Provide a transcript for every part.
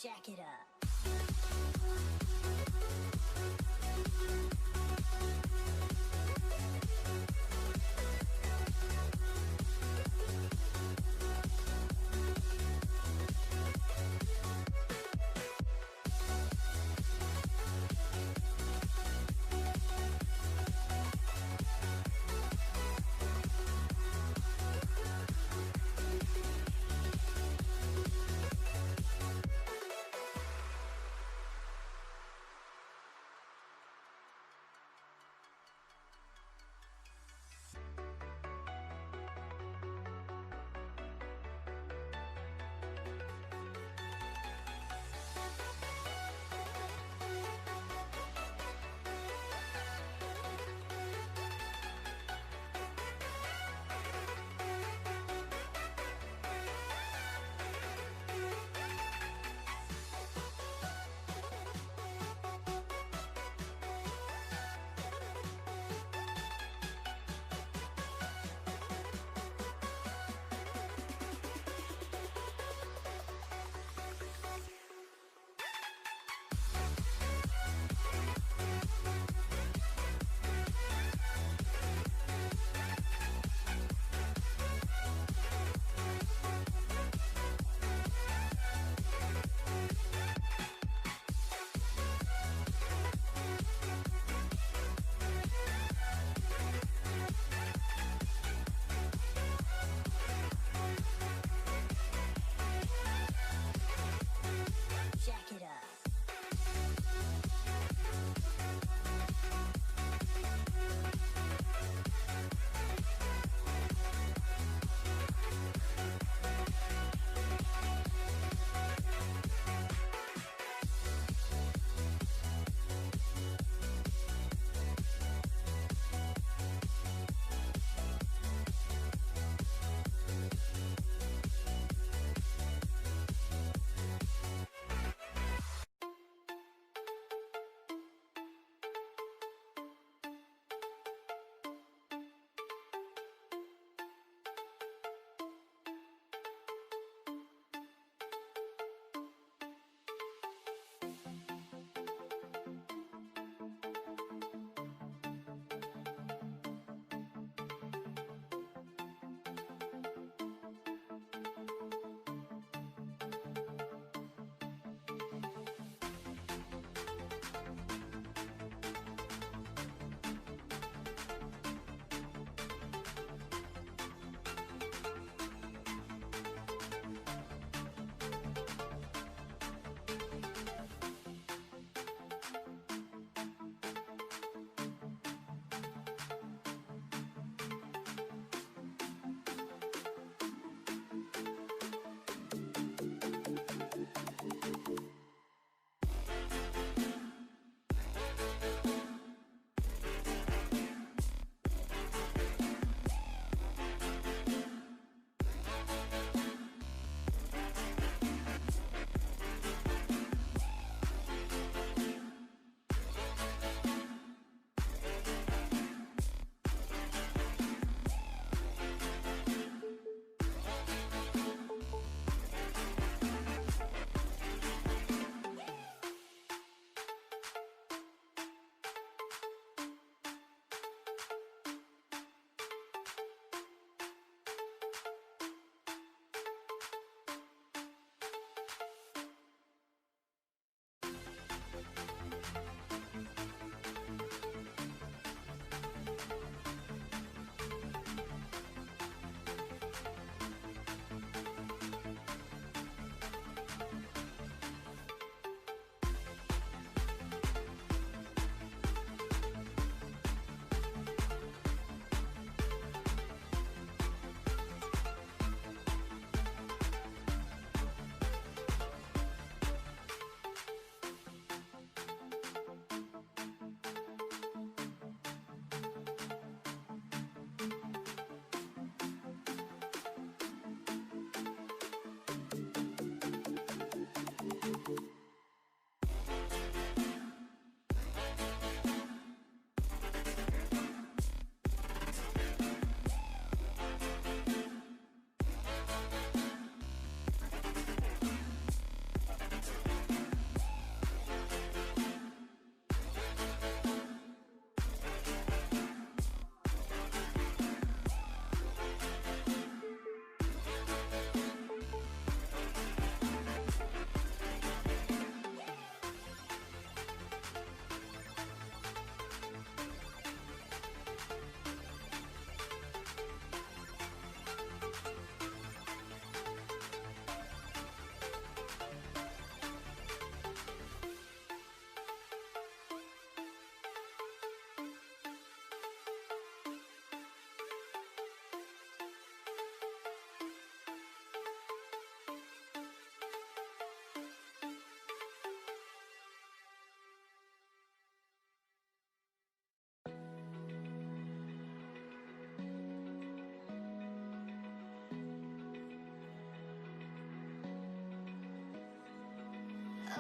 jack it up.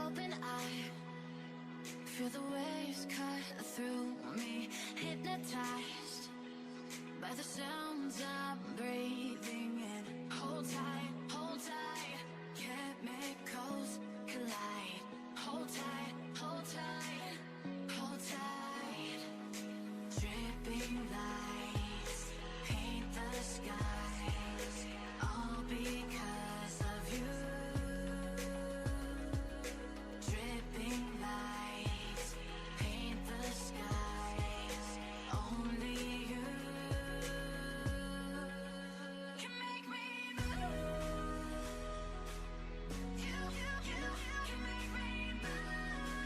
open eye, feel the waves cut through me, hypnotized by the sounds I'm breathing in. Hold tight, chemicals collide. Hold tight, hold tight, hold tight. Dripping lights paint the skies, all because of you. Dripping lights paint the skies, only you can make me move. You can make me move.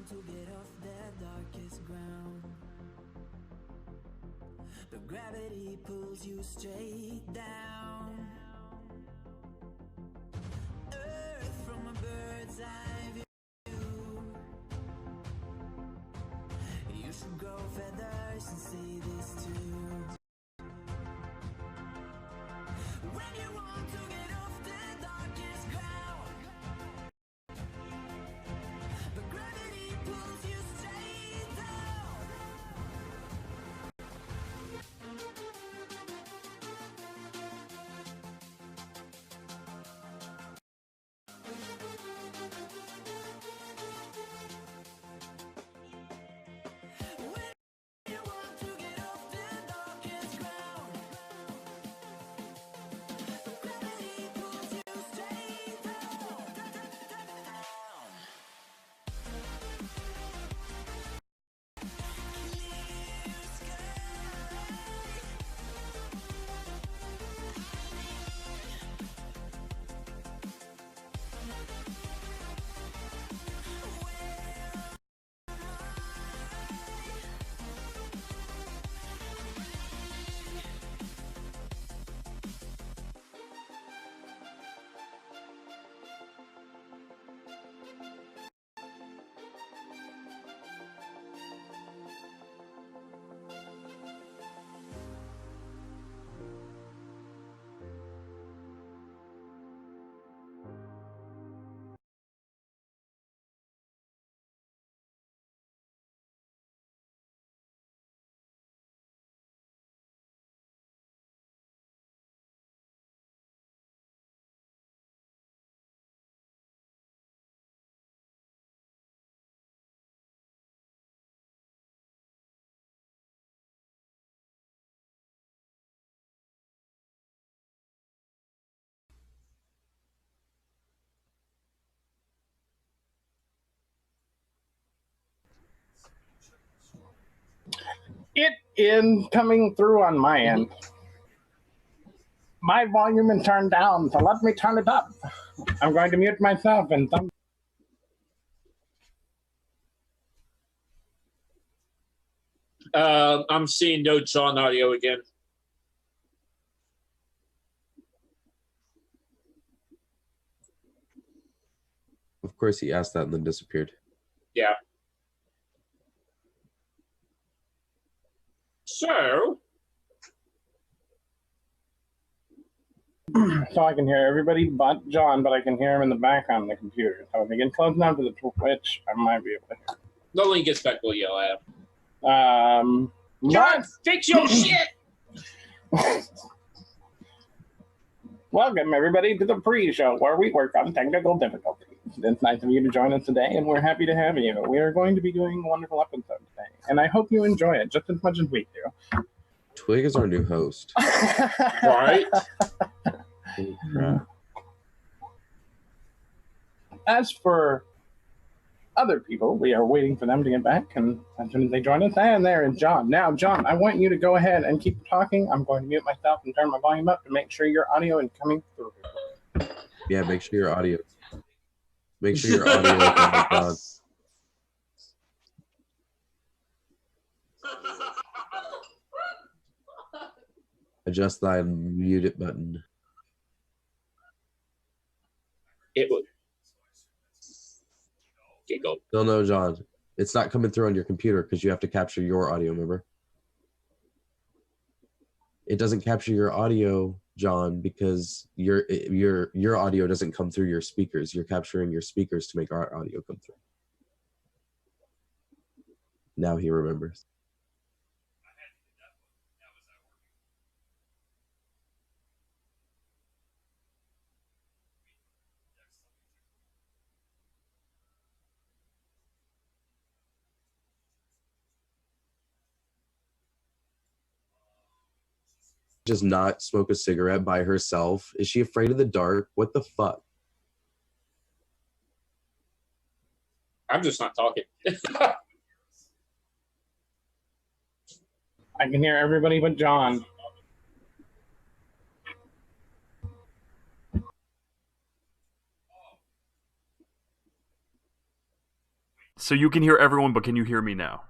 to get off the darkest ground. But gravity pulls you straight down. Earth from a bird's eye view. You should grow feathers and say this too. When you want to get off the darkest ground, but gravity pulls you straight down. When you want to get off the darkest ground, but gravity pulls you straight down. Clear sky. It is coming through on my end. My volume is turned down, so let me turn it up. I'm going to mute myself and some. I'm seeing no John audio again. Of course, he asked that and then disappeared. Yeah. So, So I can hear everybody but John, but I can hear him in the background on the computer. So if I get close enough to the Twitch, I might be able to hear. no one gets back, we'll yell at him. But Fix your shit! welcome everybody to the pre-show where we work on technical difficulties. It's nice of you to join us today, and we're happy to have you. We are going to be doing a wonderful episode today, and I hope you enjoy it just as much as we do. Twig is our new host. Right? Holy crap. As for other people, we are waiting for them to get back, and as soon as they join us, and there is John. Now, John, I want you to go ahead and keep talking. I'm going to mute myself and turn my volume up to make sure your audio is coming through. Yeah, make sure your audio. Make sure your audio is on. Adjust thy mute it button. It would. Giggle. No, John. It's not coming through on your computer because you have to capture your audio, remember? It doesn't capture your audio, John, because your audio doesn't come through your speakers. You're capturing your speakers to make our audio come through. Now he remembers. Just not smoke a cigarette by herself? Is she afraid of the dark? What the fuck? I'm just not talking. I can hear everybody but John. So you can hear everyone, but can you hear me now?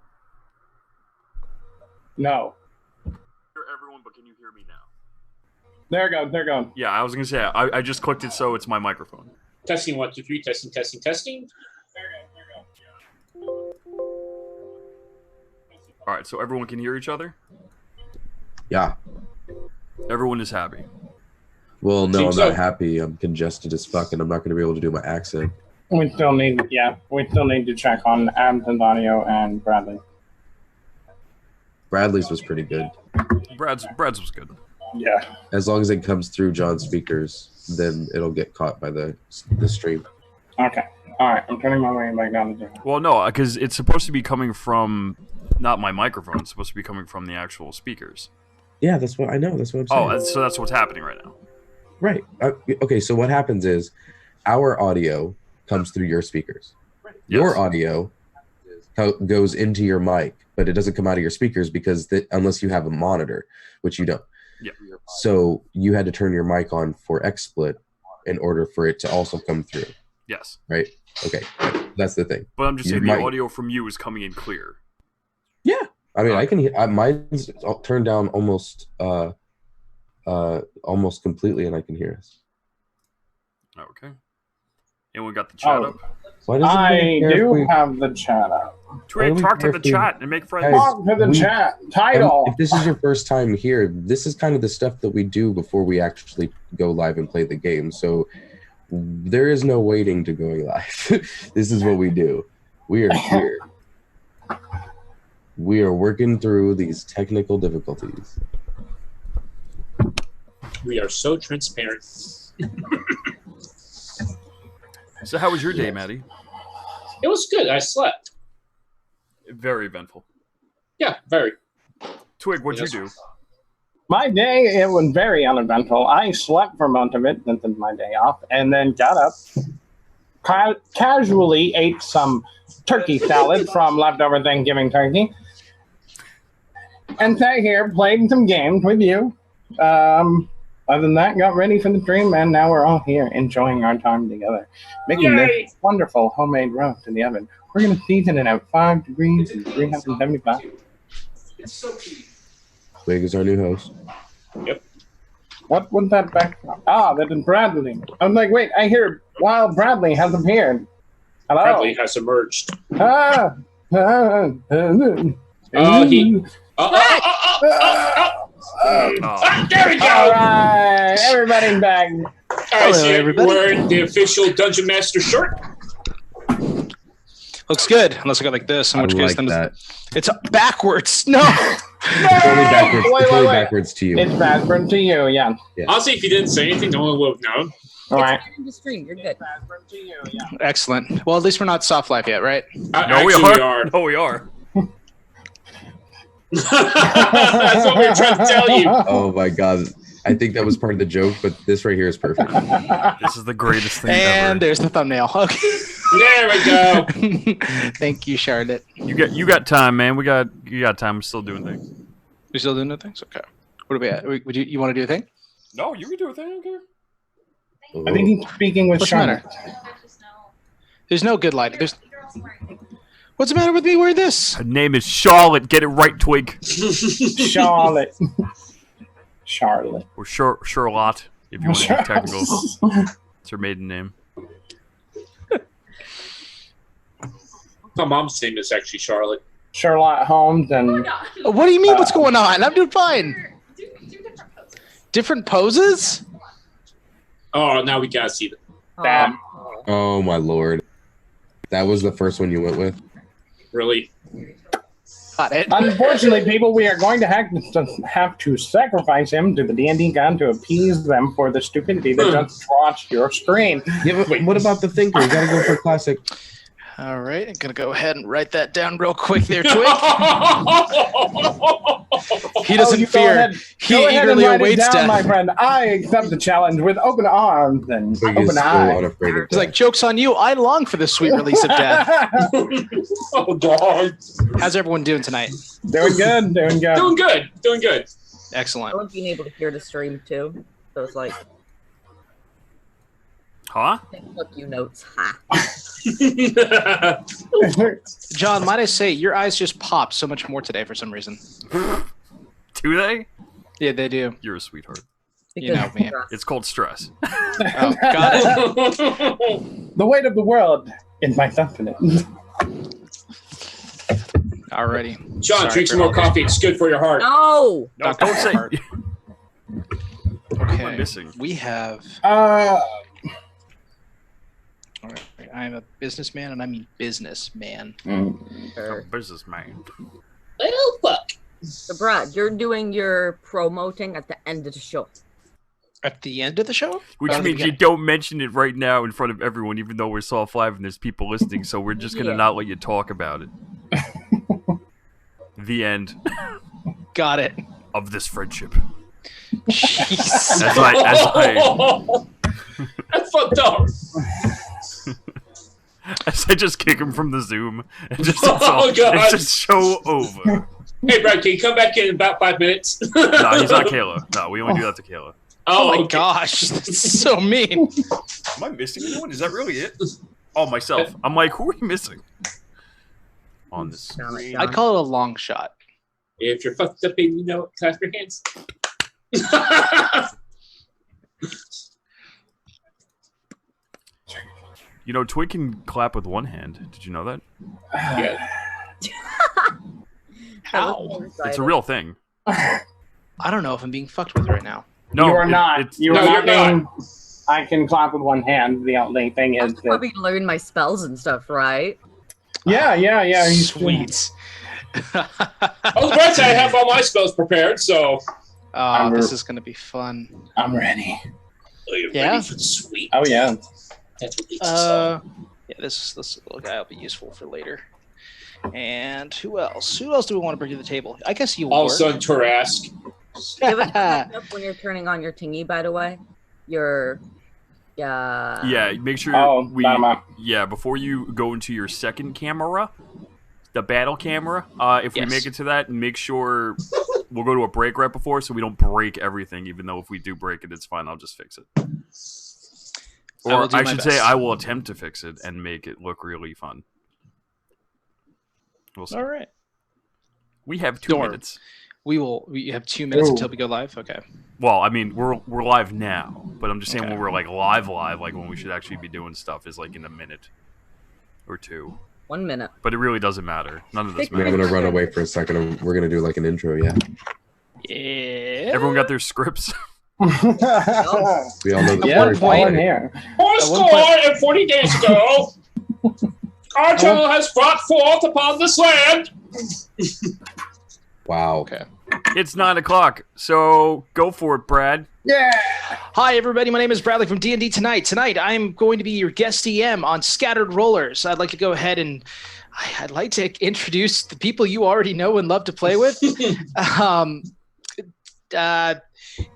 No. Hear everyone, but can you hear me now? There it goes. There it goes. Yeah, I was gonna say I just clicked it, so it's my microphone. Testing 1, 2, 3. Testing, testing, testing. All right, so everyone can hear each other. Yeah. Everyone is happy. Well, no, Think I'm so. not happy. I'm congested as fuck, and I'm not going to be able to do my accent. We still need to check on Adam's audio and Bradley. Bradley's was pretty good. Brad's was good. Yeah. As long as it comes through John's speakers, then it'll get caught by the stream. Okay. All right. I'm turning my way back down to zero. Well, no, because it's supposed to be coming from not my microphone. It's supposed to be coming from the actual speakers. Yeah, that's what I know. That's what I'm saying. Oh, so that's what's happening right now. Right. Okay, so what happens is our audio comes through your speakers. Yes. Your audio goes into your mic, but it doesn't come out of your speakers because unless you have a monitor, which you don't. Yeah. So you had to turn your mic on for XSplit in order for it to also come through. Yes. Right? Okay. That's the thing. But I'm just saying Your the mic- audio from you is coming in clear. Yeah. I mean, I can hear mine's turned down almost completely, and I can hear us. Okay. And we got the chat up. Why doesn't I anybody care if do we- have the chat up. Tweet, talk to the chat and make friends. Guys, Talk to the chat. Title. If this is your first time here, this is kind of the stuff that we do before we actually go live and play the game. So there is no waiting to going live. This is what we do. We are here. We are working through these technical difficulties. We are so transparent. So how was your day, Maddie? It was good. I slept. Very eventful. Yeah, very. Twig, what'd you do? My day, it was very uneventful. I slept for most of it, since it's my day off, and then got up, casually ate some turkey salad from leftover Thanksgiving turkey, and sat here, played some games with you. Other than that, got ready for the stream, and now we're all here enjoying our time together, making this wonderful homemade roast in the oven. We're going to season it at 5 degrees and 375. It's so cute. Twig is our new host. Yep. What was that background? Ah, that is Bradley. I'm like, wait, I hear Wild Bradley has appeared. Hello. Bradley has emerged. Ah, Oh, there we go. All right, everybody's back. All right, Hello, so you're everybody. wearing the official Dungeon Master shirt. Looks good, unless I go like this. In I which case, like then that. it's backwards. No. It's only backwards. Wait, it's only wait. backwards to you. It's Bradford to you, yeah. Honestly, if you didn't say anything, no one would have known. All right. In the stream, you're good. Bradford to you, yeah. Excellent. Well, at least we're not soft life yet, right? No, we Actually, are. No, we are. That's what we were trying to tell you. Oh my god. I think that was part of the joke, but this right here is perfect. This is the greatest thing And ever. there's the thumbnail. Okay. There we go. Thank you, Charlotte. You got time, man. You got time. We're still doing things. We still doing the things? Okay. What are we at? Would you want to do a thing? No, you can do a thing. Okay. I think he's speaking with What's the matter? Charlotte. There's no good light. What's the matter with me wearing this? Her name is Charlotte. Get it right, Twig. Charlotte. Charlotte. Or Charlotte, if you want to be technical. It's her maiden name. My mom's name is actually Charlotte. Charlotte Holmes and What do you mean? What's going on? I'm doing fine. Do different poses. Different poses? Oh, now we gotta see them. that. Oh my lord. That was the first one you went with? Really? Got it. Unfortunately, people, we are going to have to sacrifice him to the D&D god to appease them for the stupidity that just watched your screen. Yeah, but what about the thinker? You gotta go for classic. All right. I'm going to go ahead and write that down real quick there, Twig. He doesn't you go fear. ahead. He Go ahead and eagerly write it awaits down, my death. friend. I accept the challenge with open arms and Twig is open so eyes. unafraid of He's like, death. joke's on you. I long for the sweet release of death. Oh, God. How's everyone doing tonight? Doing good, doing good. Doing good. Doing good. I Excellent. love being able to hear the stream too. So it's like, Huh? Book you notes. Ha. John, might I say, your eyes just pop so much more today for some reason. Do they? Yeah, they do. You're a sweetheart. You know me. It's called stress. Oh, got it. The weight of the world in my thumb in it. Alrighty. John, Sorry drink for some more all coffee. It's good for your heart. No. No, Dr. don't say. Hart. What am I Okay. missing? We have. Uh, Alright, I'm a businessman, and I mean businessman. A businessman. Well, fuck. So, Brad, you're doing your promoting at the end of the show. At the end of the show? Which Or the means you beginning? don't mention it right now in front of everyone, even though we're soft live and there's people listening. So we're just gonna Yeah. not let you talk about it. The end Got it. of this friendship. Jeez. As I That's fucked up. as I just kick him from the Zoom and just Oh, God. it's just show over. Hey, Brad, can you come back in about 5 minutes? No, he's not Kayla. No, we only do that to Kayla. Oh my okay. gosh, that's so mean. Am I missing anyone? Is that really it? Oh, myself. I'm like, who are we missing? On this Damn it, screen. John. I'd call it a long shot. If you're fucked up and you know it, clap your hands. You know, Twig can clap with one hand. Did you know that? Yeah. How? It's a real thing. I don't know if I'm being fucked with right now. No, you are not. It's, You No, are you're not. not. Being, I can clap with one hand. The only thing I is should that. probably learn my spells and stuff, right? Yeah. he's- Sweet. I was about to say I have all my spells prepared, so. Oh, this is going to be fun. I'm ready. Are you Yeah? ready for the sweet? Oh yeah. That's what Lisa saw. Yeah, this little guy will be useful for later. And who else? Who else do we want to bring to the table? I guess you. Also, Terassa. Give it a heads up when you're turning on your tingy, by the way. Your. yeah, make sure Oh, bottom up. Yeah, before you go into your second camera, the battle camera, if we Yes. make it to that, make sure we'll go to a break right before so we don't break everything, even though if we do break it, it's fine. I'll just fix it. I will Or do I my should best. say I will attempt to fix it and make it look really fun. We'll see. All right. We have 2 Dorm. minutes. We have 2 minutes Ooh. until we go live. Okay. Well, I mean, we're live now, but I'm just saying Okay. when we're like live, like when we should actually be doing stuff is like in a minute or two. 1 minute. But it really doesn't matter. None of this We're I'm matters. gonna run away for a second. And we're gonna do like an intro. Yeah. Yeah. Everyone got their scripts. We all know the Yeah, one it's point- all in here. For At one score and 40 days ago, our channel has brought forth upon this land. Wow. Okay. It's 9 o'clock, so go for it, Brad. Yeah. Hi, everybody. My name is Bradley from D&D Tonight. Tonight, I'm going to be your guest DM on Scattered Rollers. I'd like to go ahead and I'd like to introduce the people you already know and love to play with.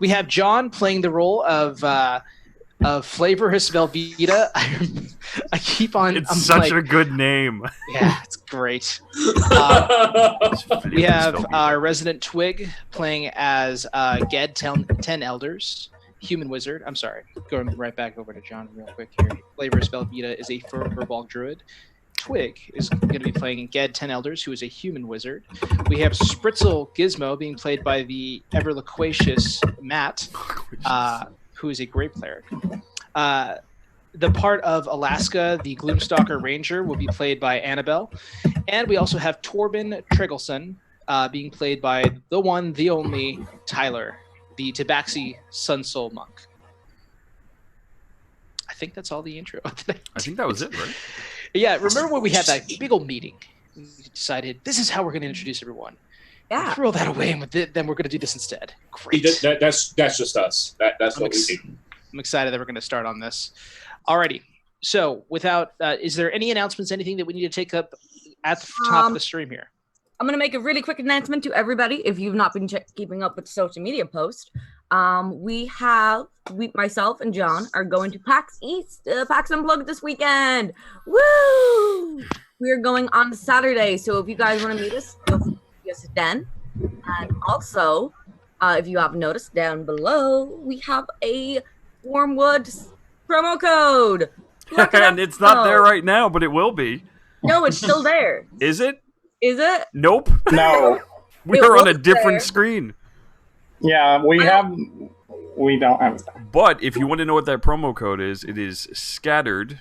We have John playing the role of Flavorus Velveeta. I keep on. It's I'm such like, a good name. yeah, it's great. We have our resident Twig playing as Ged Ten-elders, human wizard. I'm sorry, going right back over to John real quick here. Flavorus Velveeta is a furball druid. Twig is going to be playing Ged Ten-elders, who is a human wizard. We have Spritzel Gizmo being played by the ever loquacious Matt, who is a great cleric. The part of Alaska, the Gloomstalker Ranger, will be played by Annabelle. And we also have Torben Tregulson being played by the one, the only Tyler, the Tabaxi Sun Soul Monk. I think that's all the intro. I think that was it, right? Yeah, remember when we had that big old meeting? We decided this is how we're going to introduce everyone. Yeah. Throw that away, and then we're going to do this instead. Great. That's just us. That's I'm what we ex- do. I'm excited that we're going to start on this. Alrighty. So, without, is there any announcements, anything that we need to take up at the top of the stream here? I'm going to make a really quick announcement to everybody. If you've not been keeping up with the social media post, myself and John are going to PAX East, PAX Unplugged this weekend. Woo! We're going on Saturday. So if you guys want to meet us, feel free to meet us then. And also, if you haven't noticed down below, we have a Wormwood Promo code. Look it up And it's not there now. right now, but it will be. No, it's still there. Is it? Is it? Nope. No. We It are on a was different there. screen. Yeah, we don't have it. But if you want to know what that promo code is, it is scattered,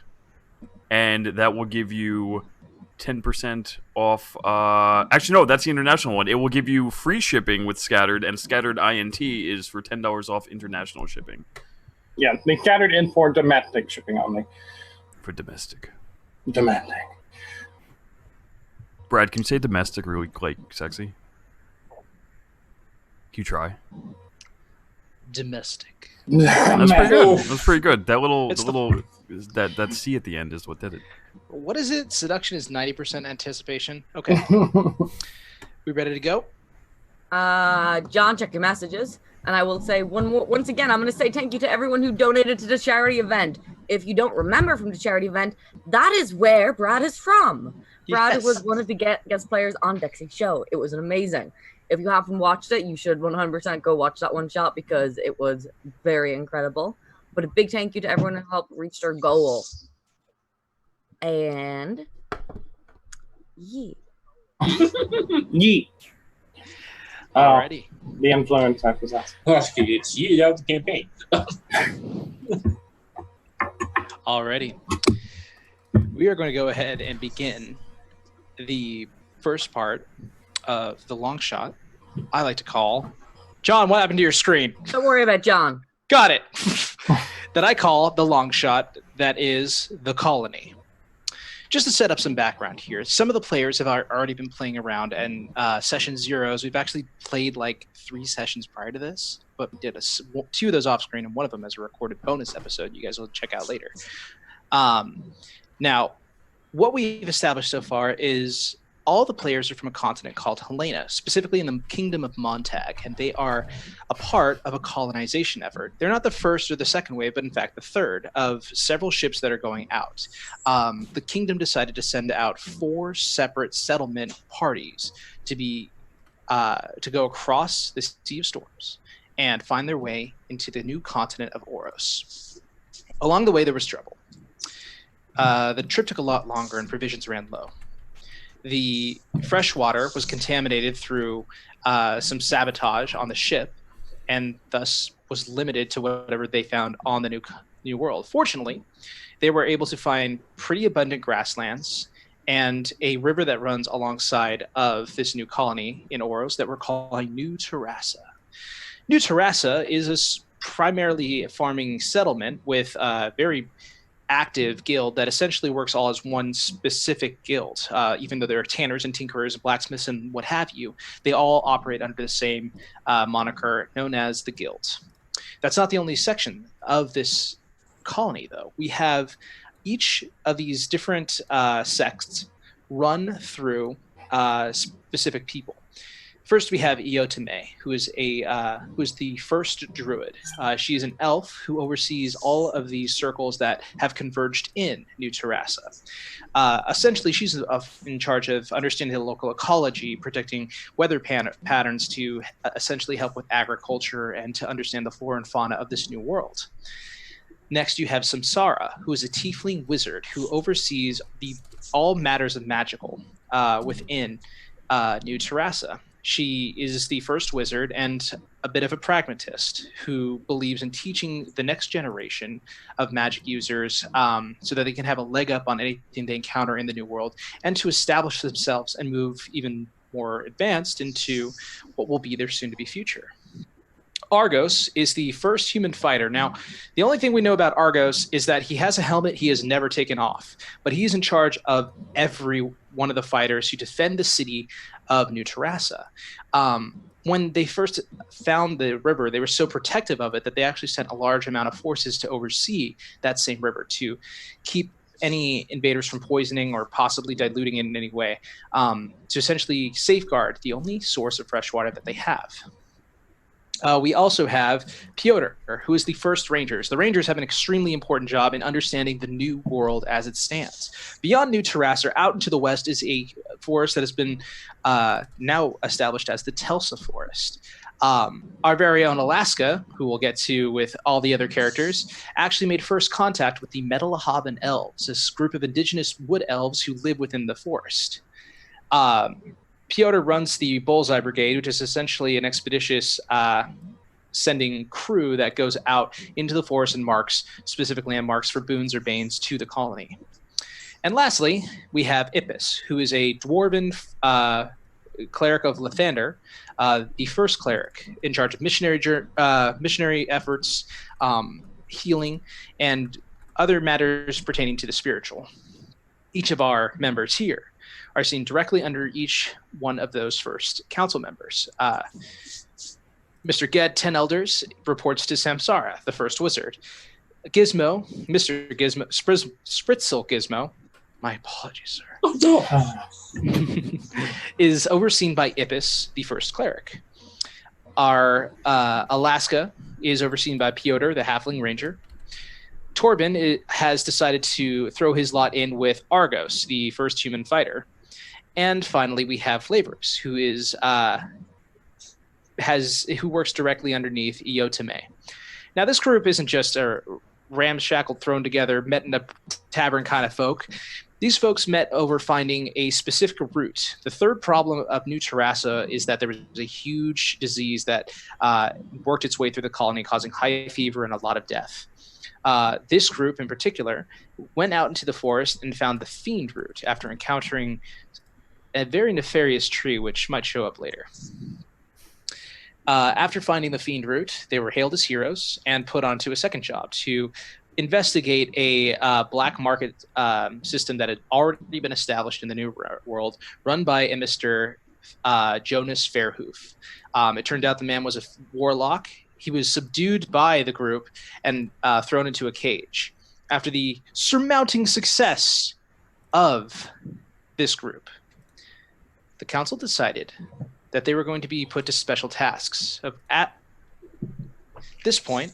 and that will give you 10% off. Actually, no, that's the international one. It will give you free shipping with scattered, and scattered INT is for $10 off international shipping. Yeah, they scattered in for domestic shipping only. For domestic. Domestic. Brad, can you say domestic really like sexy? Can you try? Domestic. That's pretty good. Oof. That's pretty good. That little, It's that C at the end is what did it. What is it? Seduction is 90% anticipation. Okay. We ready to go? John, check your messages. And I will say once again, I'm going to say thank you to everyone who donated to the charity event. If you don't remember from the charity event, that is where Brad is from. Brad Yes. was one of the guest players on Dexy's show. It was amazing. If you haven't watched it, you should 100% go watch that one shot because it was very incredible. But a big thank you to everyone who helped reach their goal. And yeah. Yeet. Alrighty. The influence I possess. It's you out the campaign. Alrighty. We are going to go ahead and begin the first part of the long shot I like to call. John, what happened to your screen? Don't worry about John. Got it. That I call the long shot, that is the colony. Just to set up some background here, some of the players have already been playing around, and session zeros, we've actually played like 3 sessions prior to this, but we did 2 of those off screen, and one of them as a recorded bonus episode you guys will check out later. Now, what we've established so far is all the players are from a continent called Helena, specifically in the kingdom of Montag, and they are a part of a colonization effort. They're not the first or the second wave, but in fact the third of several ships that are going out. The kingdom decided to send out 4 separate settlement parties to go across the Sea of Storms and find their way into the new continent of Oros. Along the way, there was trouble. The trip took a lot longer and provisions ran low. The fresh water was contaminated through some sabotage on the ship, and thus was limited to whatever they found on the new world. Fortunately, they were able to find pretty abundant grasslands and a river that runs alongside of this new colony in Oros that we're calling New Terassa. New Terassa is primarily a farming settlement with a very active guild that essentially works all as one specific guild. Even though there are tanners and tinkerers and blacksmiths and what have you, they all operate under the same moniker known as the guild. That's not the only section of this colony, though. We have each of these different sects run through specific people. First, we have Iotame, who is the first druid. She is an elf who oversees all of these circles that have converged in New Terassa. Essentially, she's in charge of understanding the local ecology, predicting weather patterns to essentially help with agriculture and to understand the flora and fauna of this new world. Next, you have Samsara, who is a tiefling wizard who oversees all matters of magical within New Terassa. She is the first wizard and a bit of a pragmatist who believes in teaching the next generation of magic users so that they can have a leg up on anything they encounter in the new world and to establish themselves and move even more advanced into what will be their soon-to-be future. Argos is the first human fighter. Now, the only thing we know about Argos is that he has a helmet he has never taken off, but he's in charge of every one of the fighters who defend the city of New Terassa. When they first found the river, they were so protective of it that they actually sent a large amount of forces to oversee that same river to keep any invaders from poisoning or possibly diluting it in any way, to essentially safeguard the only source of fresh water that they have. We also have Piotr, who is the first Rangers. The Rangers have an extremely important job in understanding the new world as it stands. Beyond New Terassa, out into the west, is a forest that has been now established as the Telsa Forest. Our very own Alaska, who we'll get to with all the other characters, actually made first contact with the Metalahavan elves, this group of indigenous wood elves who live within the forest. Piotr runs the Bullseye Brigade, which is essentially an expeditious sending crew that goes out into the forest and marks specific landmarks for boons or banes to the colony. And lastly, we have Ippis, who is a dwarven cleric of Lathander, the first cleric in charge of missionary efforts, healing, and other matters pertaining to the spiritual. Each of our members here are seen directly under each one of those first council members. Mr. Ged Ten-elders reports to Samsara, the first wizard. Gizmo, Mr. Gizmo, Spritzel Gizmo, my apologies, sir. Oh, no. Is overseen by Ippis, the first cleric. Our Alaska is overseen by Piotr, the halfling ranger. Torben has decided to throw his lot in with Argos, the first human fighter. And finally, we have Flavorus, who is who works directly underneath Iotame. Now, this group isn't just a ramshackled, thrown together, met in a tavern kind of folk. These folks met over finding a specific route. The third problem of New Terassa is that there was a huge disease that worked its way through the colony, causing high fever and a lot of death. This group in particular went out into the forest and found the fiend root after encountering a very nefarious tree, which might show up later. After finding the fiend root, they were hailed as heroes and put onto a second job to investigate a black market system that had already been established in the New World, run by a Mr. Jonas Fairhoof. It turned out the man was a warlock. He was subdued by the group and thrown into a cage. After the surmounting success of this group, the council decided that they were going to be put to special tasks. At this point,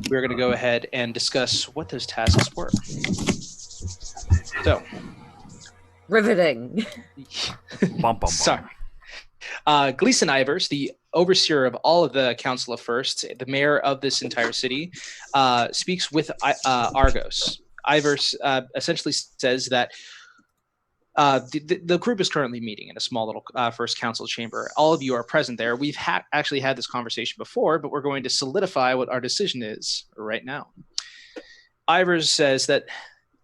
we're going to go ahead and discuss what those tasks were. So, Riveting. Bum, bum, sorry. Gleason Ivers, the overseer of all of the Council of Firsts, the mayor of this entire city, speaks with Argos. Ivers essentially says that the group is currently meeting in a small little first council chamber. All of you are present there. We've actually had this conversation before, but we're going to solidify what our decision is right now. Ivers says that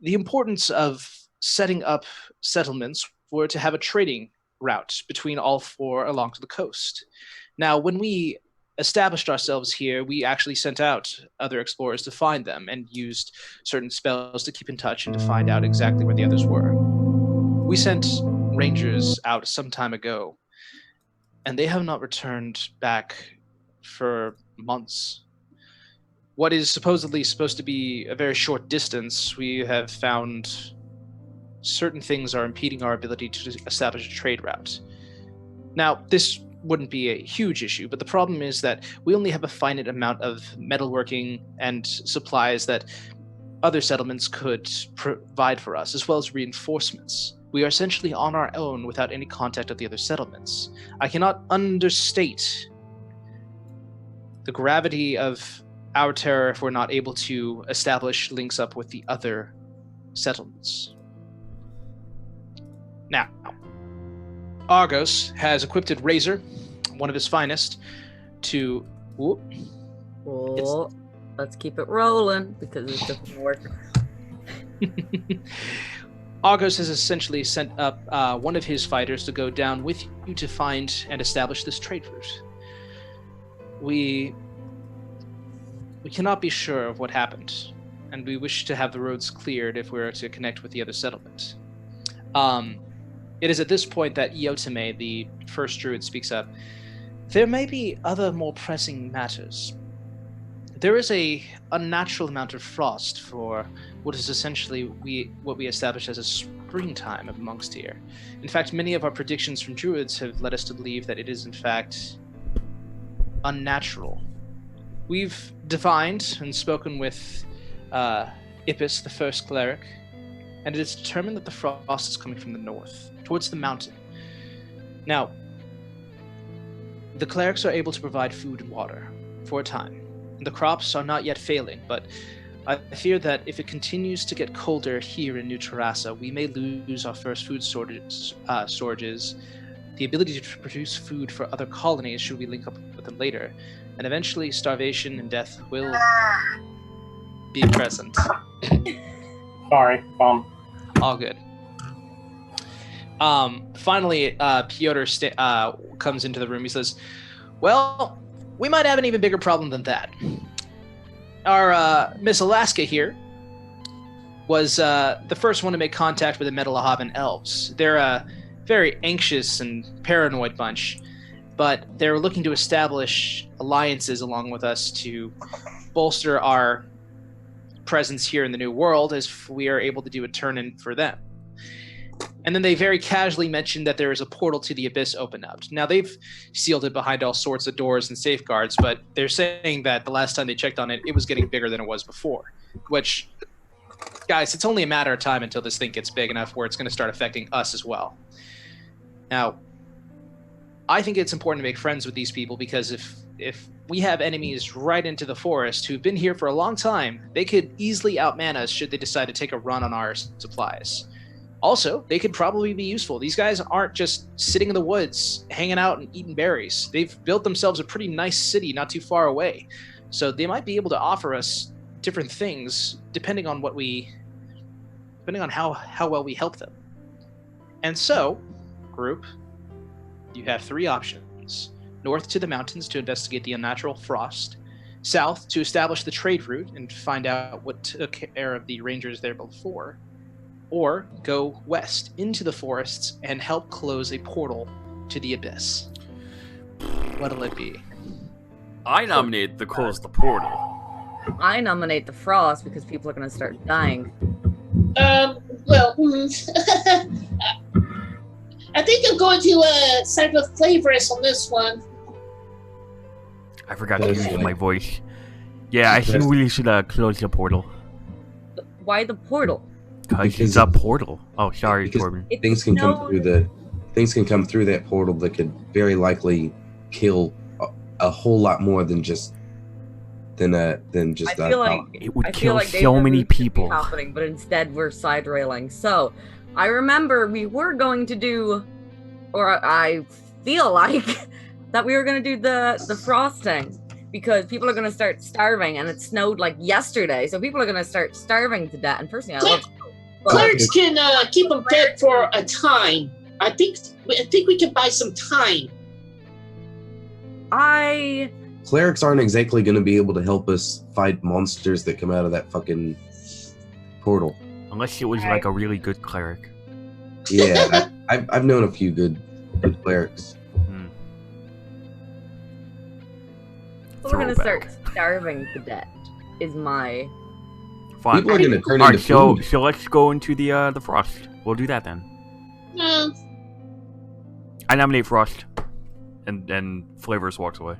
the importance of setting up settlements were to have a trading route between all four along to the coast. Now, when we established ourselves here, we actually sent out other explorers to find them and used certain spells to keep in touch and to find out exactly where the others were. We sent rangers out some time ago, and they have not returned back for months. What is supposedly supposed to be a very short distance, we have found certain things are impeding our ability to establish a trade route. Now, this wouldn't be a huge issue, but the problem is that we only have a finite amount of metalworking and supplies that other settlements could provide for us, as well as reinforcements. We are essentially on our own without any contact of the other settlements. I cannot understate the gravity of our terror if we're not able to establish links up with the other settlements. Now, Argos has equipped Razor, one of his finest, to... Let's keep it rolling because it doesn't work. Argos has essentially sent up one of his fighters to go down with you to find and establish this trade route. We cannot be sure of what happened, and we wish to have the roads cleared if we are to connect with the other settlement. It is at this point that Iotame, the first druid, speaks up. There may be other more pressing matters. There is a unnatural amount of frost for what is essentially what we establish as a springtime amongst here. In fact, many of our predictions from druids have led us to believe that it is in fact unnatural. We've divined and spoken with Ippis, the first cleric, and it is determined that the frost is coming from the north, towards the mountain. Now, The clerics are able to provide food and water for a time. The crops are not yet failing, but I fear that if it continues to get colder here in New Terassa, we may lose our first food storages, the ability to produce food for other colonies should we link up with them later, and eventually starvation and death will be present. Sorry, All good. Finally, Piotr comes into the room. He says, well, we might have an even bigger problem than that. Our Miss Alaska here was the first one to make contact with the Metalahavan elves. They're a very anxious and paranoid bunch, but they're looking to establish alliances along with us to bolster our presence here in the New World as we are able to do a turn-in for them. And then they very casually mentioned that there is a portal to the Abyss open up. Now, they've sealed it behind all sorts of doors and safeguards, but they're saying that the last time they checked on it, it was getting bigger than it was before. Which, guys, it's only a matter of time until this thing gets big enough where it's going to start affecting us as well. Now, I think it's important to make friends with these people because if we have enemies right into the forest who've been here for a long time, they could easily outman us should they decide to take a run on our supplies. Also, they could probably be useful. These guys aren't just sitting in the woods, hanging out and eating berries. They've built themselves a pretty nice city not too far away. So they might be able to offer us different things depending on how well we help them. And so, group, you have three options. North to the mountains to investigate the unnatural frost. South to establish the trade route and find out what took care of the rangers there before. Or go west into the forests and help close a portal to the Abyss. What'll it be? I nominate the close the portal. I nominate the frost because people are going to start dying. I think I'm going to side with Flavorus on this one. I forgot to use my voice. Yeah, I think we should close the portal. Why the portal? Because it's a portal. Oh, sorry, Torben. Things can come through that portal that could very likely kill a whole lot more than just I feel like it would I kill feel like so many people. Happening, but instead we're side railing. So I remember we were going to do, or I feel like that we were going to do the frosting because people are going to start starving, and it snowed like yesterday, so people are going to start starving to death. And personally, I love clerics can keep them fed for a time. I think we can buy some time. Clerics aren't exactly going to be able to help us fight monsters that come out of that fucking portal. Unless it was like a really good cleric. Yeah, I've known a few good clerics. We're going to start starving to death. Is my fine. People are going to turn into food. So let's go into the frost. We'll do that then. I nominate frost, and Flavorus walks away.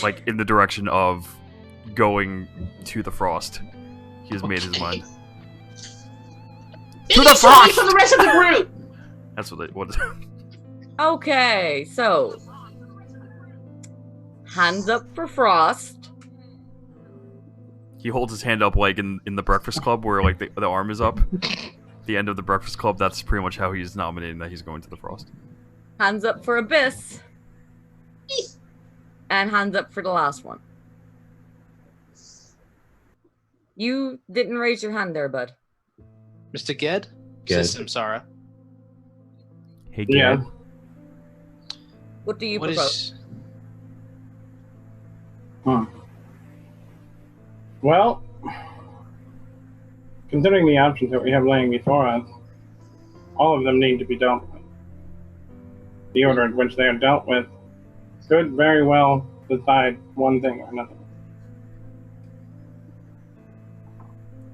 Like, in the direction of going to the frost. He has made his mind. To the frost! For the rest of the group! That's what Okay, so hands up for frost. He holds his hand up like in the Breakfast Club where like the arm is up. The end of the Breakfast Club, that's pretty much how he's nominating that he's going to the frost. Hands up for abyss. And hands up for the last one. You didn't raise your hand there, bud. Mr. Ged? Ged. Samsara. Hey, Ged. Yeah. What do you propose? Well, considering the options that we have laying before us, all of them need to be dealt with. The order in which they are dealt with could very well decide one thing or another.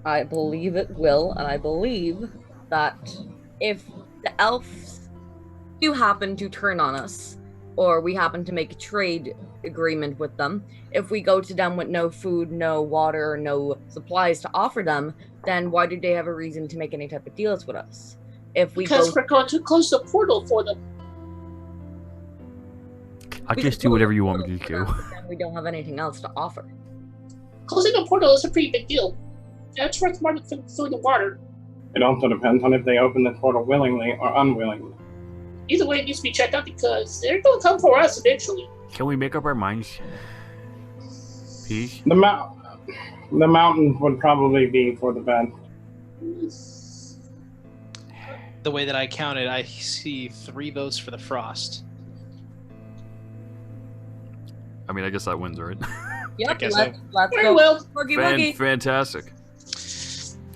I believe it will, and I believe that if the elves do happen to turn on us, or we happen to make a trade agreement with them, if we go to them with no food, no water, no supplies to offer them, then why do they have a reason to make any type of deals with us? If we Because we're going to close the portal for them. I'll We just could do whatever you close want me to the do. portal, but then we don't have anything else to offer. Closing a portal is a pretty big deal. That's worth more than food and water. It also depends on if they open the portal willingly or unwillingly. Either way, it needs to be checked out because they're going to come for us eventually. Can we make up our minds? Peace? The mountain would probably be for the best. The way that I counted, I see 3 votes for the frost. I mean, I guess that wins, right? Yep, guess let's Very go. well. Boogie woogie. Fantastic.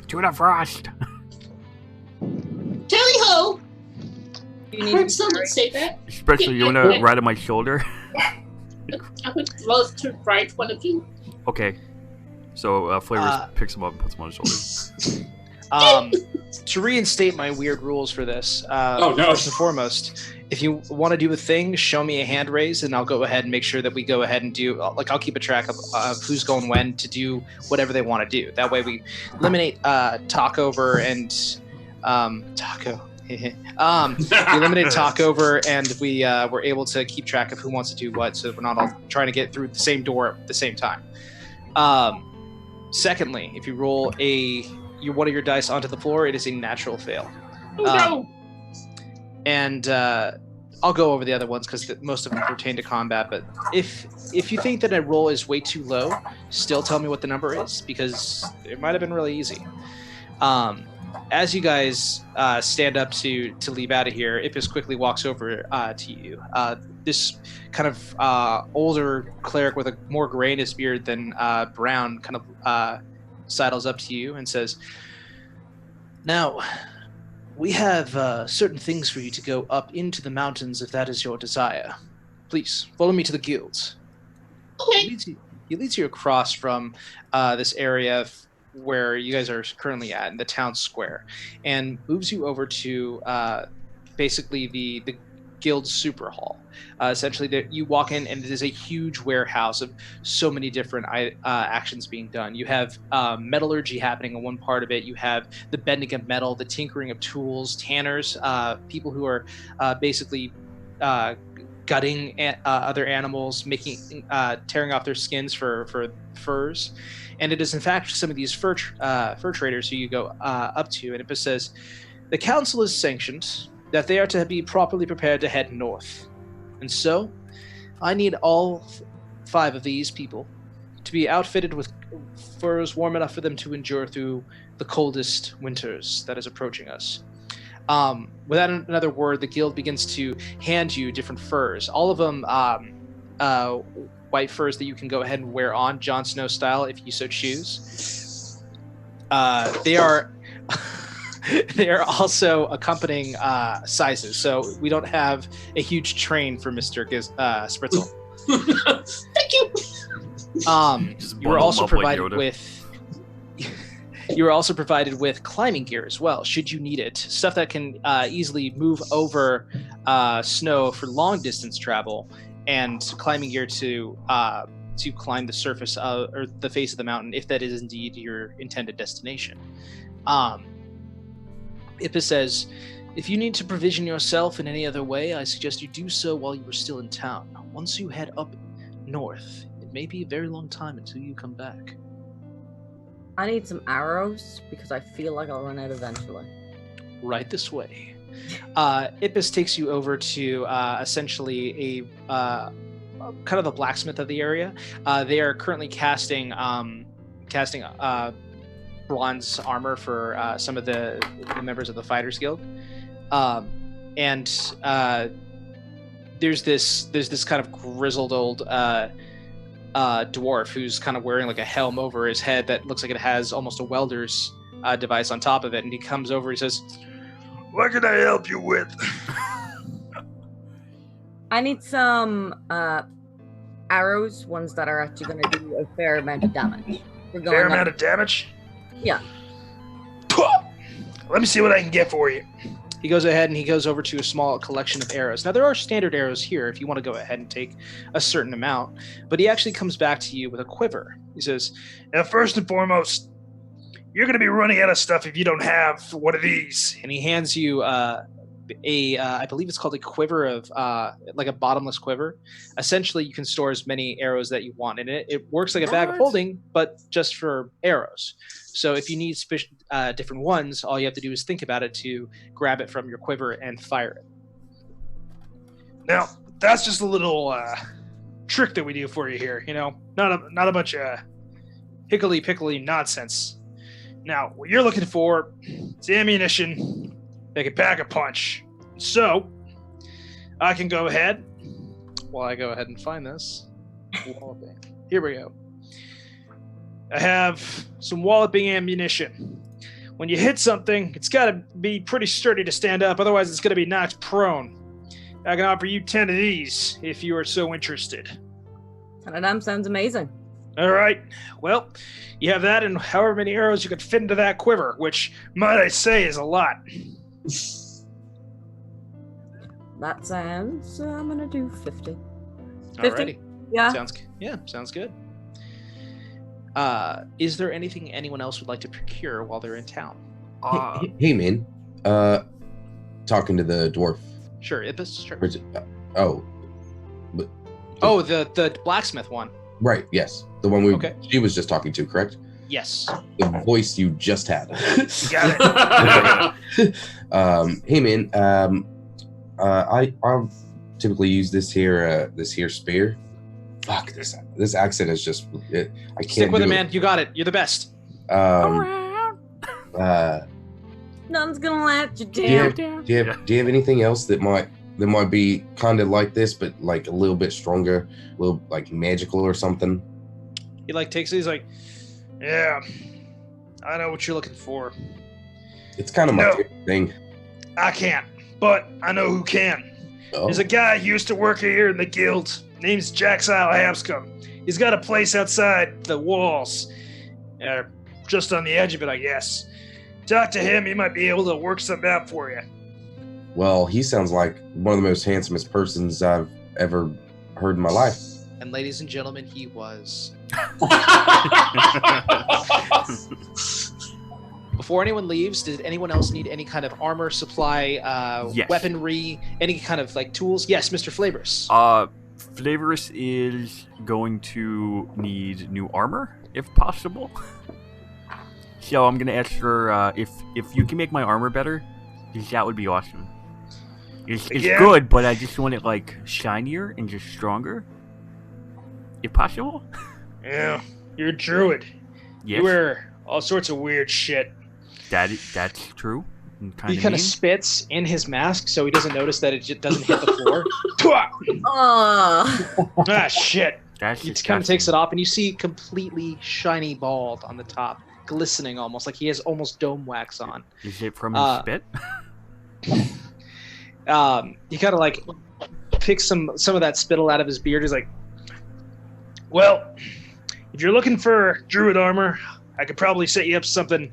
To the frost. Tally ho! You I need heard to someone say that. Especially, you want to ride on my shoulder? I would love to ride one of you. Okay. So, Flavors picks him up and puts him on his shoulders. To reinstate my weird rules for this, Oh, no. first and foremost, if you want to do a thing, show me a hand raise, and I'll go ahead and make sure that we go ahead and do, I'll keep a track of who's going when to do whatever they want to do. That way we eliminate talkover and taco. We eliminate talkover, and we're able to keep track of who wants to do what, so we're not all trying to get through the same door at the same time. Secondly, if you roll one of your dice onto the floor, it is a natural fail. Oh, no! And I'll go over the other ones because most of them pertain to combat. But if you think that a roll is way too low, still tell me what the number is, because it might have been really easy. As you guys stand up to leave out of here, Ippis quickly walks over to you. This kind of older cleric with a more gray in his beard than brown kind of sidles up to you and says, "Now, we have certain things for you to go up into the mountains if that is your desire. Please, follow me to the guilds." Okay. He leads you across from this area where you guys are currently at in the town square, and moves you over to basically the guild super hall. Essentially, you walk in, and it is a huge warehouse of so many different actions being done. You have metallurgy happening in one part of it. You have the bending of metal, the tinkering of tools, tanners, people who are basically gutting other animals, tearing off their skins for furs. And it is in fact some of these fur traders who you go up to, and it says, "The council has sanctioned that they are to be properly prepared to head north. And so, I need all 5 of these people to be outfitted with furs warm enough for them to endure through the coldest winters that is approaching us." Without another word, the guild begins to hand you different furs. All of them white furs that you can go ahead and wear on Jon Snow style if you so choose. They are also accompanying sizes, so we don't have a huge train for Mr. Spritzel. Thank you! Just You were bundle also up like provided Yoda. with you were also provided with climbing gear as well, should you need it. Stuff that can easily move over snow for long distance travel, and climbing gear to climb the surface or the face of the mountain if that is indeed your intended destination. Ippis says, "If you need to provision yourself in any other way, I suggest you do so while you are still in town. Once you head up north, it may be a very long time until you come back." I need some arrows because I feel like I'll run out eventually. Right this way. Ippis takes you over to essentially a kind of the blacksmith of the area. They are currently casting bronze armor for some of the members of the Fighters Guild, and there's this kind of grizzled old dwarf who's kind of wearing like a helm over his head that looks like it has almost a welder's device on top of it, and he comes over. He says, "What can I help you with?" I need some arrows, ones that are actually going to do a fair amount of damage. We're going Fair up- amount of damage? Yeah. Let me see what I can get for you. He goes ahead and he goes over to a small collection of arrows. Now, there are standard arrows here if you want to go ahead and take a certain amount, but he actually comes back to you with a quiver. He says, "Now, first and foremost, you're going to be running out of stuff if you don't have one of these." And he hands you I believe it's called a quiver of like a bottomless quiver. Essentially, you can store as many arrows that you want in it. It works like a bag of holding, but just for arrows. So if you need different ones, all you have to do is think about it to grab it from your quiver and fire it. Now, that's just a little trick that we do for you here. You know, not a bunch of hickly-pickly nonsense. Now, what you're looking for is ammunition that can pack a punch. So, I can go ahead. While I go ahead and find this. Here we go. I have some walloping ammunition. When you hit something, it's got to be pretty sturdy to stand up, otherwise it's going to be knocked prone. I can offer you 10 of these if you are so interested. 10 of them sounds amazing. All right. Well, you have that and however many arrows you could fit into that quiver, which, might I say, is a lot. That sounds, I'm going to do 50. 50? Alrighty. Yeah. Sounds good. Is there anything anyone else would like to procure while they're in town? Hey, man. Talking to the dwarf. Sure, Ibis. Sure. The blacksmith one. Right. Yes, the one she was just talking to. Correct. Yes. The voice you just had. Got it. Hey, man. I typically use this here spear. Fuck, this accent is just I can't stick with do it, man. You got it. You're the best. None's gonna let you down. Do you have anything else that might be kind of like this, but like a little bit stronger, a little like magical or something? He takes it. He's like, yeah, I know what you're looking for. It's kind of my favorite thing. I can't, but I know who can. Oh. There's a guy who used to work here in the guild. Name's Jaxile Habscom. He's got a place outside the walls, just on the edge of it, I guess. Talk to him. He might be able to work something out for you. Well, he sounds like one of the most handsomest persons I've ever heard in my life. And ladies and gentlemen, he was. Before anyone leaves, did anyone else need any kind of armor, supply, weaponry, any kind of tools? Yes, Mr. Flavorus. Flavorus is going to need new armor, if possible. So I'm gonna ask for if you can make my armor better, that would be awesome. It's good, but I just want it shinier and just stronger, if possible. Yeah, you're a druid. Yes. You wear all sorts of weird shit. That's true. He kind of spits in his mask so he doesn't notice that it just doesn't hit the floor. Ah, shit. He kind of takes it off, and you see completely shiny bald on the top, glistening almost, like he has almost dome wax on. Is it from his spit? He kind of picks some of that spittle out of his beard. He's like, well, if you're looking for druid armor, I could probably set you up something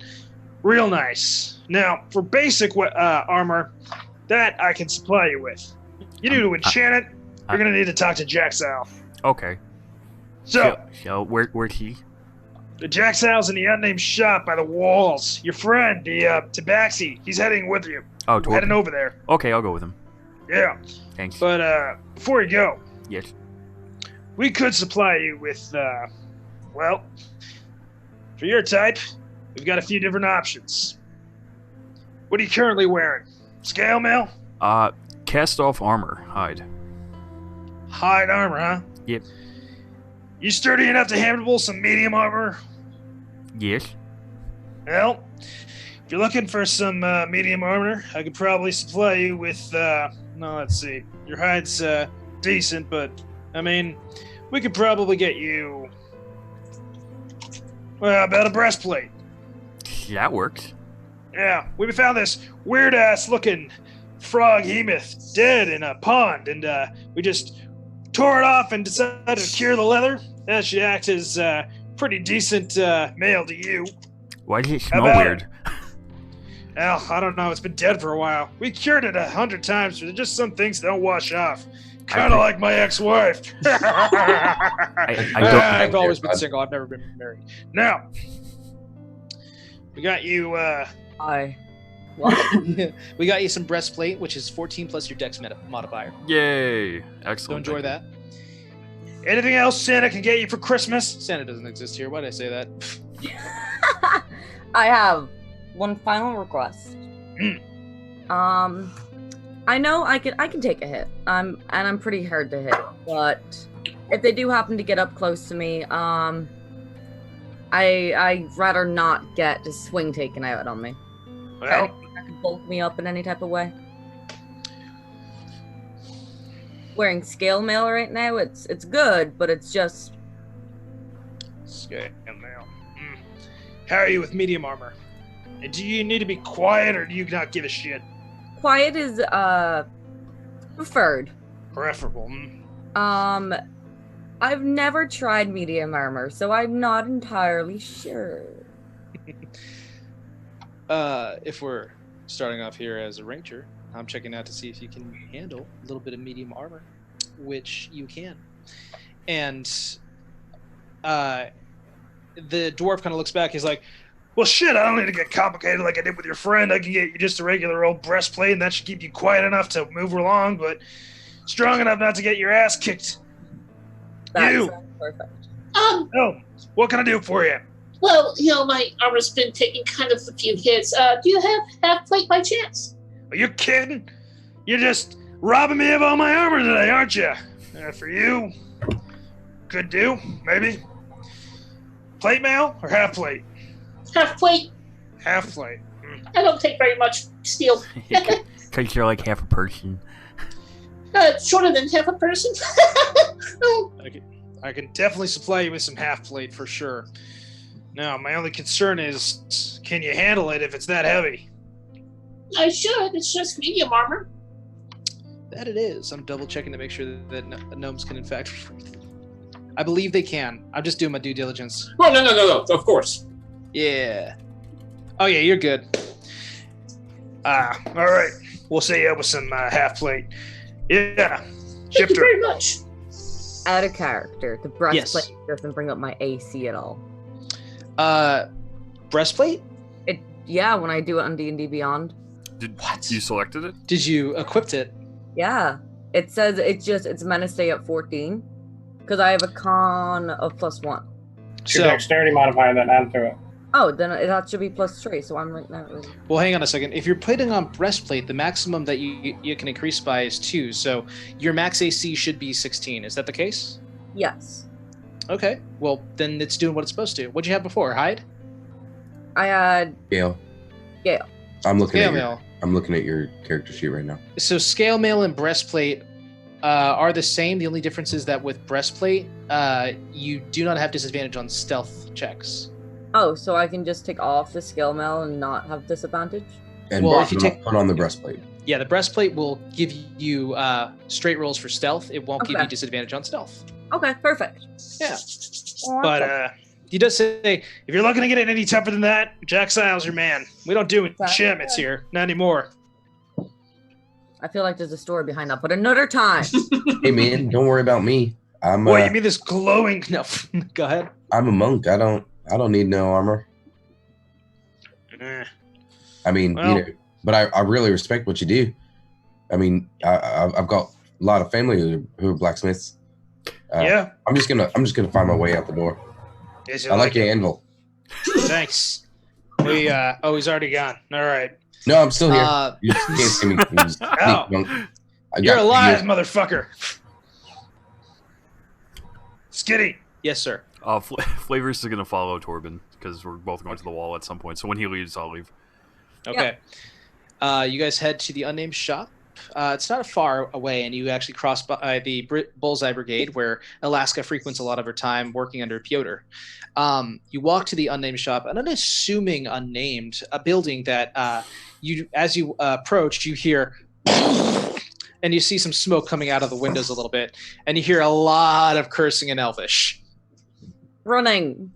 real nice. Now, for basic armor, that I can supply you with. You need to enchant it. You're gonna need to talk to Jaxile. Okay. So where's he? The Jaxile's in the unnamed shop by the walls. Your friend, the Tabaxi, he's heading with you. Oh, we're heading over there. Okay, I'll go with him. Yeah. Thanks. But before you go, yes, we could supply you with well, for your type, we've got a few different options. What are you currently wearing? Scale mail? Cast off armor, hide. Hide armor, huh? Yep. You sturdy enough to handle some medium armor? Yes. Well, if you're looking for some medium armor, I could probably supply you with, let's see. Your hide's decent, but, I mean, we could probably get you, well, about a breastplate. That works. Yeah, we found this weird-ass looking frog hemoth dead in a pond, and we just tore it off and decided to cure the leather. That should act as pretty decent mail to you. Why does it smell weird? Well, I don't know. It's been dead for a while. We cured it 100 times, but just some things don't wash off. Kind of like my ex-wife. I've always been single. I've never been married. Now, we got you, Hi. What? We got you some breastplate, which is 14 plus your dex modifier. Yay! So Excellent. enjoy thank that. Anything else Santa can get you for Christmas? Santa doesn't exist here. Why did I say that? I have one final request. I know I can take a hit. And I'm pretty hard to hit, but if they do happen to get up close to me, I'd rather not get the swing taken out on me. Well, That could bulk me up in any type of way. Wearing scale mail right now, it's good, but it's just scale mail. How are you with medium armor? And do you need to be quiet, or do you not give a shit? quiet is preferred. Preferable. I've never tried medium armor, so I'm not entirely sure. If we're starting off here as a ranger, I'm checking out to see if you can handle a little bit of medium armor, which you can. And the dwarf kind of looks back. He's like, Well, shit, I don't need to get complicated like I did with your friend. I can get you just a regular old breastplate, and that should keep you quiet enough to move along, but strong enough not to get your ass kicked. That You. sounds perfect. Oh, what can I do for you? Well, my armor's been taking kind of a few hits. Do you have half plate by chance? Are you kidding? You're just robbing me of all my armor today, aren't you? For you, could do, maybe. Plate mail or half plate? Half plate? Half plate. I don't take very much steel. Because you're like half a person. Shorter than half a person. I can definitely supply you with some half plate for sure. Now, my only concern is, can you handle it if it's that heavy? I should. It's just medium armor. that it is. I'm double checking to make sure that gnomes can in fact. I believe they can. I'm just doing my due diligence. Oh, no. Of course. Yeah. Oh yeah, you're good. All right. We'll set you up with some half plate. Yeah. Thank you Shifter. very much. Out of character. The breastplate Yes. doesn't bring up my AC at all. Breastplate? Yeah, when I do it on D&D Beyond. What? You selected it? Did you equip it? Yeah. It says it's meant to stay at 14. Because I have a con of +1. It's your dexterity modifier that add to it. Oh, then that should be +3, so I'm right now. Well, hang on a second. If you're putting on breastplate, the maximum that you can increase by is 2. So your max AC should be 16. Is that the case? Yes. Okay. Well, then it's doing what it's supposed to. What'd you have before? Hide? I had Gale. Gale. I'm looking Scale at mail. I'm looking at your character sheet right now. So scale mail and breastplate are the same. The only difference is that with breastplate, you do not have disadvantage on stealth checks. Oh, so I can just take off the skill mail and not have disadvantage? And Well, if you take- put on the breastplate. Yeah, the breastplate will give you straight rolls for stealth. It won't give Okay. you disadvantage on stealth. Okay, perfect. Yeah. But he does say, if you're looking to get it any tougher than that, Jack Sile's your man. We don't do enchantments here. Not anymore. I feel like there's a story behind that, but another time. Hey man, don't worry about me. I'm Boy, you mean this glowing... No, go ahead. I'm a monk. I don't need no armor. Eh. I mean, Well- but I really respect what you do. I mean, I've got a lot of family who are blacksmiths. Yeah. I'm just gonna find my way out the door. Yes, I like your anvil. Thanks. He's already gone. All right. No, I'm still here. You just can't see me. You just sneak Ow. monk. I You're got alive, you. motherfucker. Skitty. Yes, sir. Flavors is going to follow Torben because we're both going to the wall at some point. So when he leaves, I'll leave. Okay. You guys head to the unnamed shop. It's not far away, and you actually cross by the Bullseye Brigade, where Alaska frequents a lot of her time working under Piotr. You walk to the unnamed shop, an unassuming unnamed, a building that as you approach, you hear, and you see some smoke coming out of the windows a little bit, and you hear a lot of cursing in Elvish. Running.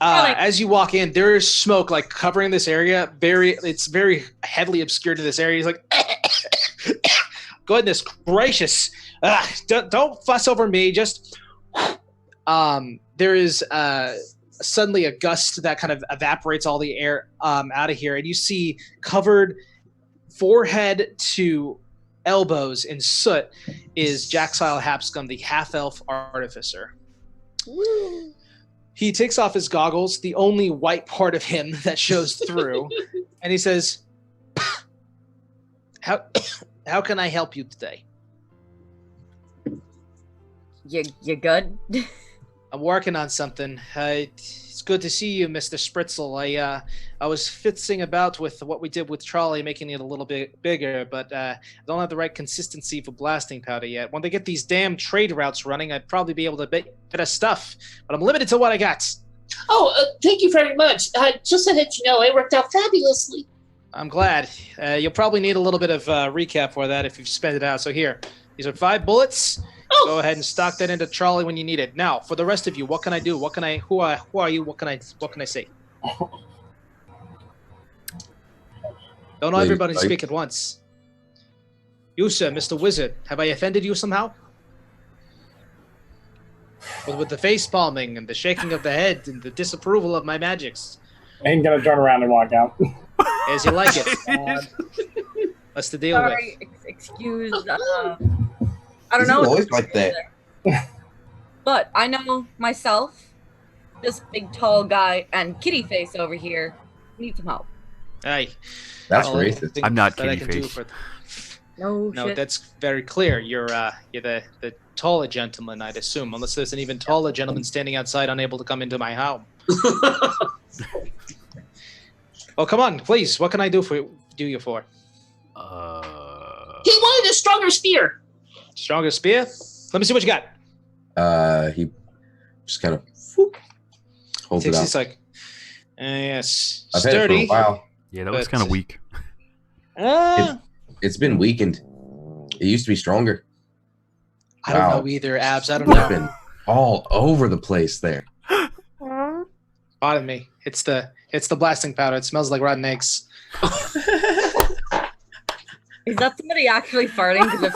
As you walk in, there is smoke like covering this area. It's very heavily obscured in this area. He's like, goodness gracious! Don't fuss over me. Just there is suddenly a gust that kind of evaporates all the air out of here, and you see covered forehead to elbows in soot is Jaxile Hapscom, the half-elf artificer. Woo. He takes off his goggles, the only white part of him that shows through, and he says, how can I help you today? You good? I'm working on something. It's good to see you, Mr. Spritzel. I was fitzing about with what we did with Charlie, making it a little bit bigger, but I don't have the right consistency for blasting powder yet. When they get these damn trade routes running, I'd probably be able to make better stuff, but I'm limited to what I got. Oh, thank you very much. Just to let you know, it worked out fabulously. I'm glad. You'll probably need a little bit of recap for that if you've spent it out. So here, these are 5 bullets. Oh. Go ahead and stock that into Charlie when you need it. Now, for the rest of you, what can I do? Who are you? What can I say? Don't know everybody speak at once. You, sir, Mr. Wizard, have I offended you somehow? With the face palming and the shaking of the head and the disapproval of my magics. I ain't gonna turn around and walk out. As you like it. What's the deal Sorry, excuse. I don't know. He's always like that. But I know myself, this big tall guy, and kitty face over here need some help. Hey. That's racist. I'm not that I kitty can do face. No, No, shit. that's very clear. You're the taller gentleman, I'd assume, unless there's an even taller gentleman standing outside, unable to come into my home. Oh, come on, please. What can I do you for? He wanted a stronger spear. Stronger spear? Let me see what you got. He just kind of holds it out. He's like, yes, I've had it for a sturdy. while. Yeah, that was But- kind of weak. It's been weakened. It used to be stronger. I don't Wow. know either, Abs. I don't It's know. been all over the place there. Pardon me. It's the blasting powder. It smells like rotten eggs. Is that somebody actually farting? 'Cause if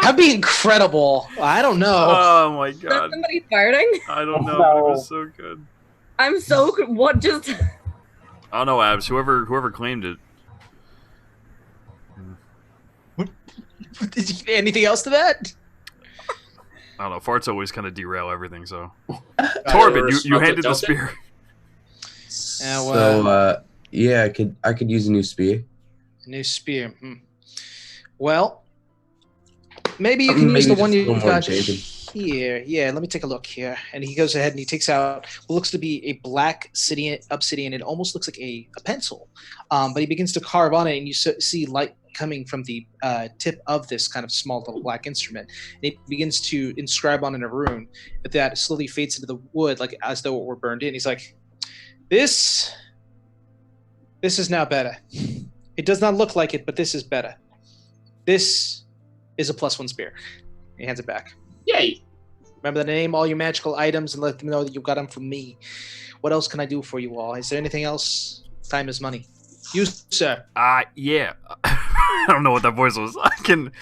That'd be incredible. I don't know. Oh my is that god. somebody farting? I don't know. No. But it was so good. I'm so what just I don't know, Abs. Whoever claimed it. Anything else to that? I don't know. Farts always kind of derail everything. So, Torben, Torben, you handed the spear. So yeah, I could use a new spear. New spear. Well, maybe you can use the Maybe one just a you little more got enchanted. here. Yeah, let me take a look here. And he goes ahead and he takes out what looks to be a black obsidian. It almost looks like a pencil. But he begins to carve on it, and you see light coming from the tip of this kind of small little black instrument. And he begins to inscribe on in a rune that slowly fades into the wood, like as though it were burned in. He's like, This is now better. It does not look like it, but this is better. This is a +1 spear. He hands it back. Yay. Remember to name all your magical items and let them know that you got them from me. What else can I do for you all? Is there anything else? Time is money. You, sir. Yeah. I don't know what that voice was. I can.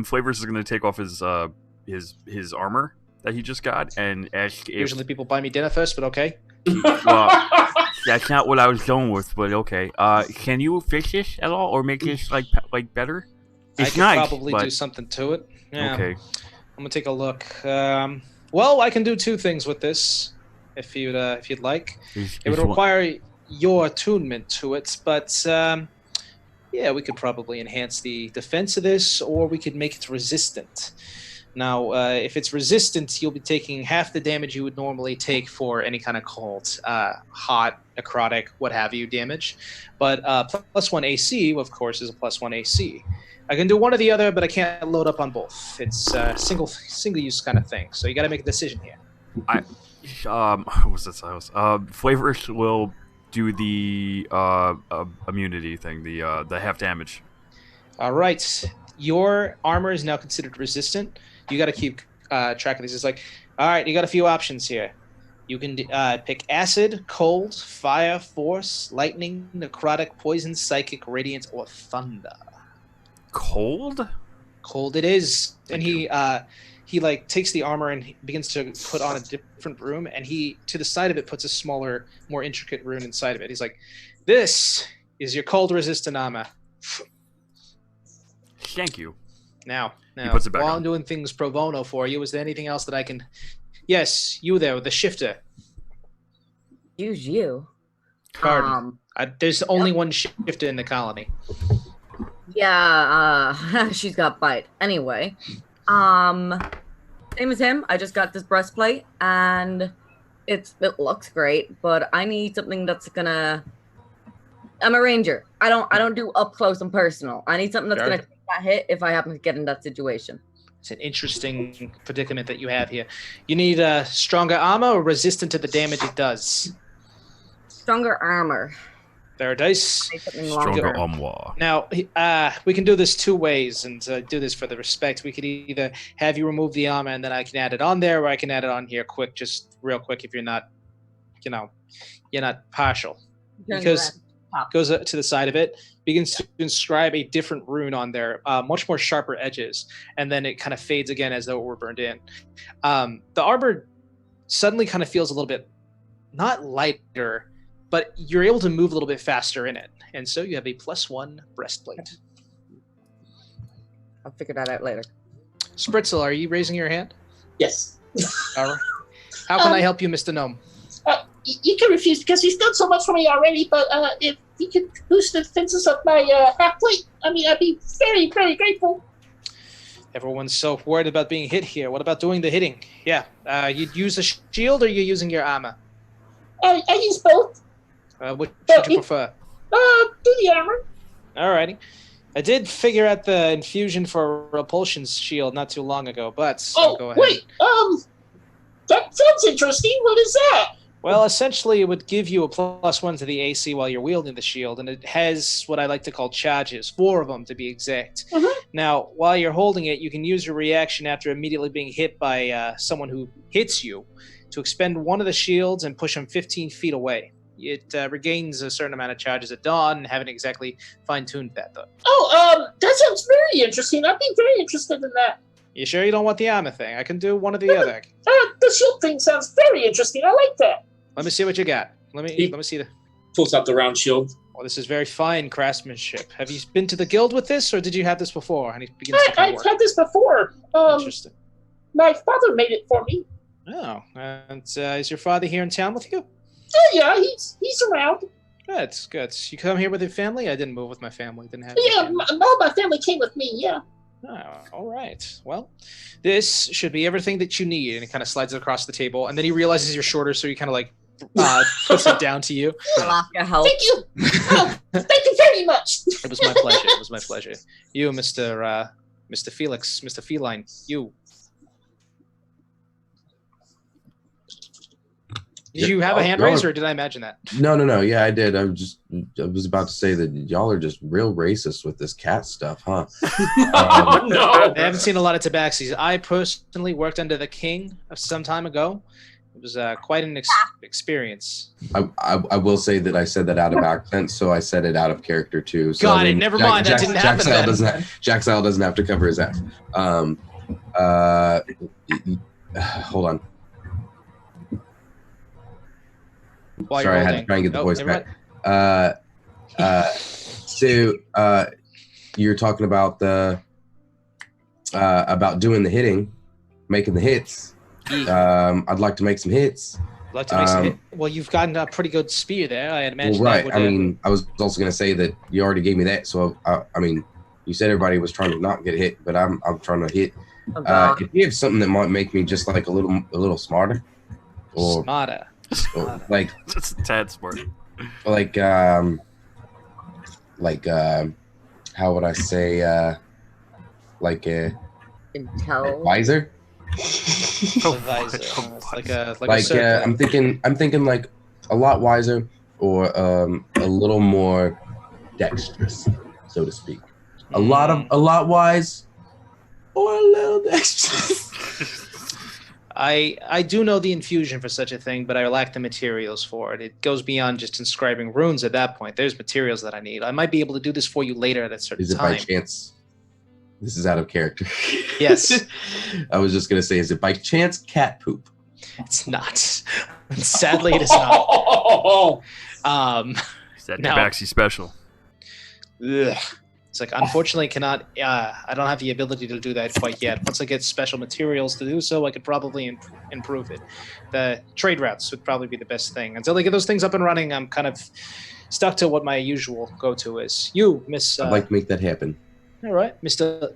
Flavors is gonna take off his armor that he just got and ask if. Usually people buy me dinner first, but okay. Well, that's not what I was going with, but okay. Can you fix this at all, or make this like better? I It's could nice, probably but do something to it. Yeah. okay. I'm gonna take a look. Well, I can do 2 things with this, if you'd like. It would require your attunement to it, but yeah, we could probably enhance the defense of this, or we could make it resistant. Now, if it's resistant, you'll be taking half the damage you would normally take for any kind of cold, hot, necrotic, what have you damage. But +1 AC, of course, is a +1 AC. I can do one or the other, but I can't load up on both. It's a single use kind of thing. So you got to make a decision here. What was that Silas? Flavors will do the immunity thing, the half damage. All right, your armor is now considered resistant. You got to keep track of these. It's like, all right, you got a few options here. You can pick acid, cold, fire, force, lightning, necrotic, poison, psychic, radiant, or thunder. Cold? Cold it is. And he he like takes the armor and he begins to put on a different rune, and he to the side of it puts a smaller, more intricate rune inside of it. He's like, "This is your cold resistant armor." Thank you. Now, puts it back while on. I'm doing things pro bono for you, is there anything else that I can? Yes, you there, the shifter. Use you. Pardon. There's only one shifter in the colony. Yeah, she's got bite. Anyway, same as him. I just got this breastplate, and it looks great, but I need something that's gonna. I'm a ranger. I don't do up close and personal. I need something that's gonna take that hit if I happen to get in that situation. It's an interesting predicament that you have here. You need stronger armor or resistant to the damage it does. Stronger armor. There are dice. Stronger armor. Now, we can do this two ways and do this for the respect. We could either have you remove the armor and then I can add it on there, or I can add it on here quick, just real quick if you're not, you're not partial. Because goes to the side of it, begins to inscribe a different rune on there, much more sharper edges, and then it kind of fades again as though it were burned in. The armor suddenly kind of feels a little bit, not lighter, but you're able to move a little bit faster in it. And so you have a +1 breastplate. I'll figure that out later. Spritzel, are you raising your hand? Yes. All right. How can I help you, Mr. Gnome? You can refuse because he's done so much for me already, but if he could boost the defenses of my half plate, I'd be very, very grateful. Everyone's so worried about being hit here. What about doing the hitting? Yeah. You'd use a shield or you're using your armor? I use both. Which would you prefer? Do the armor. Alrighty. I did figure out the infusion for Repulsion's shield not too long ago, but I'll go ahead. Wait, that sounds interesting. What is that? Well, essentially, it would give you a +1 to the AC while you're wielding the shield, and it has what I like to call charges, 4 of them to be exact. Now, while you're holding it, you can use your reaction after immediately being hit by someone who hits you to expend one of the shields and push them 15 feet away. It regains a certain amount of charges at dawn, and haven't exactly fine-tuned that, though. That sounds very interesting. I'd be very interested in that. You sure you don't want the armor thing? I can do one or the other. The shield thing sounds very interesting. I like that. Let me see what you got. Let me see the. Pulls out the round shield. Well, this is very fine craftsmanship. Have you been to the guild with this, or did you have this before? And he begins to kind of I've work. had this before. Interesting. My father made it for me. Oh, and is your father here in town with you? Yeah, he's around. Good, good. You come here with your family? I didn't move with my family. Didn't have. Yeah, my family came with me. Yeah. Oh, all right. Well, this should be everything that you need. And he kind of slides it across the table, and then he realizes you're shorter, so he kind of like puts it down to you. Help. Thank you. Thank you very much. It was my pleasure. It was my pleasure. You, Mr. Felix, Mr. Feline, you. Did you have a hand raise, or did I imagine that? No. Yeah, I did. I was about to say that y'all are just real racist with this cat stuff, huh? Oh, no. I haven't seen a lot of tabaxis. I personally worked under the king some time ago. It was quite an experience. I will say that I said that out of accent, so I said it out of character too. So Got it. Never mind. That didn't happen then. Jack Sile doesn't have to cover his ass. Hold on. Sorry, I had to try and get the voice back. So you're talking about about doing the hitting, making the hits. I'd like to make some hits. Like to make some hit. Well, you've gotten a pretty good spear there. I had imagined. Well, right. That I mean, I was also going to say that you already gave me that. So I mean, you said everybody was trying to not get hit, but I'm trying to hit. If you have something that might make me just like a little smarter, or smarter. Like that's a tad smart. Like how would I say wiser? I'm thinking like a lot wiser, or a little more dexterous, so to speak. A lot wise, or a little dexterous. I do know the infusion for such a thing, but I lack the materials for it. It goes beyond just inscribing runes at that point. There's materials that I need. I might be able to do this for you later at a certain time. Is it by chance This is out of character. Yes. I was just going to say, is it by chance cat poop? It's not. Sadly, it is not. Is that No. Tabaxi special? Ugh. It's like, unfortunately, cannot. I don't have the ability to do that quite yet. Once I get special materials to do so, I could probably improve it. The trade routes would probably be the best thing. Until they get those things up and running, I'm kind of stuck to what my usual go-to is. You, Miss. I'd like to make that happen. All right, Miss. Well,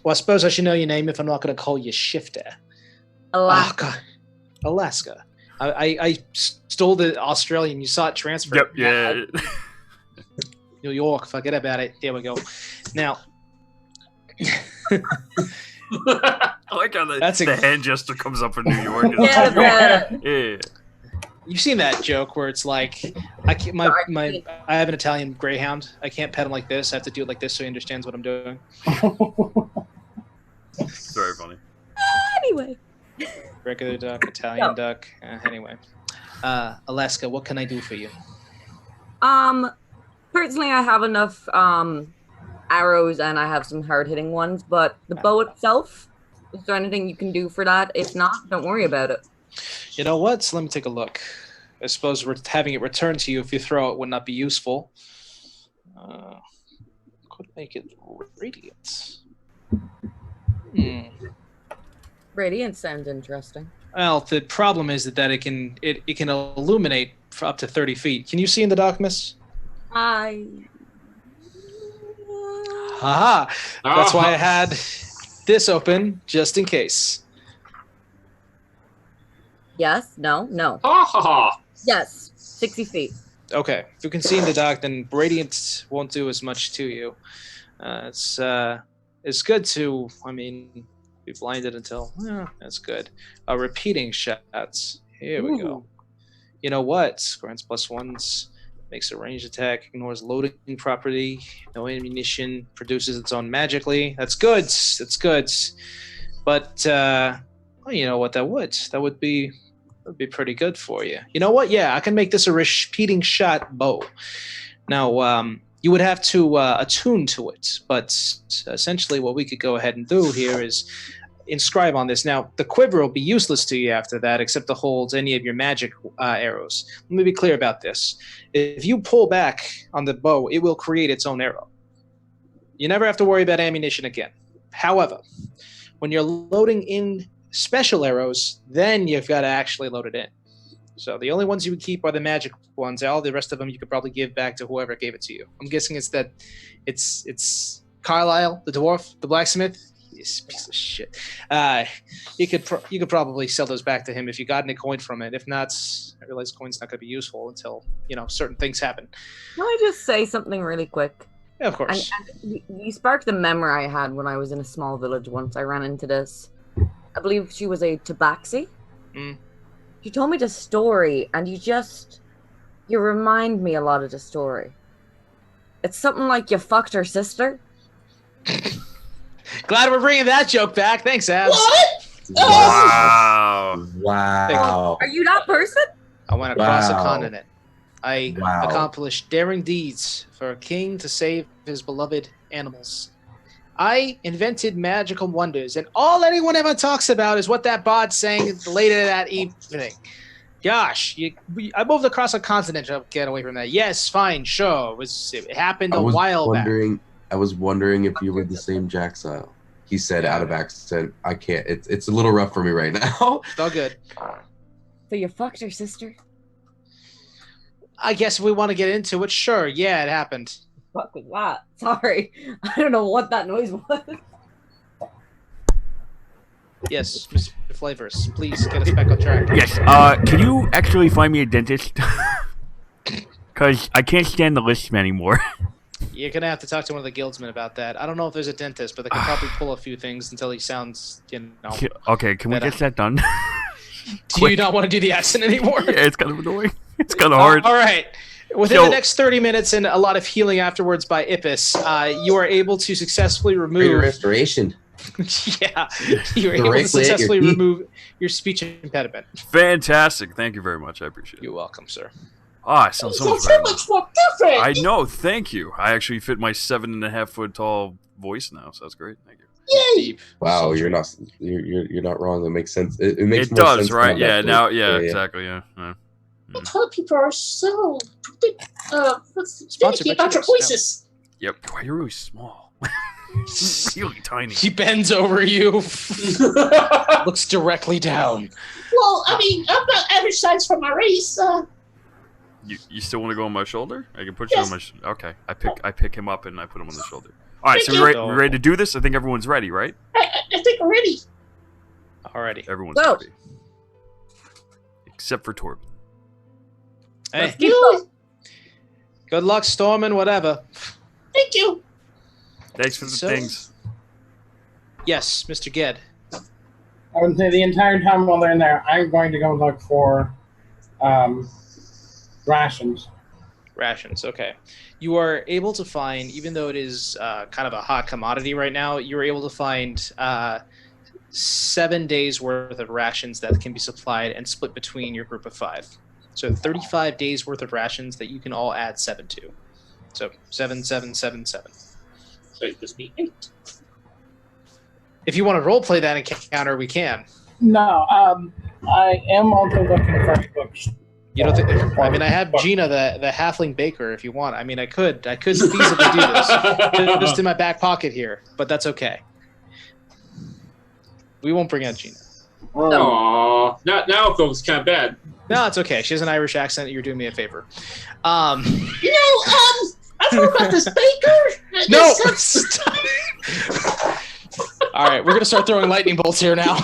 I suppose I should know your name if I'm not going to call you Shifter. Alaska. Oh, God. Alaska. I stole the Australian. You saw it transfer. Yep. Yeah. New York, forget about it. There we go. Now, I like how the hand gesture comes up in New York. Yeah. You've seen that joke where it's like, I have an Italian greyhound. I can't pet him like this. I have to do it like this so he understands what I'm doing. It's very funny. Anyway. Regular duck, Italian duck. Anyway, Alaska, what can I do for you? Personally, I have enough arrows and I have some hard-hitting ones, but the bow itself, is there anything you can do for that? If not, don't worry about it. You know what? So let me take a look. I suppose having it returned to you if you throw it would not be useful. Could make it radiant. Radiant sounds interesting. Well, the problem is that it can illuminate for up to 30 feet. Can you see in the dark, miss? Haha! That's why I had this open, just in case. Yes? No? No. Ha ha ha! Yes. 60 feet. Okay. If you can see in the dark, then radiant won't do as much to you. It's good to, be blinded until, that's good. Repeating shots. Here we go. You know what? Grants +1s, makes a ranged attack, ignores loading property, no ammunition, produces its own magically. That's good. That's good. But, you know what? That would be pretty good for you. You know what? Yeah, I can make this a repeating shot bow. Now, you would have to attune to it, but essentially what we could go ahead and do here is inscribe on this. Now, the quiver will be useless to you after that, except to hold any of your magic arrows. Let me be clear about this. If you pull back on the bow, it will create its own arrow. You never have to worry about ammunition again. However, when you're loading in special arrows, then you've got to actually load it in. So the only ones you would keep are the magic ones. All the rest of them you could probably give back to whoever gave it to you. I'm guessing it's Carlisle, the dwarf, the blacksmith. This piece of shit. You could probably sell those back to him if you got any coin from it. If not, I realize coin's not going to be useful until certain things happen. Can I just say something really quick? Yeah, of course. And you sparked the memory I had when I was in a small village once. I ran into this. I believe she was a tabaxi. She told me the story, and you remind me a lot of the story. It's something like you fucked her sister. Glad we're bringing that joke back. Thanks, Abs. What? Wow. Are you that person? I went across the continent. I accomplished daring deeds for a king to save his beloved animals. I invented magical wonders, and all anyone ever talks about is what that bard sang later that evening. Gosh, I moved across a continent to get away from that. Yes, fine, sure. It happened a while back. I was wondering if you were the same Jaxile. He said out of accent. I can't. It's a little rough for me right now. It's all good. So you fucked her sister? I guess if we want to get into it, sure. Yeah, it happened. What was that? Sorry. I don't know what that noise was. Yes, Mr. Flavorus, please get us back on track. Yes, can you actually find me a dentist? Because I can't stand the lisp anymore. You're going to have to talk to one of the guildsmen about that. I don't know if there's a dentist, but they can probably pull a few things until he sounds, Okay, can we get that done? Do you not want to do the accent anymore? Yeah, it's kind of annoying. It's kind of hard. All right. Within the next 30 minutes and a lot of healing afterwards by Ippis, you are able to successfully remove... Greater restoration. Yeah, you were able to successfully remove your speech impediment. Fantastic. Thank you very much. I appreciate it. You're welcome, sir. Ah, it sounds so much so better. much more different. I know. Thank you. I actually fit my 7.5 foot tall voice now, so that's great. Thank you. Yay! Deep. Wow, Sultry. you're not wrong. That makes sense. It makes It more does, sense right? now, Yeah. actually. Now, yeah, exactly. Yeah. I told people are so Sponsored finicky by about your Cheetos. voices. Yep. Wow, you're really small. really tiny. He bends over you, looks directly down. Well, I mean, I'm not average size for my race. You still want to go on my shoulder? I can put you Yes. on my. Okay. I pick him up and I put him on the shoulder. All right. So Thank we you. ready to do this? I think everyone's ready, right? I think we're ready. Alrighty. Everyone's Go. ready, except for Torben. Hey, Let's keep going. good luck, Stormin', whatever. Thank you. Thanks for the So- things. Yes, Mr. Ged. I would say the entire time while they're in there, I'm going to go look for rations. Rations, okay. You are able to find, even though it is kind of a hot commodity right now, you're able to find 7 days worth of rations that can be supplied and split between your group of 5. So 35 days worth of rations that you can all add 7 to. So 7, 7, 7, 7. So it just be 8. If you want to roleplay that encounter, we can. No, I am also looking for books. You don't think? I mean, I have Gina, the halfling baker. If you want, I mean, I could feasibly do this just in my back pocket here, but that's okay. We won't bring out Gina. Aww. Now it feels kind of bad. No, it's okay. She has an Irish accent. You're doing me a favor. I've heard about this baker. No. All right, we're gonna start throwing lightning bolts here now.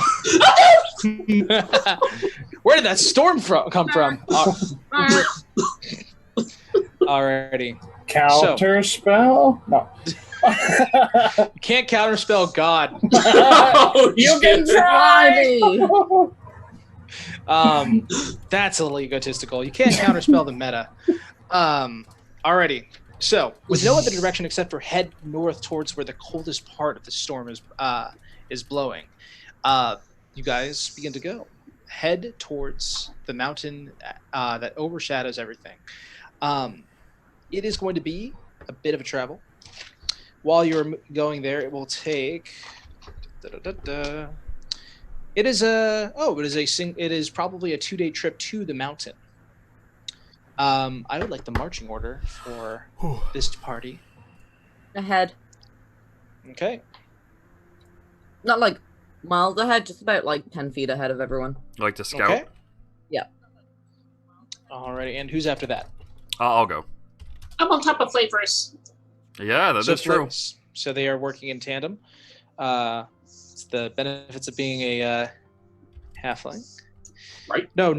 Where did that storm come from? Alrighty. Counter spell? No. You can't counterspell God. You can try! That's a little egotistical. You can't counterspell the meta. Alrighty. So, with no other direction except for head north towards where the coldest part of the storm is blowing, you guys begin to go. Head towards the mountain that overshadows everything. It is going to be a bit of a travel. While you're going there, it will take. It is probably a 2-day trip to the mountain. I would like the marching order for this party. Ahead. Okay. Not like miles ahead, just about like 10 feet ahead of everyone. You like to scout? Okay. Yeah. Alrighty, and who's after that? I'll go. I'm on top of Flavorus. Yeah, that is true. So they are working in tandem. It's the benefits of being a halfling. Right. No,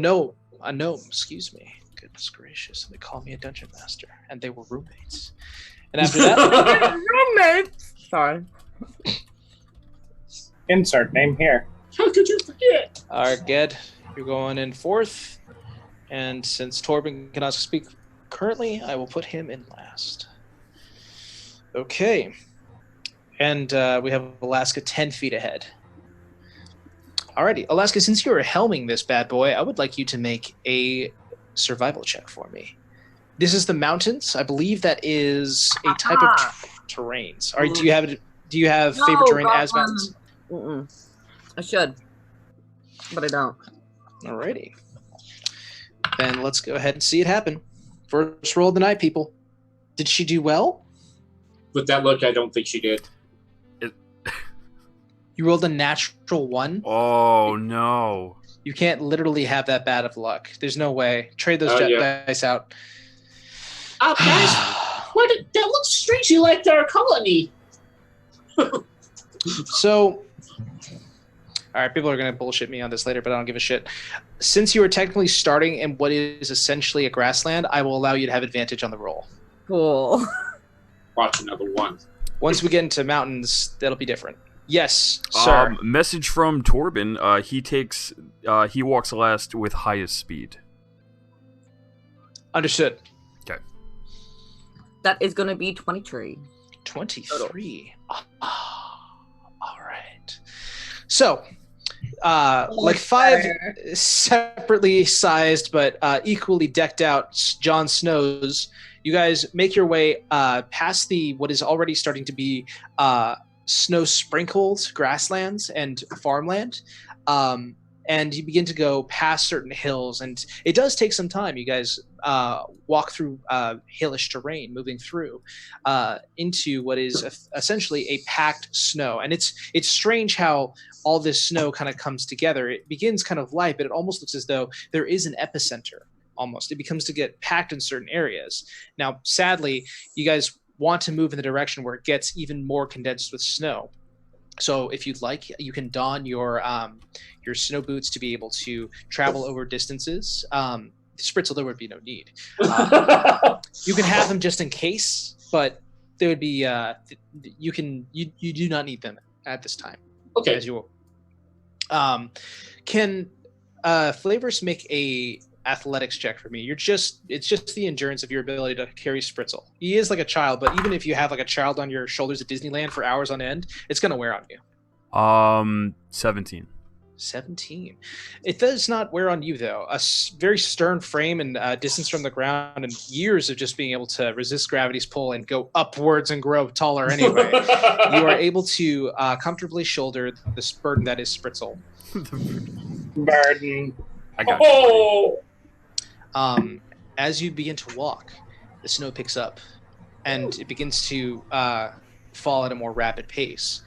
a gnome. Excuse me. Goodness gracious! They call me a dungeon master, and they were roommates. And after that, Roommates! Sorry. Insert name here. How could you forget? all right, Ged, you're going in fourth. And since Torben cannot speak currently, I will put him in last. Okay. And we have Alaska 10 feet ahead. Alrighty, Alaska, since you are helming this bad boy, I would like you to make a survival check for me. This is the mountains. I believe that is a type of terrain. Sorry, do you have favorite terrain as mountains? I should, but I don't. Alrighty. Then let's go ahead and see it happen. First roll of the night, people. Did she do well? With that look, I don't think she did. You rolled a natural 1. Oh no! You can't literally have that bad of luck. There's no way. Trade those dice out. Guys, that looks strangely like our colony. So, all right, people are going to bullshit me on this later, but I don't give a shit. Since you are technically starting in what is essentially a grassland, I will allow you to have advantage on the roll. Cool. Watch another one. Once we get into mountains, that'll be different. Yes, sir. Message from Torben. He walks last with highest speed. Understood. Okay. That is going to be 23. 23. All right. So, like 5 separately sized but equally decked out Jon Snows. You guys make your way past what is already starting to be snow sprinkled grasslands and farmland. And you begin to go past certain hills, and it does take some time. You guys walk through hillish terrain, moving through into what is essentially a packed snow. And it's strange how all this snow kind of comes together. It begins kind of light, but it almost looks as though there is an epicenter. Almost, it becomes to get packed in certain areas. Now, sadly, you guys want to move in the direction where it gets even more condensed with snow. So if you'd like, you can don your snow boots to be able to travel over distances. Spritzel, there would be no need. You can have them just in case, but there would be you do not need them at this time. Okay. As you can Flavorus make a athletics check for me. It's just the endurance of your ability to carry Spritzel. He is like a child, but even if you have like a child on your shoulders at Disneyland for hours on end, it's gonna wear on you. 17. 17. It does not wear on you though. A very stern frame and distance from the ground, and years of just being able to resist gravity's pull and go upwards and grow taller anyway. You are able to comfortably shoulder this burden that is Spritzel. Burden. I got you. As you begin to walk, the snow picks up, and it begins to fall at a more rapid pace.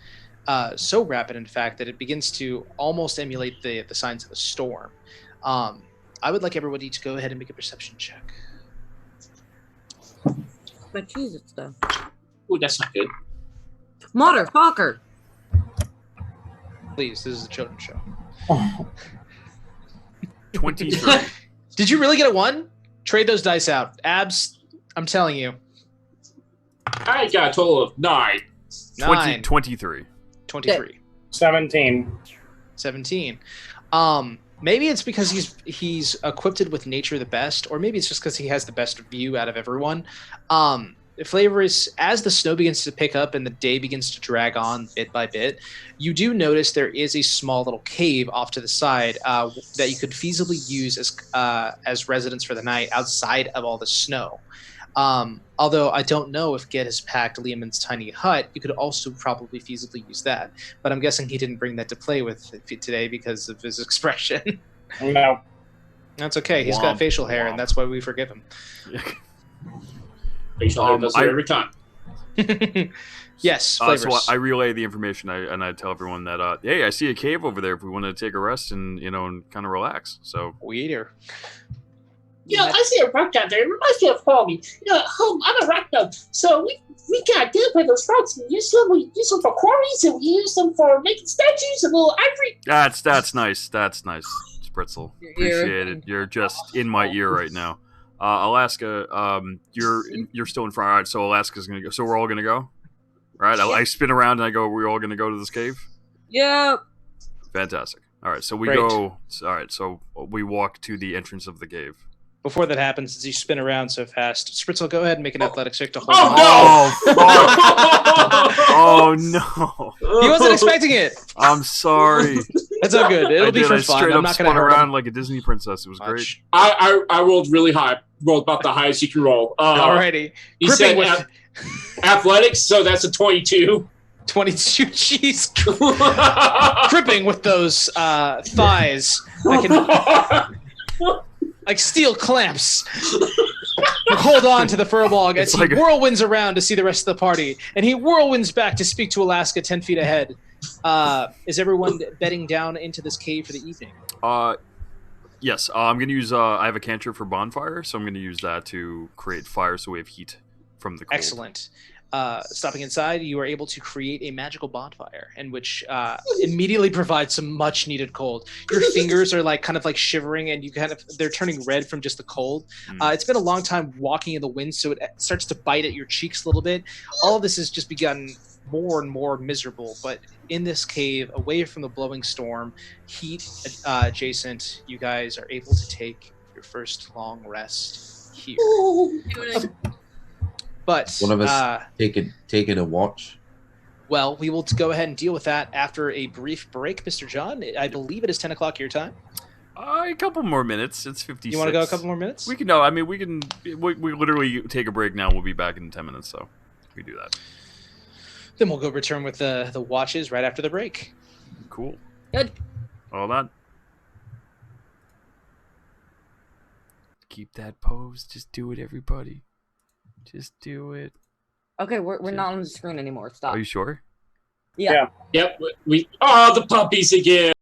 So rapid, in fact, that it begins to almost emulate the signs of a storm. I would like everybody to go ahead and make a perception check. But Jesus, though. Ooh, that's not good. Motherfucker. Please, this is a children's show. 23. Did you really get a 1? Trade those dice out. Abs, I'm telling you. I got a total of 9. 23. 23. 17. 17. Maybe it's because he's equipped with nature the best, or maybe it's just because he has the best view out of everyone. Flavorus, as the snow begins to pick up and the day begins to drag on bit by bit, you do notice there is a small little cave off to the side that you could feasibly use as residence for the night outside of all the snow. Although I don't know if Ged has packed Lehman's tiny hut, you could also probably feasibly use that. But I'm guessing he didn't bring that to play with today because of his expression. No. That's okay. He's got facial hair, and that's why we forgive him. Facial hair does it every time. Yes, So Flavorus. I relay the information, and I tell everyone that, hey, I see a cave over there if we want to take a rest and kind of relax. So Weeder. I see a rock down there. It reminds me of home. At home, I'm a rock node. So we got good with those rocks. We use them for quarries, and we use them for making statues and little ivory. that's nice. That's nice, Spritzel. Appreciate it. You're just in my ear right now. Alaska, you're still in front. All right, so Alaska's gonna go. So we're all gonna go. All right, I spin around and I go. We're all gonna go to this cave. Yep. Fantastic. All right, so we Great. go. All right, so we walk to the entrance of the cave. Before that happens, as you spin around so fast, Spritzel, go ahead and make an athletics check to hold on. Oh no! He wasn't expecting it. I'm sorry. That's all good. It'll be for I fun. straight I'm up not going to spun hurt around him like a Disney princess. It was great. much. I rolled really high. Rolled about the highest you can roll. Alrighty. You said Gripping with athletics, so that's a 22. 22. Jeez. Gripping with those thighs. I can, like steel clamps. Hold on to the fur log as he whirlwinds around to see the rest of the party, and he whirlwinds back to speak to Alaska 10 feet ahead. Is everyone bedding down into this cave for the evening? Yes. I'm going to use... I have a cantrip for bonfire, so I'm going to use that to create fire so we have heat from the cold. Excellent. Stopping inside, you are able to create a magical bonfire, in which immediately provides some much needed cold. Your fingers are kind of shivering, and they're turning red from just the cold. It's been a long time walking in the wind, so it starts to bite at your cheeks a little bit. All of this has just begun more and more miserable, but in this cave, away from the blowing storm, heat adjacent, you guys are able to take your first long rest here. Doing it. But One of us take it a watch. Well, we will go ahead and deal with that after a brief break, Mr. John. I believe it is 10 o'clock your time. A couple more minutes. It's 56. You want to go a couple more minutes? We can. No, I mean we can. We literally take a break now. We'll be back in 10 minutes. So we do that. Then we'll go return with the watches right after the break. Cool. Good. All that. Keep that pose. Just do it, everybody. Just do it. Okay, we're not on the screen anymore. Stop. Are you sure? Yeah. Yep. Oh, the puppies again.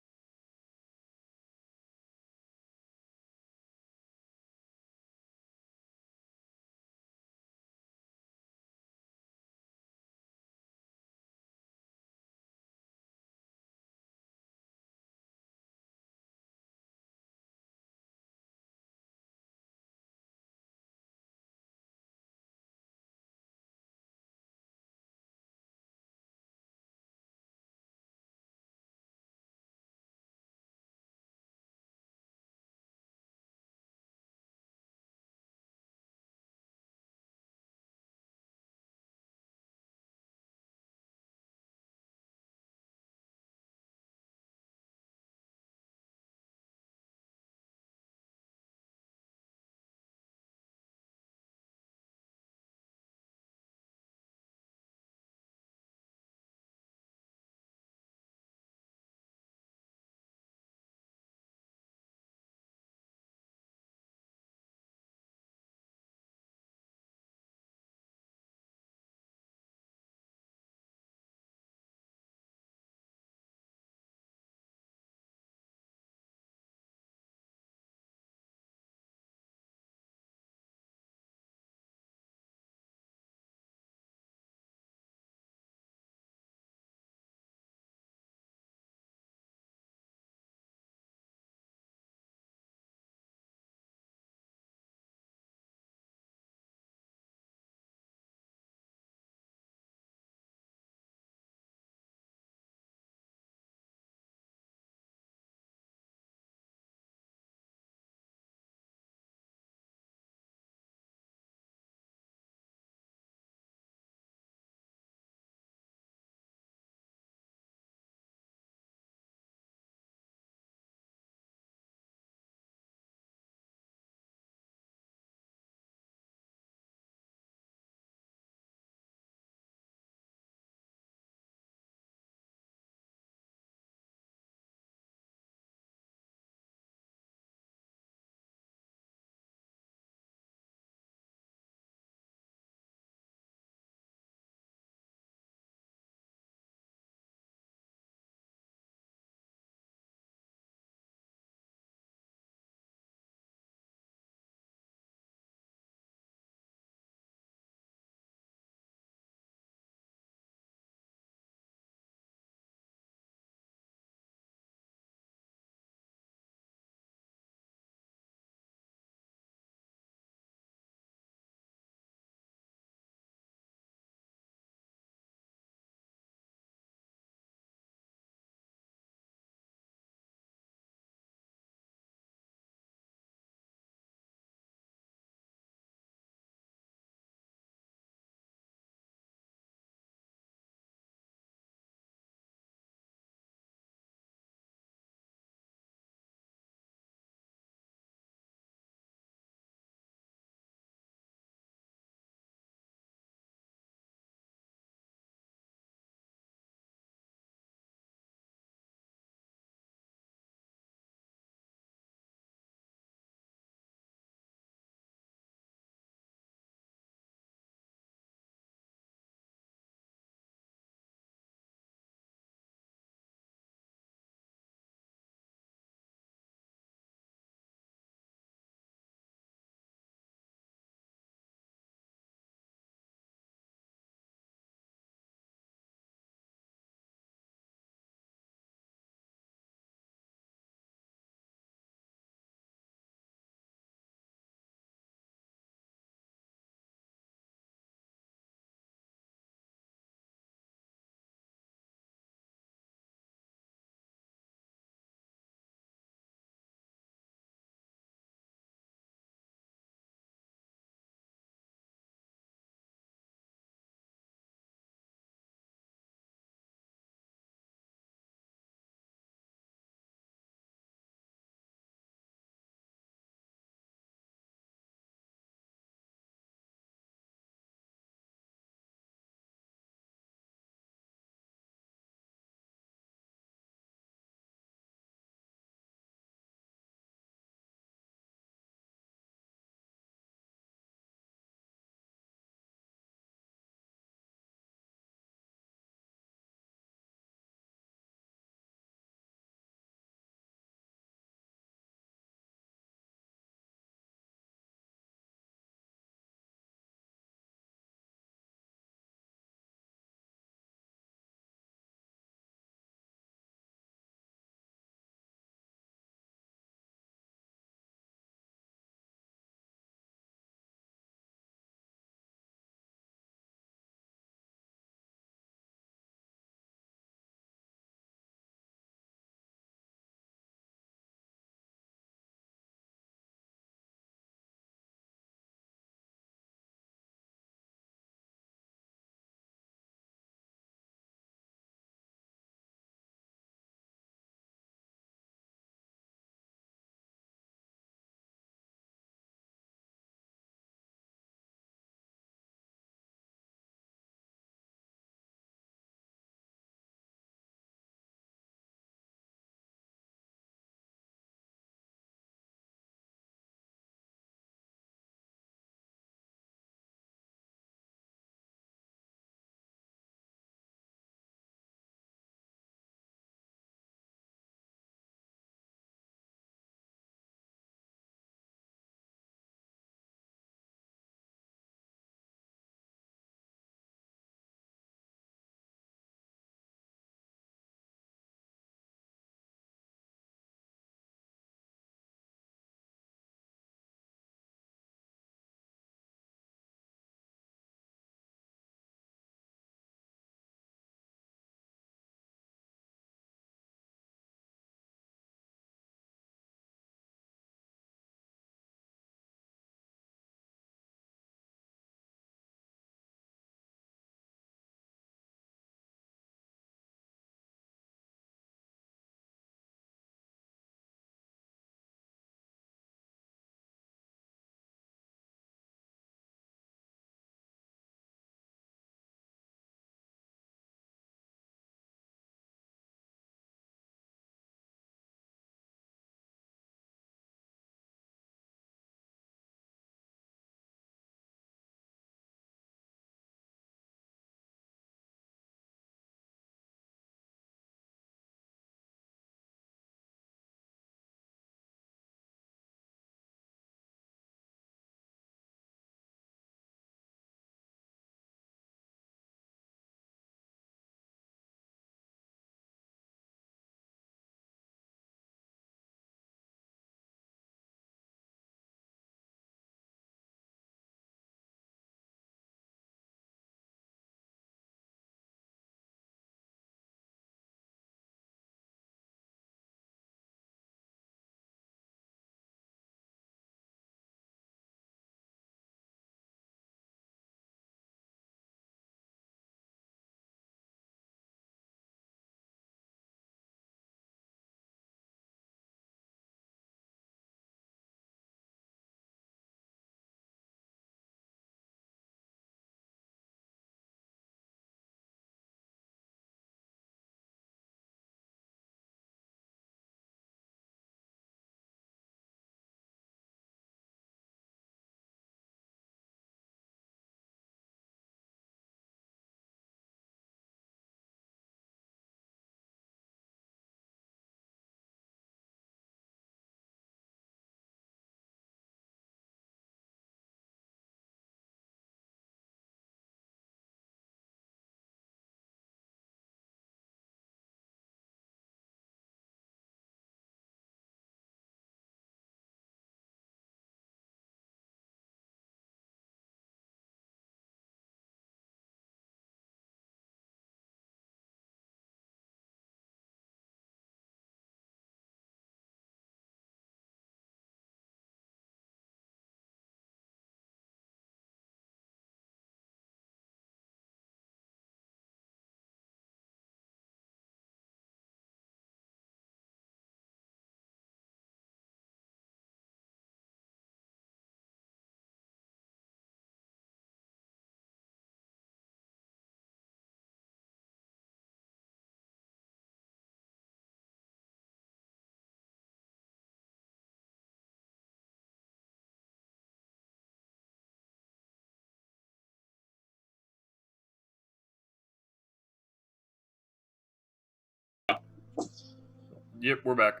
Yep, we're back.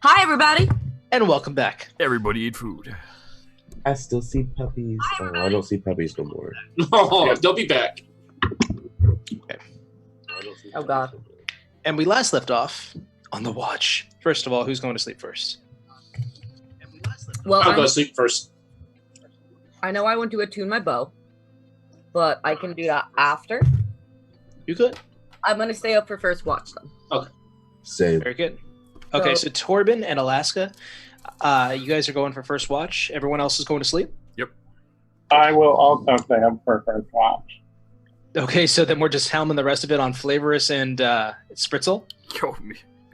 Hi, everybody. And welcome back. Everybody eat food. I still see puppies. Oh, I don't see puppies no more. Oh, they'll be back. Oh, God. And we last left off on the watch. First of all, who's going to sleep first? Well, I'll go to sleep first. I know I want to attune my bow, but I can do that after. You good? I'm going to stay up for first watch, then. Same. Very good. Okay, so Torben and Alaska, you guys are going for first watch. Everyone else is going to sleep? I will also stay up for first watch. Okay, so then we're just helming the rest of it on Flavorus and Spritzel?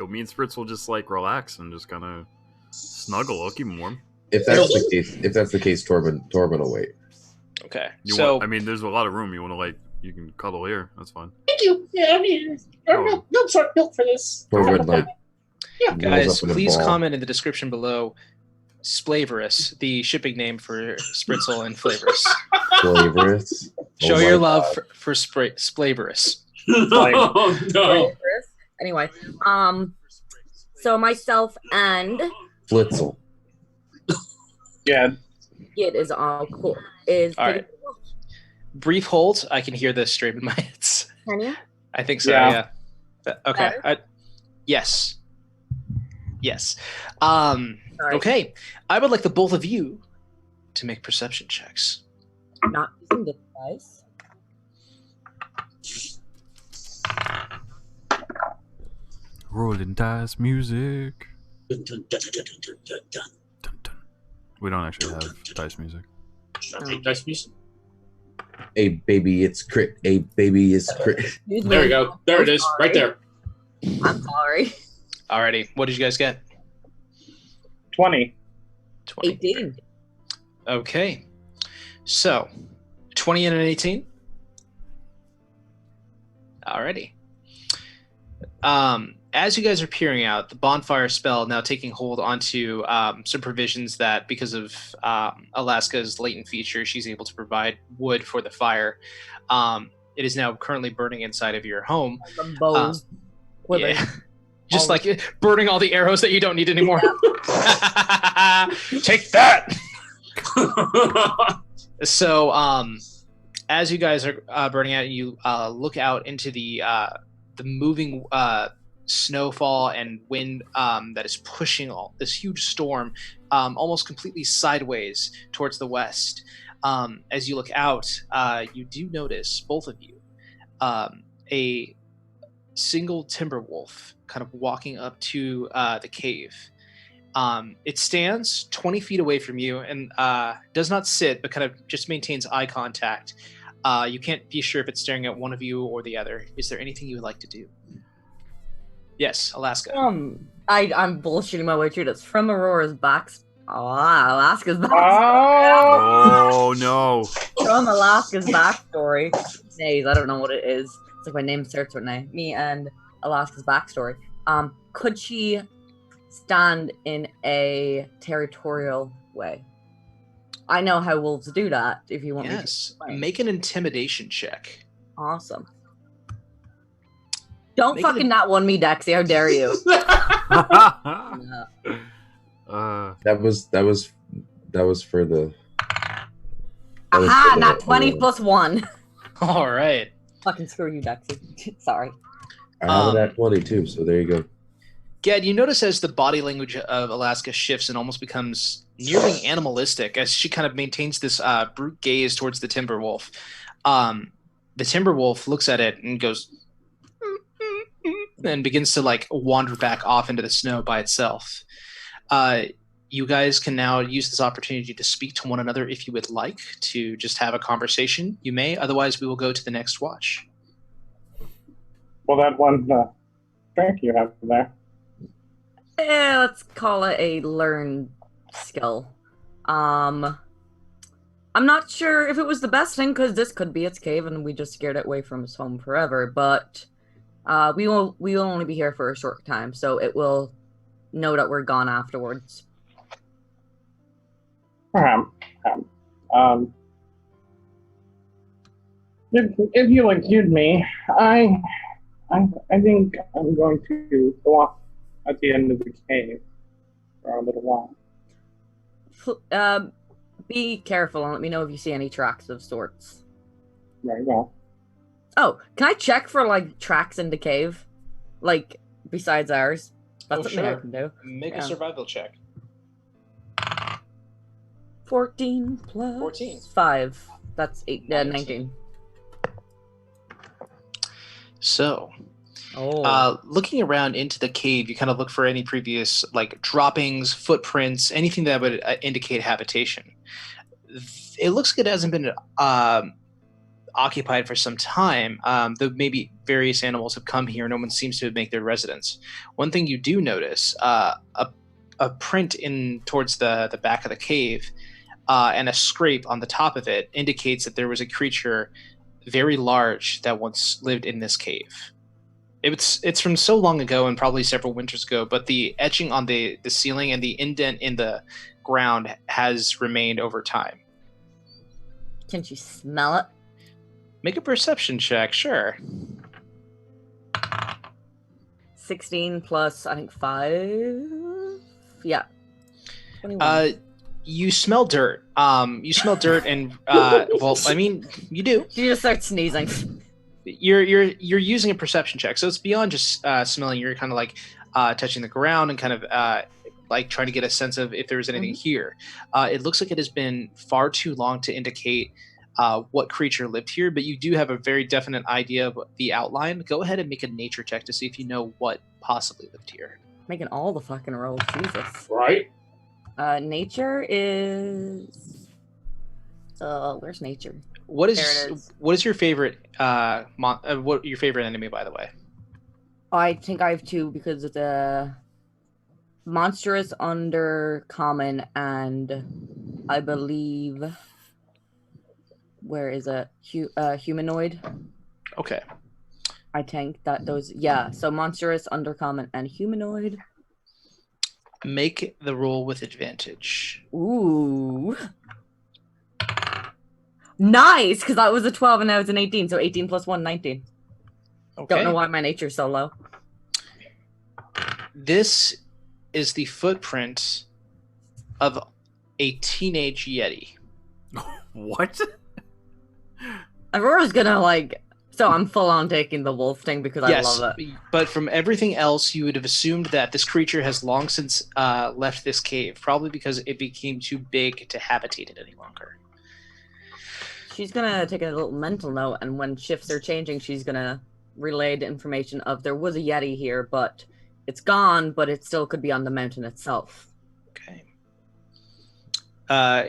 Me and Spritzel just like relax and just kind of snuggle. I'll keep him warm. If that's the case, Torben will wait. Okay. There's a lot of room. You can cuddle here. That's fine. Thank you. Yeah, I mean, no sort milk for this. Torben, Yeah. Guys, please comment in the description below Flavorus, the shipping name for Spritzel and Flavorus. Flavorus. Show your love for Flavorus. Oh, no. Anyway, so myself and Flitzel. Yeah. it is all cool. All right. Brief hold. I can hear the stream in my head. Can you? I think so. Yeah. Okay. Yes. Okay. I would like the both of you to make perception checks. Not using the dice. Rolling dice music. Dun, dun, dun, dun, dun, dun, dun. Dun, dun. We don't actually have dice music. Should I take dice music? Hey, baby, it's crit. Hey, baby, it's crit. Excuse There me. we go. There it is. Right there. I'm sorry. Alrighty. What did you guys get? 20. 18. Okay. So, 20 and an 18. Alrighty. As you guys are peering out, the bonfire spell now taking hold onto some provisions that, because of Alaska's latent feature, she's able to provide wood for the fire. It is now currently burning inside of your home. Some bows. Yeah. Just like burning all the arrows that you don't need anymore. Take that! So, as you guys are burning out, you look out into the moving snowfall and wind that is pushing this huge storm almost completely sideways towards the west. As you look out, you do notice, both of you, a single timber wolf kind of walking up to the cave. It stands 20 feet away from you and does not sit, but kind of just maintains eye contact. You can't be sure if it's staring at one of you or the other. Is there anything you would like to do? Yes, Alaska. I'm bullshitting my way through this. From Aurora's back. Alaska's back. Oh no! From Alaska's backstory. Nays, I don't know what it is. It's like my name starts with an A. Me and Alaska's backstory. Could she stand in a territorial way? I know how wolves do that. If you want me to explain. Make an intimidation check. Awesome. Don't fucking not one me, Dexy. How dare you? That was for the. Aha! Not 20 plus 1. All right. Fucking screw you, Dexy. Sorry. I have it at 22, so there you go. Ged, you notice as the body language of Alaska shifts and almost becomes nearly animalistic as she kind of maintains this brute gaze towards the timber wolf. The timber wolf looks at it and goes and begins to like wander back off into the snow by itself. You guys can now use this opportunity to speak to one another if you would like to just have a conversation. You may, otherwise we will go to the next watch. Well, that one drink you have there. Let's call it a learned skill. I'm not sure if it was the best thing because this could be its cave and we just scared it away from its home forever. But we will only be here for a short time, so it will know that we're gone afterwards. If you'll excuse me, I I think I'm going to go off at the end of the cave for a little while. Be careful and let me know if you see any tracks of sorts. Very well. Oh, can I check for like tracks in the cave? Like besides ours? That's something I can do. Make a survival check. 14 plus 14. 5. That's 19. So, Oh. looking around into the cave, you kind of look for any previous like droppings, footprints, anything that would indicate habitation. It looks like it hasn't been occupied for some time. Though maybe various animals have come here. No one seems to make their residence. One thing you do notice, a print in towards the back of the cave, and a scrape on the top of it indicates that there was a creature very large that once lived in this cave. It's from so long ago and probably several winters ago, but the etching on the ceiling and the indent in the ground has remained over time. Can you smell it? Make a perception check, sure. 16 plus, I think 5. Yeah. 21. You smell dirt. You smell dirt, and well, I mean, you do. She just starts sneezing. You're using a perception check, so it's beyond just smelling. You're kind of like touching the ground and kind of like trying to get a sense of if there is anything here. It looks like it has been far too long to indicate what creature lived here, but you do have a very definite idea of the outline. Go ahead and make a nature check to see if you know what possibly lived here. Making all the fucking rolls, Jesus. Right? Nature is. Where's nature? What There it is. what is your favorite what your favorite enemy, by the way? I think I have 2 because of the monstrous, under common, and I believe where is it? Humanoid. Okay. I think that those so monstrous, undercommon, and humanoid. Make the roll with advantage. Ooh. Nice, because that was a 12 and now it's an 18, so 18 plus 1, 19. Okay. Don't know why my nature's so low. This is the footprint of a teenage Yeti. What? Aurora's gonna so I'm full on taking the wolf thing because I love it. But from everything else, you would have assumed that this creature has long since left this cave, probably because it became too big to habitate it any longer. She's gonna take a little mental note, and when shifts are changing, she's gonna relay the information of there was a Yeti here, but it's gone, but it still could be on the mountain itself. Okay.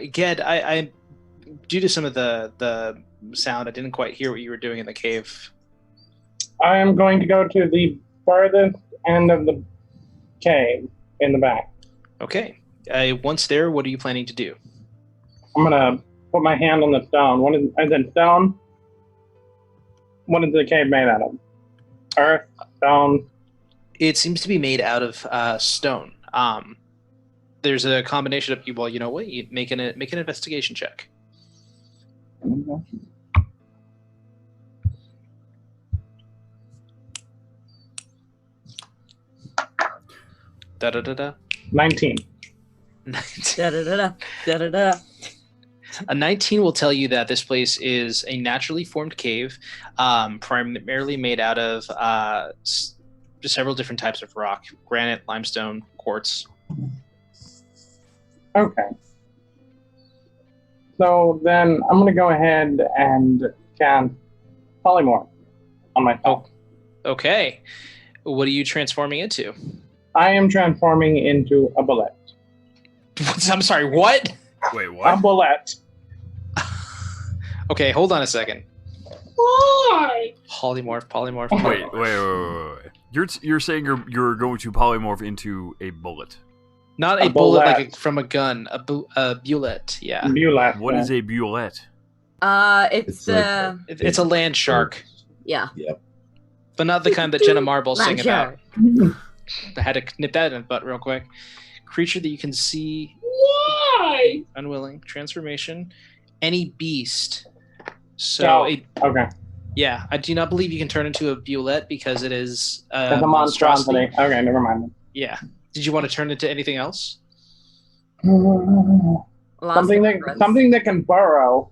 Ged, I due to some of the sound, I didn't quite hear what you were doing in the cave. I am going to go to the farthest end of the cave in the back. Okay. Once there, what are you planning to do? I'm going to put my hand on the stone. What is stone? What is the cave made out of? Earth? Stone? It seems to be made out of stone. There's a combination of well, you know what? You make an investigation check. Da-da-da-da. 19. Da-da-da-da. A 19 will tell you that this place is a naturally formed cave, primarily made out of several different types of rock: granite, limestone, quartz. Okay. So then I'm going to go ahead and cast polymorph on myself. Okay. What are you transforming into? I am transforming into a bullet. I'm sorry, what? Wait, A what? bullet. Okay, hold on a second. Why? Polymorph. Wait. You're saying you're going to polymorph into a bullet. Not a bullet like from a gun, a bullet. Yeah. Bullet. What is a bullet? It's It's a land shark, yeah. but not the kind that Jenna Marbles Land sing about. shark. I had to nip that in the butt real quick. Creature that you can see. Why? Unwilling transformation. Any beast. So Okay. Yeah, I do not believe you can turn into a Bulette because it is It's a monstrosity. Okay, never mind. Yeah. Did you want to turn into anything else? Something that can burrow.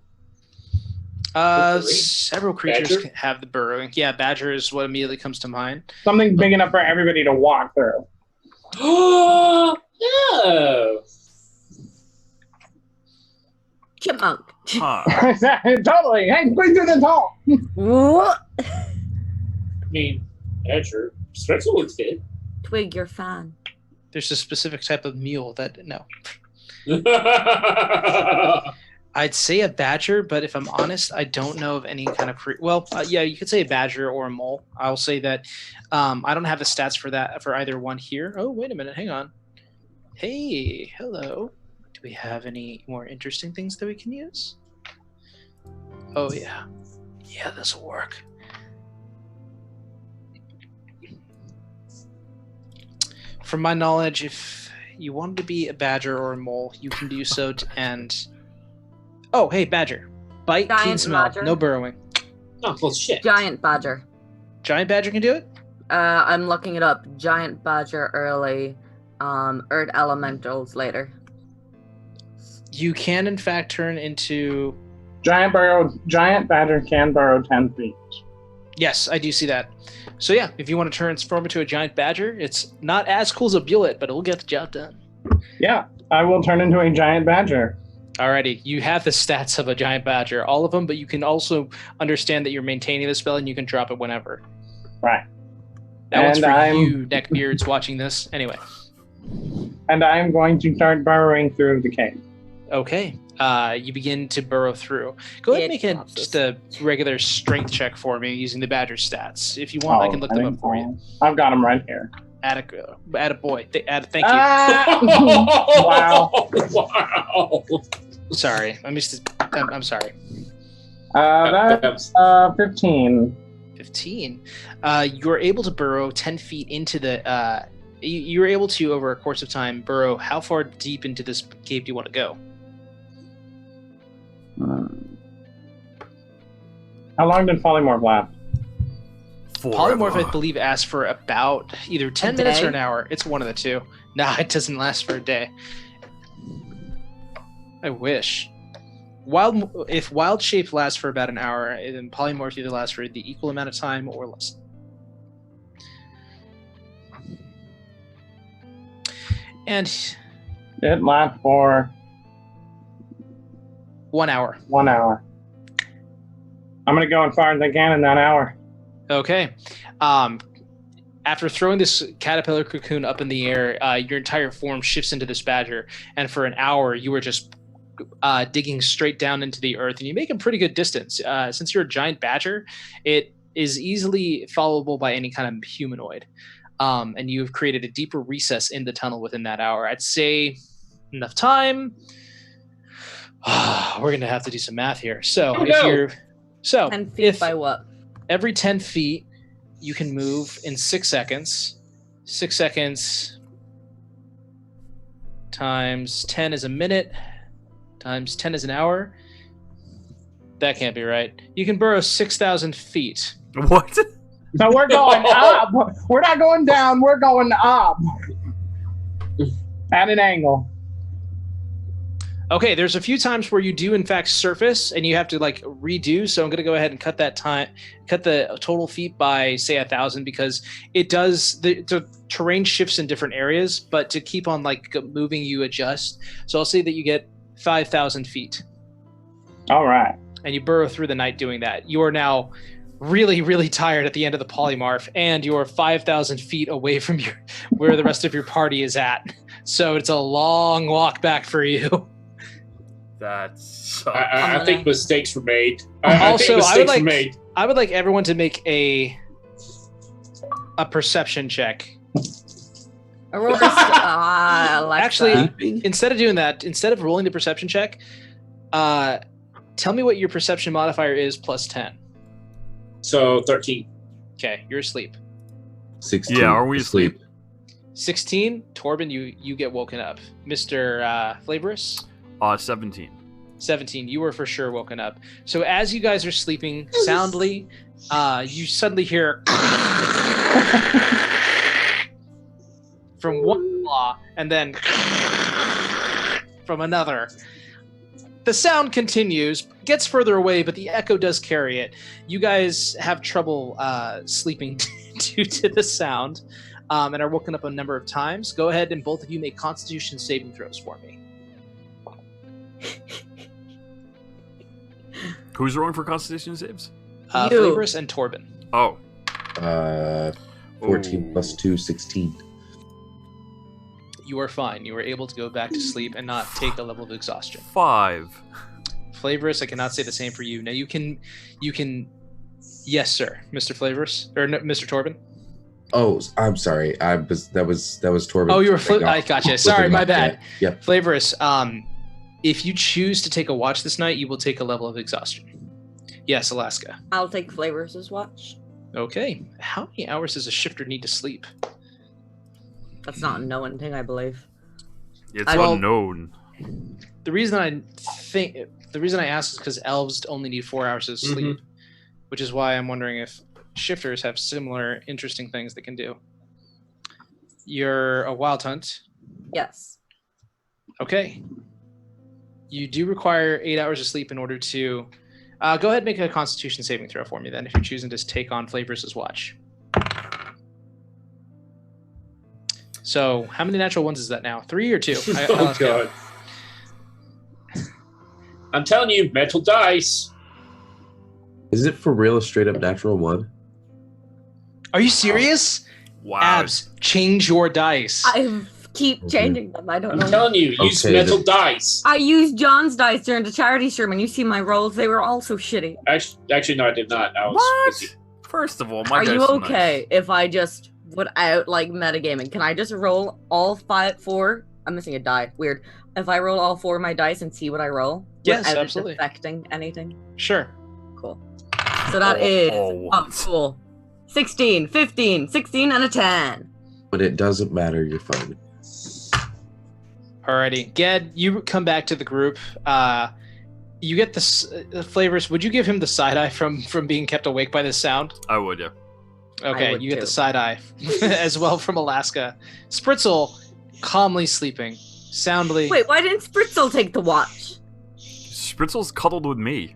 Several creatures Badger? can have the burrowing. Yeah, badger is what immediately comes to mind. Something big enough for everybody to walk through. Oh, no. Chipmunk. Huh. Totally. Hey, bring to the top. What? I mean, Badger. Spritzel would fit. Twig, you're fan. There's a specific type of mule that no. I'd say a badger, but if I'm honest, I don't know of any kind of yeah, you could say a badger or a mole. I'll say that I don't have the stats for that for either one here. Oh, wait a minute, hang on. Hey, hello. Do we have any more interesting things that we can use? Oh yeah, this will work. From my knowledge, if you wanted to be a badger or a mole, you can do so. Oh, hey, badger. Bite, keen smell, badger. no burrowing. Oh, well, shit. Giant badger. Giant badger can do it? I'm looking it up. Giant badger early, earth elementals later. You can, in fact, turn into... Giant badger can burrow 10 feet. Yes, I do see that. So yeah, if you want to transform into a giant badger, it's not as cool as a Bulette, but it will get the job done. Yeah, I will turn into a giant badger. Alrighty, you have the stats of a giant badger, all of them, but you can also understand that you're maintaining the spell and you can drop it whenever. Right. That one's for you, neckbeards, watching this. Anyway. And I am going to start burrowing through the cave. Okay. You begin to burrow through. Go ahead and make just a regular strength check for me using the badger stats. If you want, I can look them up for you. I've got them right here. Add a boy. Thank you. Wow. Wow. Sorry. I'm sorry. That's 15. 15. You're able to burrow 10 feet into the... you're able to, over a course of time, burrow how far deep into this cave do you want to go? How long did polymorph last? Polymorph, I believe, asks for about either 10 minutes or an hour. It's one of the two. Nah, it doesn't last for a day. I wish. If wild shape lasts for about an hour, then polymorph either lasts for the equal amount of time or less. And it lasts for 1 hour. 1 hour. I'm going to go as far as I can in that hour. Okay. After throwing this caterpillar cocoon up in the air, your entire form shifts into this badger, and for an hour you were just digging straight down into the earth, and you make a pretty good distance. Since you're a giant badger, it is easily followable by any kind of humanoid. And you've created a deeper recess in the tunnel within that hour. I'd say enough time. We're going to have to do some math here. So if you're... So 10 feet by what? Every 10 feet, you can move in 6 seconds. 6 seconds times 10 is a minute, times 10 is an hour. That can't be right. You can burrow 6,000 feet. What? So we're going up. We're not going down. We're going up. At an angle. Okay, there's a few times where you do in fact surface and you have to like redo. So I'm going to go ahead and cut the total feet by say 1,000 because it does the terrain shifts in different areas, but to keep on like moving, you adjust. So I'll say that you get 5,000 feet. All right. And you burrow through the night doing that. You are now really, really tired at the end of the polymorph, and you're 5,000 feet away from where the rest of your party is at. So it's a long walk back for you. That's. I think mistakes were made. I would like everyone to make a perception check. Actually, instead of doing that, instead of rolling the perception check, tell me what your perception modifier is plus 10. So 13. Okay, you're asleep. 16. Yeah, are we asleep? 16. Torben, you get woken up. Mr. Flavorus? 17. 17. You were for sure woken up. So as you guys are sleeping soundly, You suddenly hear from one claw and then from another. The sound continues, gets further away, but the echo does carry it. You guys have trouble sleeping due to the sound and are woken up a number of times. Go ahead and both of you make Constitution saving throws for me. Who's rolling for Constitution saves? Flavorus and Torben. Oh. 14 plus 2, 16. You are fine. You are able to go back to sleep and not take a level of exhaustion. 5. Flavorus, I cannot say the same for you. Now you can. Yes, sir, Mr. Flavorus or no, Mr. Torben. Oh, I'm sorry. That was Torben. Oh, you were. I gotcha. Sorry, my bad. Yep. Flavorus, if you choose to take a watch this night, you will take a level of exhaustion. Yes, Alaska. I'll take Flavors' watch. Okay. How many hours does a shifter need to sleep? That's not a known thing, I believe. It's unknown. The reason I ask is because elves only need 4 hours of sleep, which is why I'm wondering if shifters have similar interesting things they can do. You're a wild hunt. Yes. Okay. You do require 8 hours of sleep in order to... go ahead and make a Constitution saving throw for me then, if you're choosing to take on Flavors' watch. So, how many natural ones is that now? 3 or 2? Oh, God. I'm telling you, metal dice. Is it for real a straight up natural 1? Are you serious? Wow. Abs, change your dice. I keep changing them. I don't know. I'm telling you, use metal dice. I used John's dice during the charity stream, and you see my rolls. They were also shitty. Actually, no, I did not. I was What? busy. First of all, my Are dice you are okay nice. if I just put out, like, metagaming? Can I just roll all 4? I'm missing a die. Weird. If I roll all 4 of my dice and see what I roll? Yes, without it absolutely. affecting anything? Sure. Cool. So that is... all Oh, ones. cool. 16, 15, 16, and a 10. But it doesn't matter. You're fine. Alrighty. Ged, you come back to the group. You get the Flavors. Would you give him the side-eye from being kept awake by this sound? I would, yeah. Okay, would you get too. the side-eye as well from Alaska. Spritzel, calmly sleeping, soundly. Wait, why didn't Spritzel take the watch? Spritzel's cuddled with me.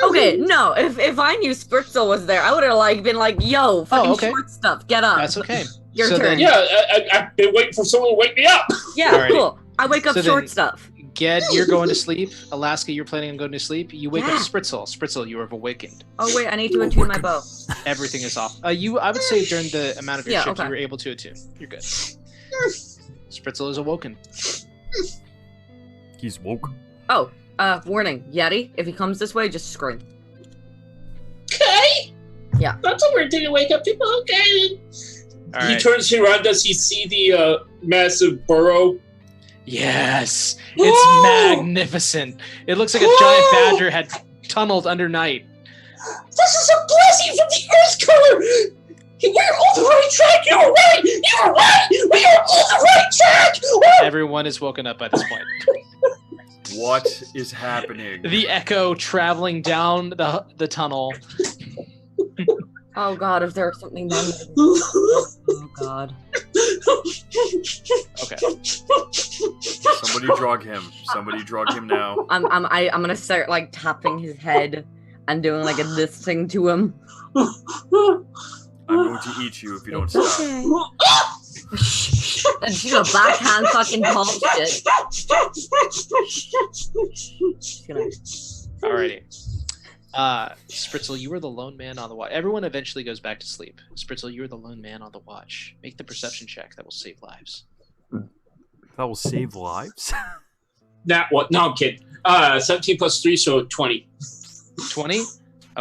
Okay, no. If I knew Spritzel was there, I would have been like, "Yo, fucking okay. short stuff, get up." That's okay. Your So turn. then- Yeah, I've been waiting for someone to wake me up. Yeah, Alrighty. cool. I wake up So short then- stuff. Ged, you're going to sleep. Alaska, you're planning on going to sleep. You wake Yeah. up Spritzel. Spritzel, you have awakened. Oh wait, I need to attune my bow. Everything is off. I would say during the amount of your Yeah, shift, okay. you were able to attune. You're good. Spritzel is awoken. He's woke. Oh, warning, Yeti. If he comes this way, just scream. Okay. Yeah. That's a weird thing to wake up people. Okay. All He right. turns around. Does he see the massive burrow? Yes, it's magnificent. It looks like a giant badger had tunneled under night. This is a blessing from the Earth Color. We're on the right track. You were right. You were right. We are on the right track. Woo! Everyone is woken up by this point. What is happening? The echo traveling down the tunnel. Oh god, if there's something then. Oh god. Okay. Somebody drug him. Somebody drug him now. I'm gonna start like tapping his head and doing like a this thing to him. I'm going to eat you if you don't stop. And she's a backhand fucking palm shit. She's gonna... Alrighty. Spritzel, you are the lone man on the watch. Everyone eventually goes back to sleep. Spritzel, you are the lone man on the watch. Make the perception check. That will save lives. That will save lives? Not what? No, I'm kidding. 17 plus 3, so 20. 20? Okay.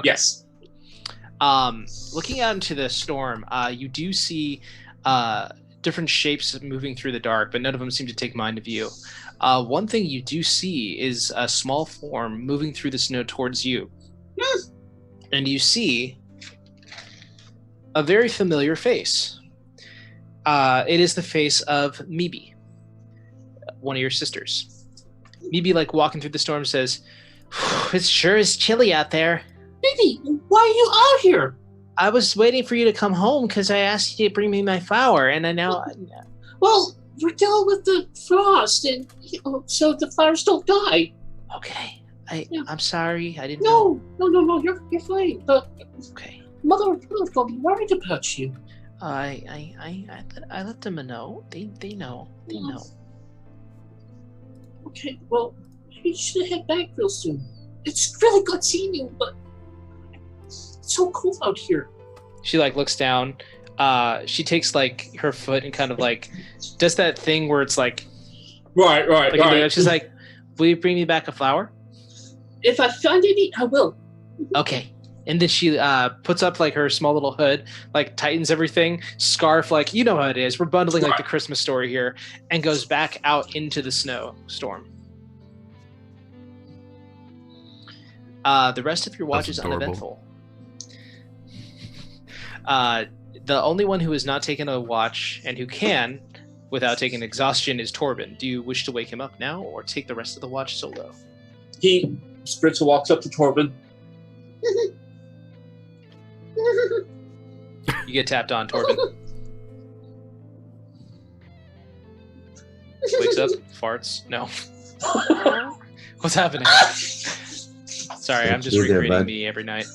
Yes. Looking out into the storm, you do see different shapes moving through the dark, but none of them seem to take mind of you. One thing you do see is a small form moving through the snow towards you. And you see a very familiar face. It is the face of Mibi, one of your sisters. Mibi, like walking through the storm, says, "It sure is chilly out there." Baby, why are you out here? I was waiting for you to come home because I asked you to bring me my flower, and I now. Well, we're dealing with the frost, and so the flowers don't die. Okay, I'm sorry. I didn't know. No. You're fine. But Okay. Mother's gonna be worried about you. I let them know. They know. They know. Okay. Well, you should head back real soon. It's really good seeing you, but it's so cold out here. She looks down. She takes her foot and kind of does that thing where it's Right. She's like, "Will you bring me back a flower?" If I find any, I will. Okay. And then she puts up her small little hood, tightens everything, scarf, you know how it is. We're bundling the Christmas story here, and goes back out into the snowstorm. The rest of your watch is uneventful. The only one who has not taken a watch and who can, without taking exhaustion, is Torben. Do you wish to wake him up now or take the rest of the watch solo? Spritzel walks up to Torben. You get tapped on, Torben. Wakes up, farts. No. What's happening? Sorry, I'm just recreating me every night.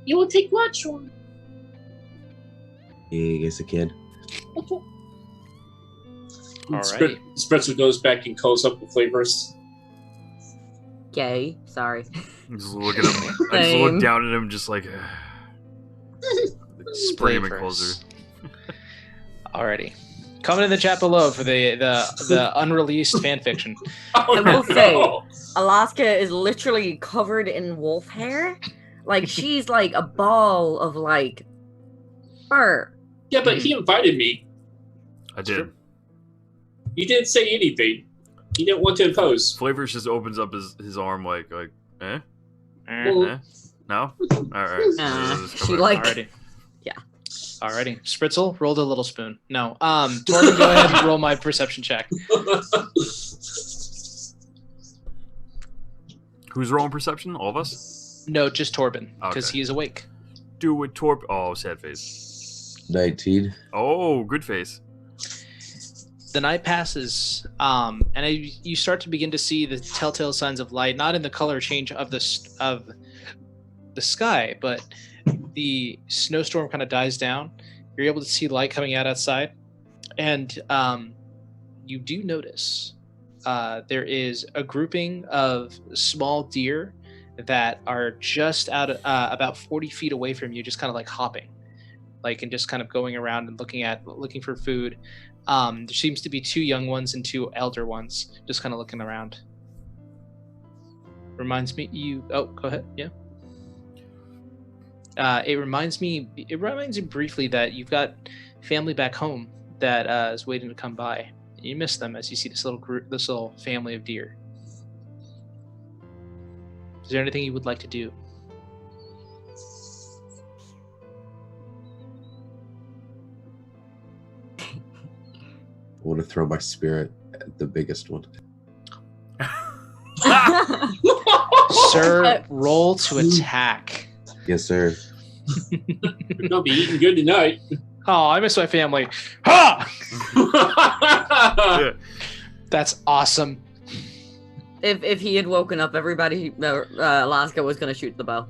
You want to take watch or? Yeah, I guess I can. Okay. Alrighty. Spritzel goes back and calls up the Flavorus. Okay, sorry. Just look at him. I just look down at him, just spray him and closer. Alrighty. Comment in the chat below for the unreleased fanfiction. I will say, Alaska is literally covered in wolf hair. She's a ball of fur. Yeah, but he invited me. I did. You didn't say anything. He didn't want to impose. Flavorus just opens up his arm eh? Well, Eh? No? Alright. She Alrighty. Yeah. Alrighty. Spritzel, roll the little spoon. No. Torben, go ahead and roll my perception check. Who's rolling perception? All of us? No, just Torben, because Okay. he is awake. Do it, Torb. Oh, sad face. 19. Oh, good face. The night passes, and you start to begin to see the telltale signs of light, not in the color change of the sky, but the snowstorm kind of dies down. You're able to see light coming out outside, and you do notice there is a grouping of small deer that are just out about 40 feet away from you, just kind of hopping, and just kind of going around and looking for food. There seems to be 2 young ones and 2 elder ones, just kind of looking around. Reminds me, go ahead, yeah. It reminds you briefly that you've got family back home that is waiting to come by. You miss them as you see this little family of deer. Is there anything you would like to do? I want to throw my spirit at the biggest one. Sir, roll to attack. Yes, sir. We're gonna be eating good tonight. Oh, I miss my family. Ha! That's awesome. If he had woken up everybody, Alaska was gonna shoot the bow.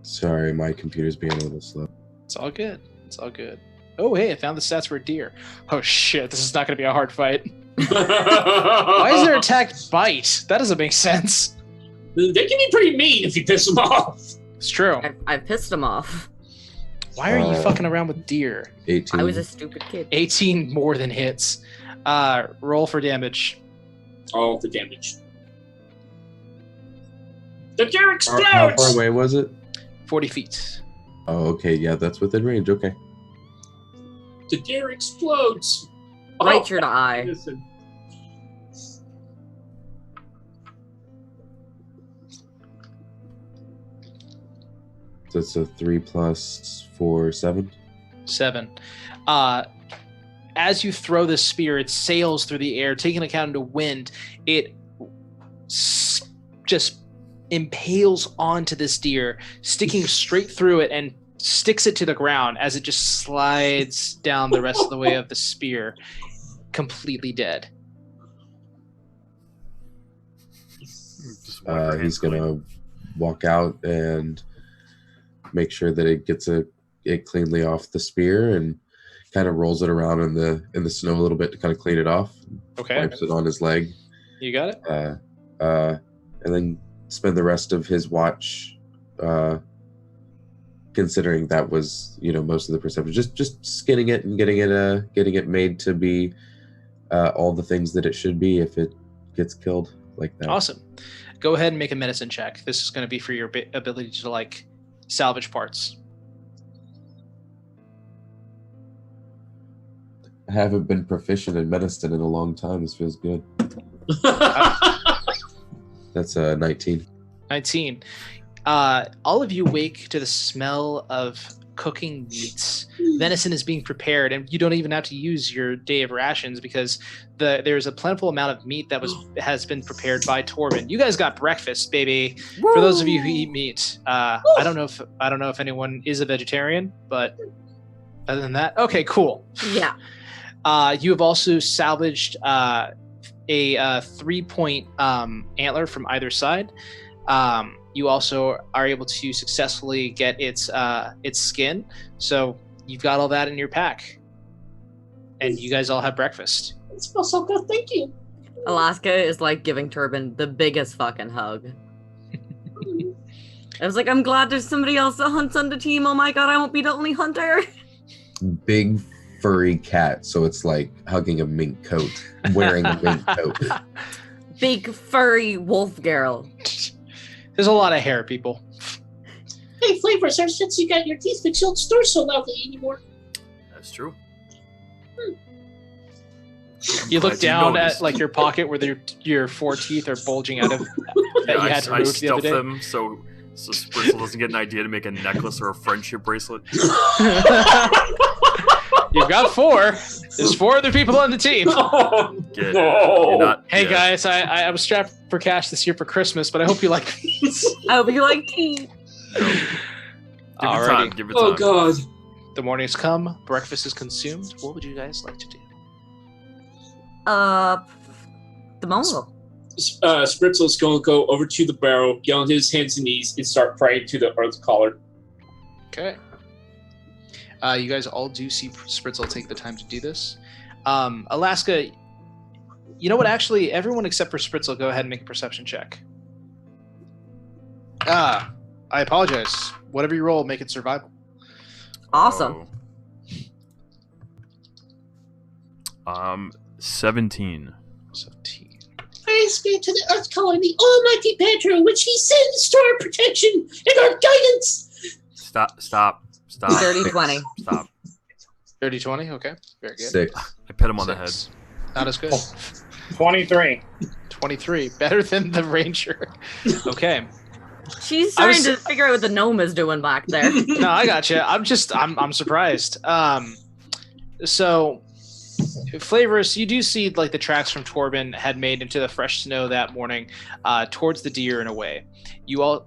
Sorry, my computer's being a little slow. It's all good. It's all good. Oh, hey, I found the stats for a deer. Oh, shit, this is not going to be a hard fight. Why is their attack bite? That doesn't make sense. They can be pretty mean if you piss them off. It's true. I pissed him off. Why are you fucking around with deer? 18. I was a stupid kid. 18 more than hits. Roll for damage. All the damage. The deer explodes! How far away was it? 40 feet. Oh, okay. Yeah, that's within range. Okay. The deer explodes. Right your eye. Listen. So it's a 3 + 4, 7. 7. As you throw the spear, it sails through the air, taking account of wind. It just impales onto this deer, sticking straight through it and sticks it to the ground as it just slides down the rest of the way of the spear, completely dead. He's gonna walk out and make sure that it gets it cleanly off the spear, and kind of rolls it around in the snow a little bit to kind of clean it off. Okay. Wipes it on his leg. You got it. And then spend the rest of his watch, considering that was most of the perception, just skinning it and getting it made to be all the things that it should be if it gets killed like that. Awesome. Go ahead and make a medicine check. This is going to be for your ability to like salvage parts. I haven't been proficient in medicine in a long time. This feels good. That's 19. 19. All of you wake to the smell of cooking meats. Venison is being prepared, and you don't even have to use your day of rations because there's a plentiful amount of meat that has been prepared by Torben. You guys got breakfast, baby. Woo! For those of you who eat meat, I don't know if anyone is a vegetarian, but other than that, okay, cool. Yeah. You have also salvaged a 3-point antler from either side. You also are able to successfully get its skin. So you've got all that in your pack. And you guys all have breakfast. It smells so good, thank you. Alaska is like giving Torben the biggest fucking hug. I was like, I'm glad there's somebody else that hunts on the team. Oh my god, I won't be the only hunter. Big furry cat, so it's like hugging a mink coat, wearing a mink coat. Big furry wolf girl. There's a lot of hair, people. Hey, Flavors, ever since you got your teeth fixed, you don't snore so loudly anymore. That's true. You look down at like your pocket where your 4 teeth are bulging out of that you had to remove the other day. Them so Spritzel doesn't get an idea to make a necklace or a friendship bracelet. You've got 4. There's 4 other people on the team. Hey guys, I was strapped for cash this year for Christmas, but I hope you like these. I hope you like tea. Give it time. Give it time. Oh god. The morning's come. Breakfast is consumed. What would you guys like to do? The Mongol. Spritzel's going to go over to the barrel, get on his hands and knees, and start praying to the earth caller. Okay. You guys all do see Spritzel take the time to do this. Alaska, you know what? Actually, everyone except for Spritzel, go ahead and make a perception check. I apologize. Whatever you roll, make it survival. Awesome. 17. 17. Praise be to the earth caller, the almighty Pedro, which he sends to our protection and our guidance. Stop. 30-20. Stop. 30-20, okay. Very good. 6. I pet him on the head. Not as good. 23. 23. Better than the ranger. Okay. She's trying to figure out what the gnome is doing back there. No, I gotcha. I'm surprised. So, Flavorus, you do see like the tracks from Torben had made into the fresh snow that morning, towards the deer in a way. You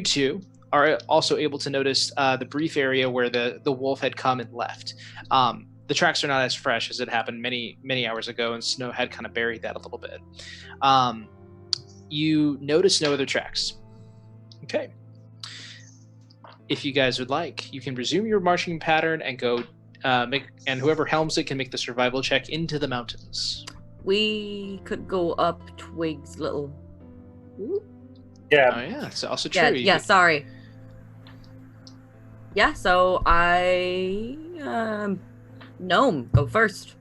two are also able to notice the brief area where the wolf had come and left. The tracks are not as fresh as it happened many hours ago, and snow had kind of buried that a little bit. You notice no other tracks. Okay. If you guys would like, you can resume your marching pattern and go and whoever helms it can make the survival check into the mountains. We could go up Twig's little... Yeah. Oh yeah, it's also true. Yeah, sorry. Yeah, so I... Gnome, go first.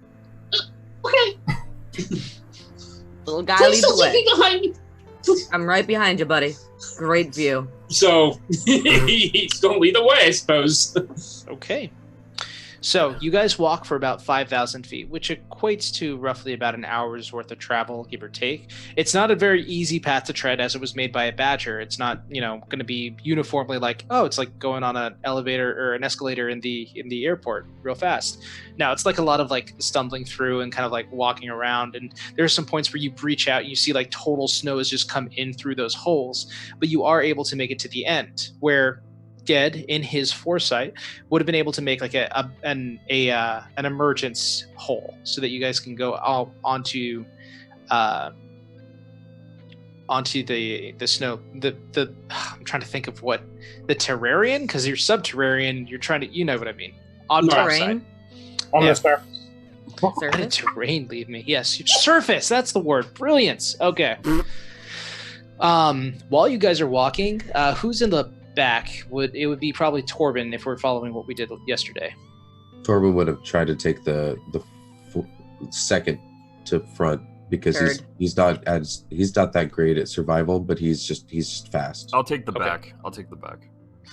Okay. Little guy Please lead the don't leave way. me behind me. I'm right behind you, buddy. Great view. So he's going to lead the way, I suppose. Okay. So you guys walk for about 5,000 feet, which equates to roughly about an hour's worth of travel, give or take. It's not a very easy path to tread, as it was made by a badger. It's not, going to be uniformly like, oh, it's like going on an elevator or an escalator in the airport real fast. No, it's like a lot of like stumbling through and kind of like walking around. And there's some points where you breach out, and you see like total snow has just come in through those holes, but you are able to make it to the end where Ged, in his foresight, would have been able to make like an emergence hole so that you guys can go onto the snow. The I'm trying to think of what the terrarian, because you're subterranean. You're trying to, you know what I mean, on top side. On the surface. Where did terrain leave me? Yes, surface. That's the word. Brilliance. Okay. While you guys are walking, who's in the back? It would be probably Torben if we're following what we did yesterday. Torben would have tried to take the second to front because he's not that great at survival, but he's just fast. I'll take the back.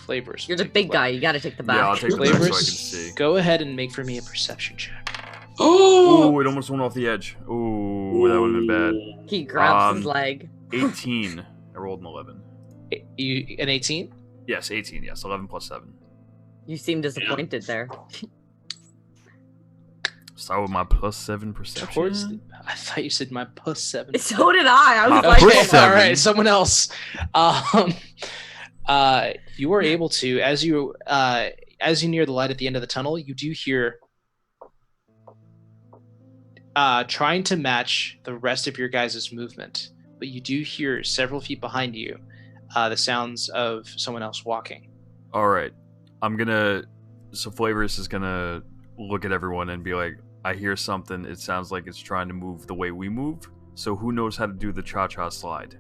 Flavorus. You're the big guy. You got to take the back. Yeah, I'll take the back so I can Flavorus, see. go ahead and make for me a perception check. Oh, it almost went off the edge. Ooh, that would have been bad. He grabs his leg. 18. I rolled an 11. An 18? Yes, 18. Yes, 11 plus 7. You seem disappointed there. Start with my plus 7 perception. I thought you said my plus 7. So did I. I was like, okay, all right, someone else. You are able to, as you near the light at the end of the tunnel, you do hear, trying to match the rest of your guys' movement, but you do hear several feet behind you the sounds of someone else walking. All right. So Flavorus is going to look at everyone and be like, I hear something. It sounds like it's trying to move the way we move. So who knows how to do the cha-cha slide?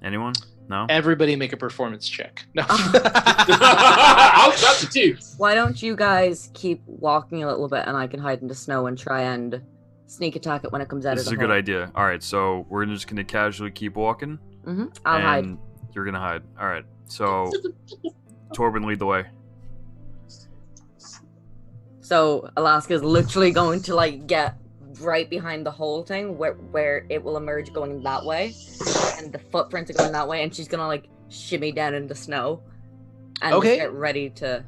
Anyone? No? Everybody make a performance check. No. I'll trust it too. Why don't you guys keep walking a little bit and I can hide in the snow and try and sneak attack it when it comes out This of the is a good idea. All right, so we're just going to casually keep walking. Mm-hmm. I'll hide. You're going to hide. All right, so Torben, lead the way. So Alaska's literally going to like get right behind the whole thing where it will emerge going that way, and the footprints are going that way, and she's gonna like shimmy down in the snow and just get ready to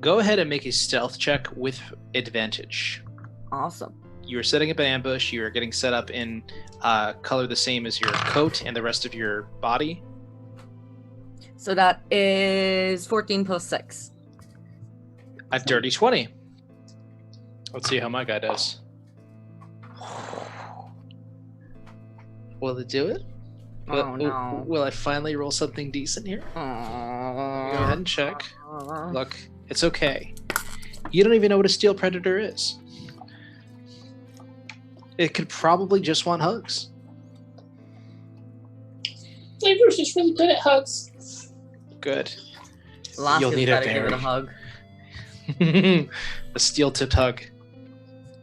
go ahead and make a stealth check with advantage. Awesome. You are setting up an ambush. You are getting set up in color the same as your coat and the rest of your body. So that is 14 plus 6. A dirty 20. Let's see how my guy does. Will it do it? No. Will I finally roll something decent here? Go ahead and check. Look, it's okay. You don't even know what a steel predator is. It could probably just want hugs. Flavorus is really good at hugs. Good. Alaska's You'll need gotta a give it a berry. hug. A steel-tipped hug.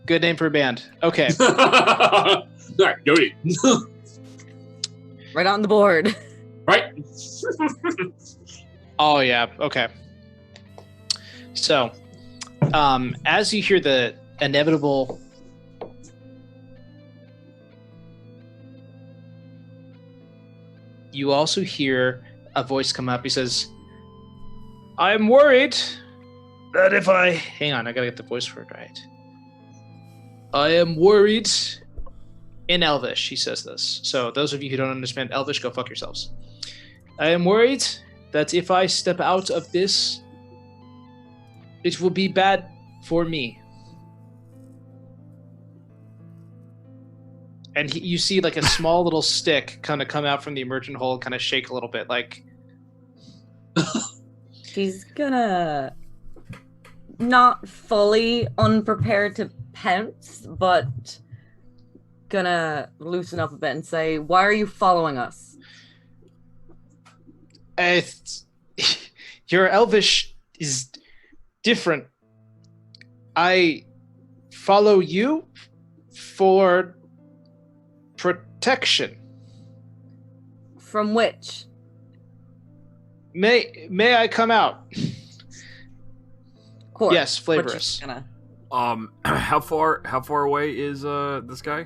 Good name for a band. Okay. Right, go ahead. Right on the board. Right. Oh, yeah. Okay. So, as you hear the inevitable... You also hear a voice come up. He says, I'm worried that if I... Hang on, I gotta get the voice word right. I am worried... In Elvish, he says this. So those of you who don't understand Elvish, go fuck yourselves. I am worried that if I step out of this, it will be bad for me. And you see like a small little stick kind of come out from the emergent hole, kind of shake a little bit, like... She's gonna... Not fully unprepared to pounce, but... gonna loosen up a bit and say, why are you following us? Your Elvish is different. I follow you for protection. From which? May I come out? course. Yes, but Flavorus. you're gonna- How far away is this guy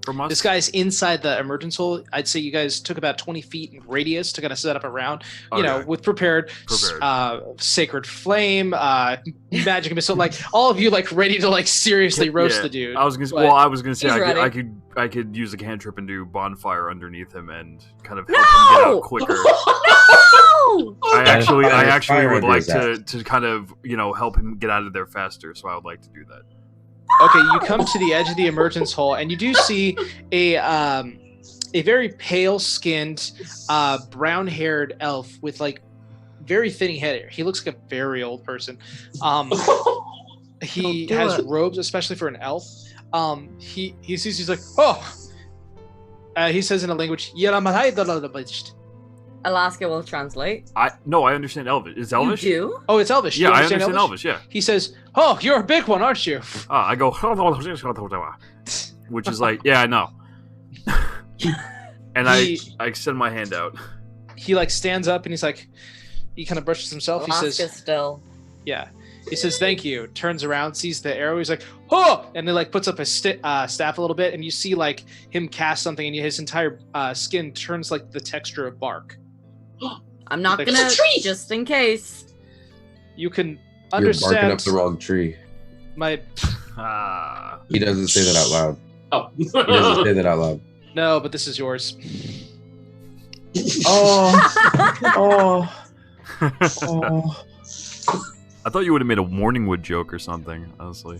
from us? This guy's inside the emergence hole. I'd say you guys took about 20 feet in radius to kind of set up around, you know, with prepared. Sacred flame, magic missile, like all of you, like ready to like seriously roast the dude. I was gonna say He's I could use a cantrip and do bonfire underneath him and kind of help him get out quicker. No! I actually would like Fire to kind of, you know, help him get out of there faster, so I would like to do that. Okay, you come to the edge of the emergence hole, and you do see a very pale-skinned, brown-haired elf with like very thinning hair. He looks like a very old person. He has robes, especially for an elf. He sees. He's like, oh. He says in a language, Alaska will translate. I understand Elvish. Is Elvish? You do? Oh, it's Elvish. Yeah, You I understand Elvish? Elvish. Yeah. He says, "Oh, you're a big one, aren't you?" I go, which is like, yeah, I know. And I extend my hand out. He like stands up and he's like, he kind of brushes himself. Alaska He says, still. "Yeah." He says, "Thank you." Turns around, sees the arrow. He's like, "Oh!" And then like puts up his staff a little bit, and you see like him cast something, and his entire skin turns like the texture of bark. I'm not gonna, just in case. You can You're understand. barking up the wrong tree. My He doesn't say that out loud. Oh. He doesn't say that out loud. no, but this is yours. Oh. I thought you would have made a Morningwood joke or something, honestly.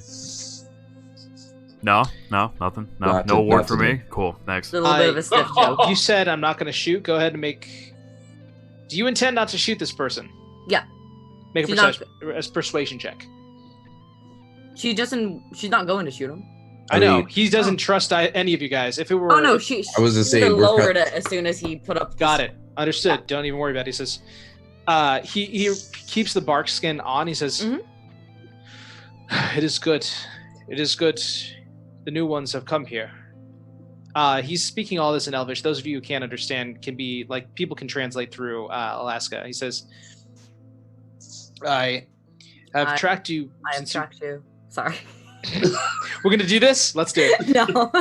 No, nothing. No award for me. Cool, thanks. A little bit of a stiff joke. You said I'm not going to shoot. Go ahead and make. Do you intend not to shoot this person? Yeah. Make a persuasion check. She's not going to shoot him. I know he doesn't trust any of you guys. If it were, Oh no, I was just saying, lowered it as soon as he put up. Got it. Understood. Don't even worry about it. He says, he keeps the bark skin on. He says, "It is good. It is good. The new ones have come here." He's speaking all this in Elvish. Those of you who can't understand can be like people can translate through Alaska. He says, "I have tracked you." I have tracked you. Sorry. We're gonna do this. Let's do it. No.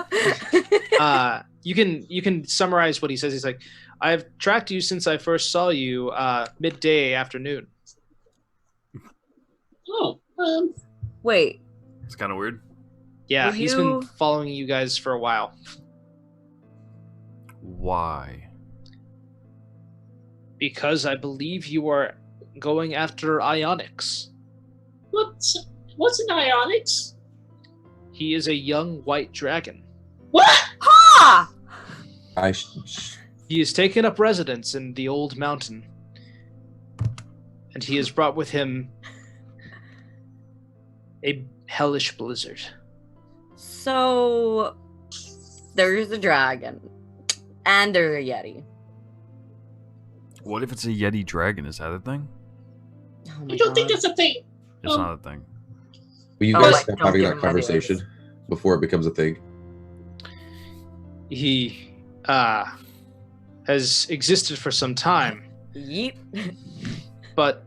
You can summarize what he says. He's like, "I have tracked you since I first saw you midday afternoon." Oh, Wait. It's kind of weird. Yeah, Will he's you- been following you guys for a while. Why? Because I believe you are going after Ionix. what's an Ionix? He is a young white dragon. What? Ha! He has taken up residence in the old mountain. And he has brought with him a hellish blizzard. So there's a dragon, and there's a yeti. What if it's a Yeti dragon? Is that a thing? Oh my I don't think God. that's a thing. It's not a thing. Will you Oh, guys like, stop don't having give that him conversation ideas. before it becomes a thing? He has existed for some time, Yeep. but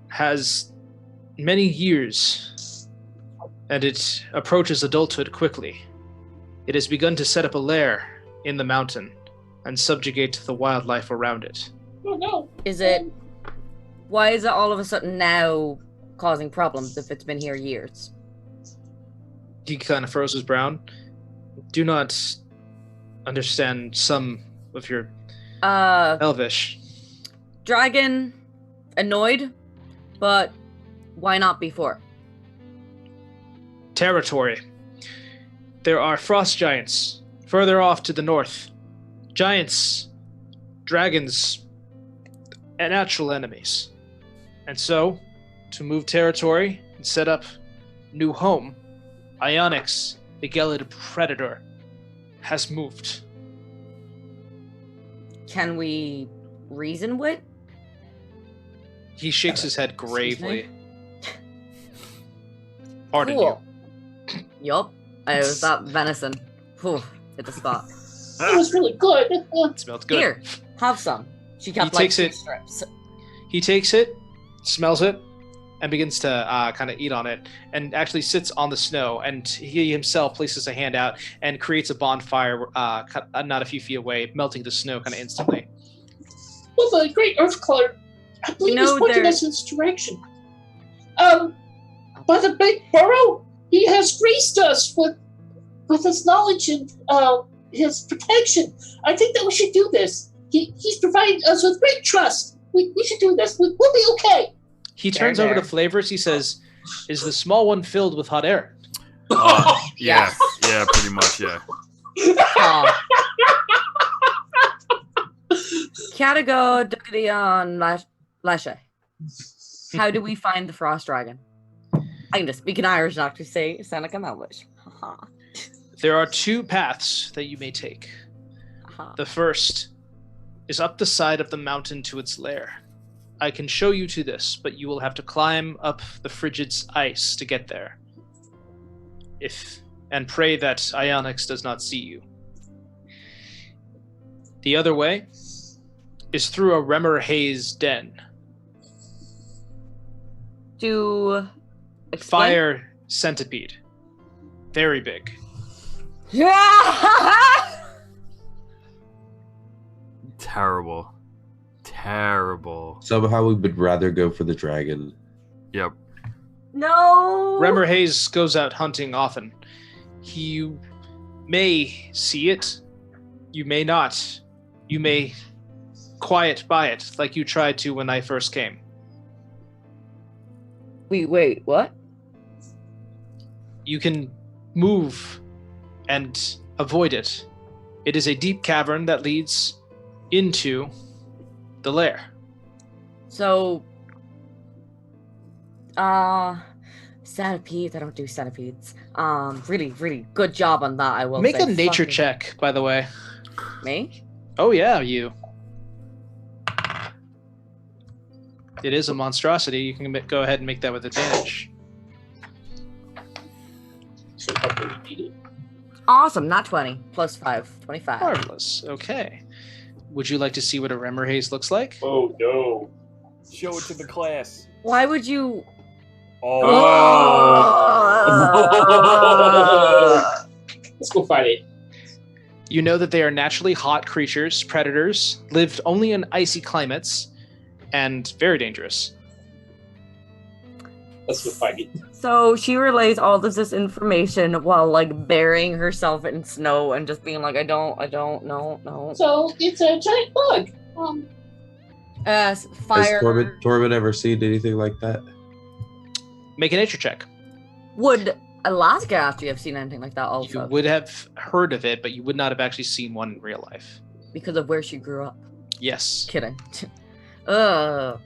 has many years, and it approaches adulthood quickly. It has begun to set up a lair in the mountain and subjugate the wildlife around it. Oh no. Is it? Why is it all of a sudden now causing problems if it's been here years? He kind of froze his brow. Do not understand some of your Elvish. Dragon, annoyed, but why not before? Territory. There are frost giants further off to the north. Giants, dragons, and natural enemies. And so, to move territory and set up new home, Ionix, the Gelid predator, has moved. Can we reason with? He shakes his head Excuse gravely. Pardon Cool. Yup. It was that venison. Whew, hit the spot. It was really good. you. It smelled good. Here, have some. She kept He like takes two it. strips. He takes it, smells it, and begins to kind of eat on it, and actually sits on the snow, and he himself places a hand out and creates a bonfire not a few feet away, melting the snow kind of instantly. With a great earth color, I believe he's pointing us in this direction. By the big burrow, he has graced us with his knowledge and his protection. I think that we should do this. He's provided us with great trust. We should do this. We'll be okay. He turns over to Flavorus. He says, "Is the small one filled with hot air?" Yeah, pretty much, yeah. Catago Ducadion Lashe. How do we find the frost dragon? I can just speak in Irish, not to sound like I'm Elvish. There are 2 paths that you may take. The first is up the side of the mountain to its lair. I can show you to this, but you will have to climb up the frigid's ice to get there. And pray that Ionix does not see you. The other way is through a Remmer Haze den. To explain? Fire centipede. Very big. Terrible. Somehow we would rather go for the dragon. Yep. No. Remmer Hayes goes out hunting often. You may see it. You may not. You may quiet by it, like you tried to when I first came. Wait, what? You can move and avoid it. It is a deep cavern that leads into the lair. So, centipedes. I don't do centipedes. Really, really good job on that. I will Make say. a nature check, by the way. Me? Oh yeah, you. It is a monstrosity. You can go ahead and make that with advantage. Awesome, not 20. Plus 5, 25. Marvelous. Okay. Would you like to see what a Remmer Haze looks like? Oh no. Show it to the class. Why would you... Let's go fight it. You know that they are naturally hot creatures, predators, lived only in icy climates, and very dangerous. Let's go fight it. So she relays all of this information while like burying herself in snow and just being like, I don't, no. So it's a giant bug. Fire. Has Torben ever seen anything like that? Make a nature check. Would Alaska actually have seen anything like that also? You would have heard of it, but you would not have actually seen one in real life. Because of where she grew up. Yes. Kidding. I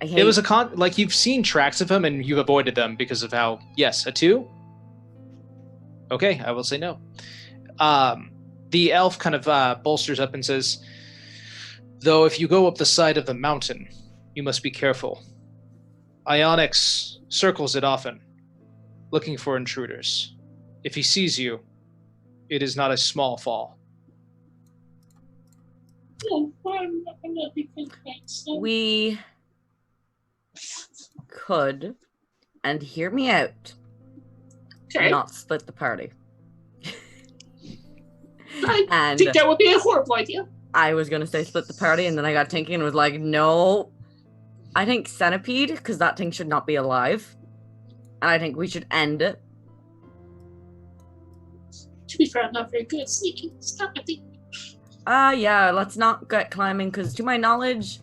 hate... It was like you've seen tracks of him and you've avoided them because of how... Yes, a 2? Okay, I will say no. The elf kind of bolsters up and says, though if you go up the side of the mountain, you must be careful. Ionix circles it often, looking for intruders. If he sees you, it is not a small fall. We could, and hear me out, not split the party. I think that would be a horrible idea. I was going to say split the party, and then I got thinking and was like, no. I think centipede, because that thing should not be alive. And I think we should end it. To be fair, I'm not very good at sneaking. Stop it. Yeah, let's not get climbing, because to my knowledge,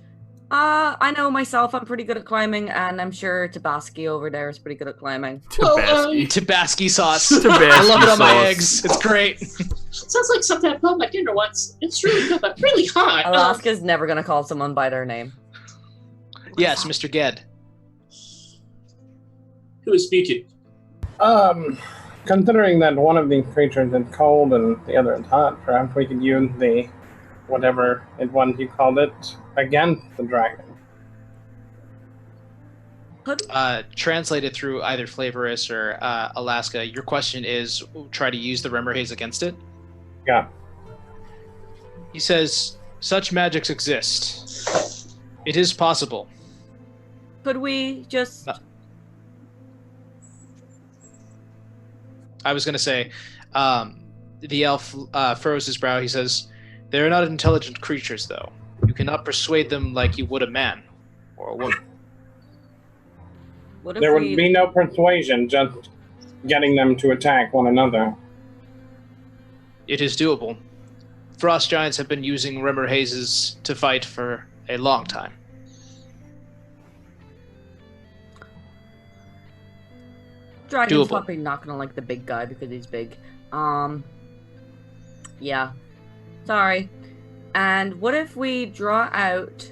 I know myself, I'm pretty good at climbing, and I'm sure Tabasky over there is pretty good at climbing. Tabasky sauce. Tabasky I love it on my sauce. eggs. It's great. Sounds like something I put on my dinner once. It's really good, but really hot. Alaska's never going to call someone by their name. Yes, Mr. Ged. Who is speaking? Considering that one of these creatures is cold and the other is hot, perhaps we could use the whatever it was you called it against the dragon. Translated through either Flavorus or Alaska, your question is try to use the Remmer Haze against it? Yeah. He says, such magics exist. It is possible. Could we just I was going to say, the elf furrows his brow. He says, "They are not intelligent creatures, though. You cannot persuade them like you would a man or a woman." What if There would we... be no persuasion, just getting them to attack one another. It is doable. Frost giants have been using Rimmer hazes to fight for a long time. Dragon's Doable. probably not gonna like the big guy because he's big. Yeah. Sorry. And what if we draw out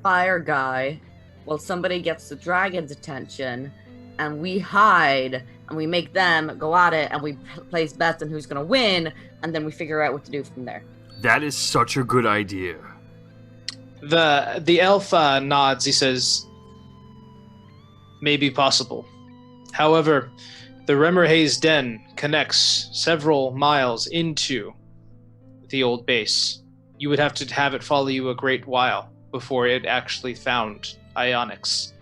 Fire Guy while somebody gets the dragon's attention, and we hide, and we make them go at it, and we place bets on who's gonna win, and then we figure out what to do from there. That is such a good idea. The elf nods. He says, "May be possible. However, the Remmerhaze Den connects several miles into the old base. You would have to have it follow you a great while before it actually found Ionics."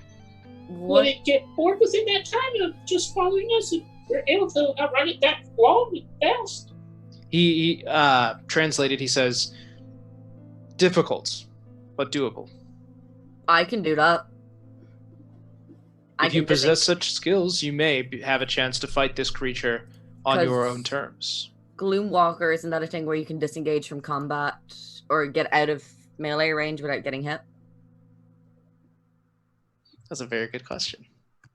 Would it get bored within that time of just following us and we're able to outrun it that long and fast? He translated, he says, "Difficult, but doable. I can do that. If you possess such skills, you may have a chance to fight this creature on your own terms." Gloomwalker, isn't that a thing where you can disengage from combat or get out of melee range without getting hit? That's a very good question.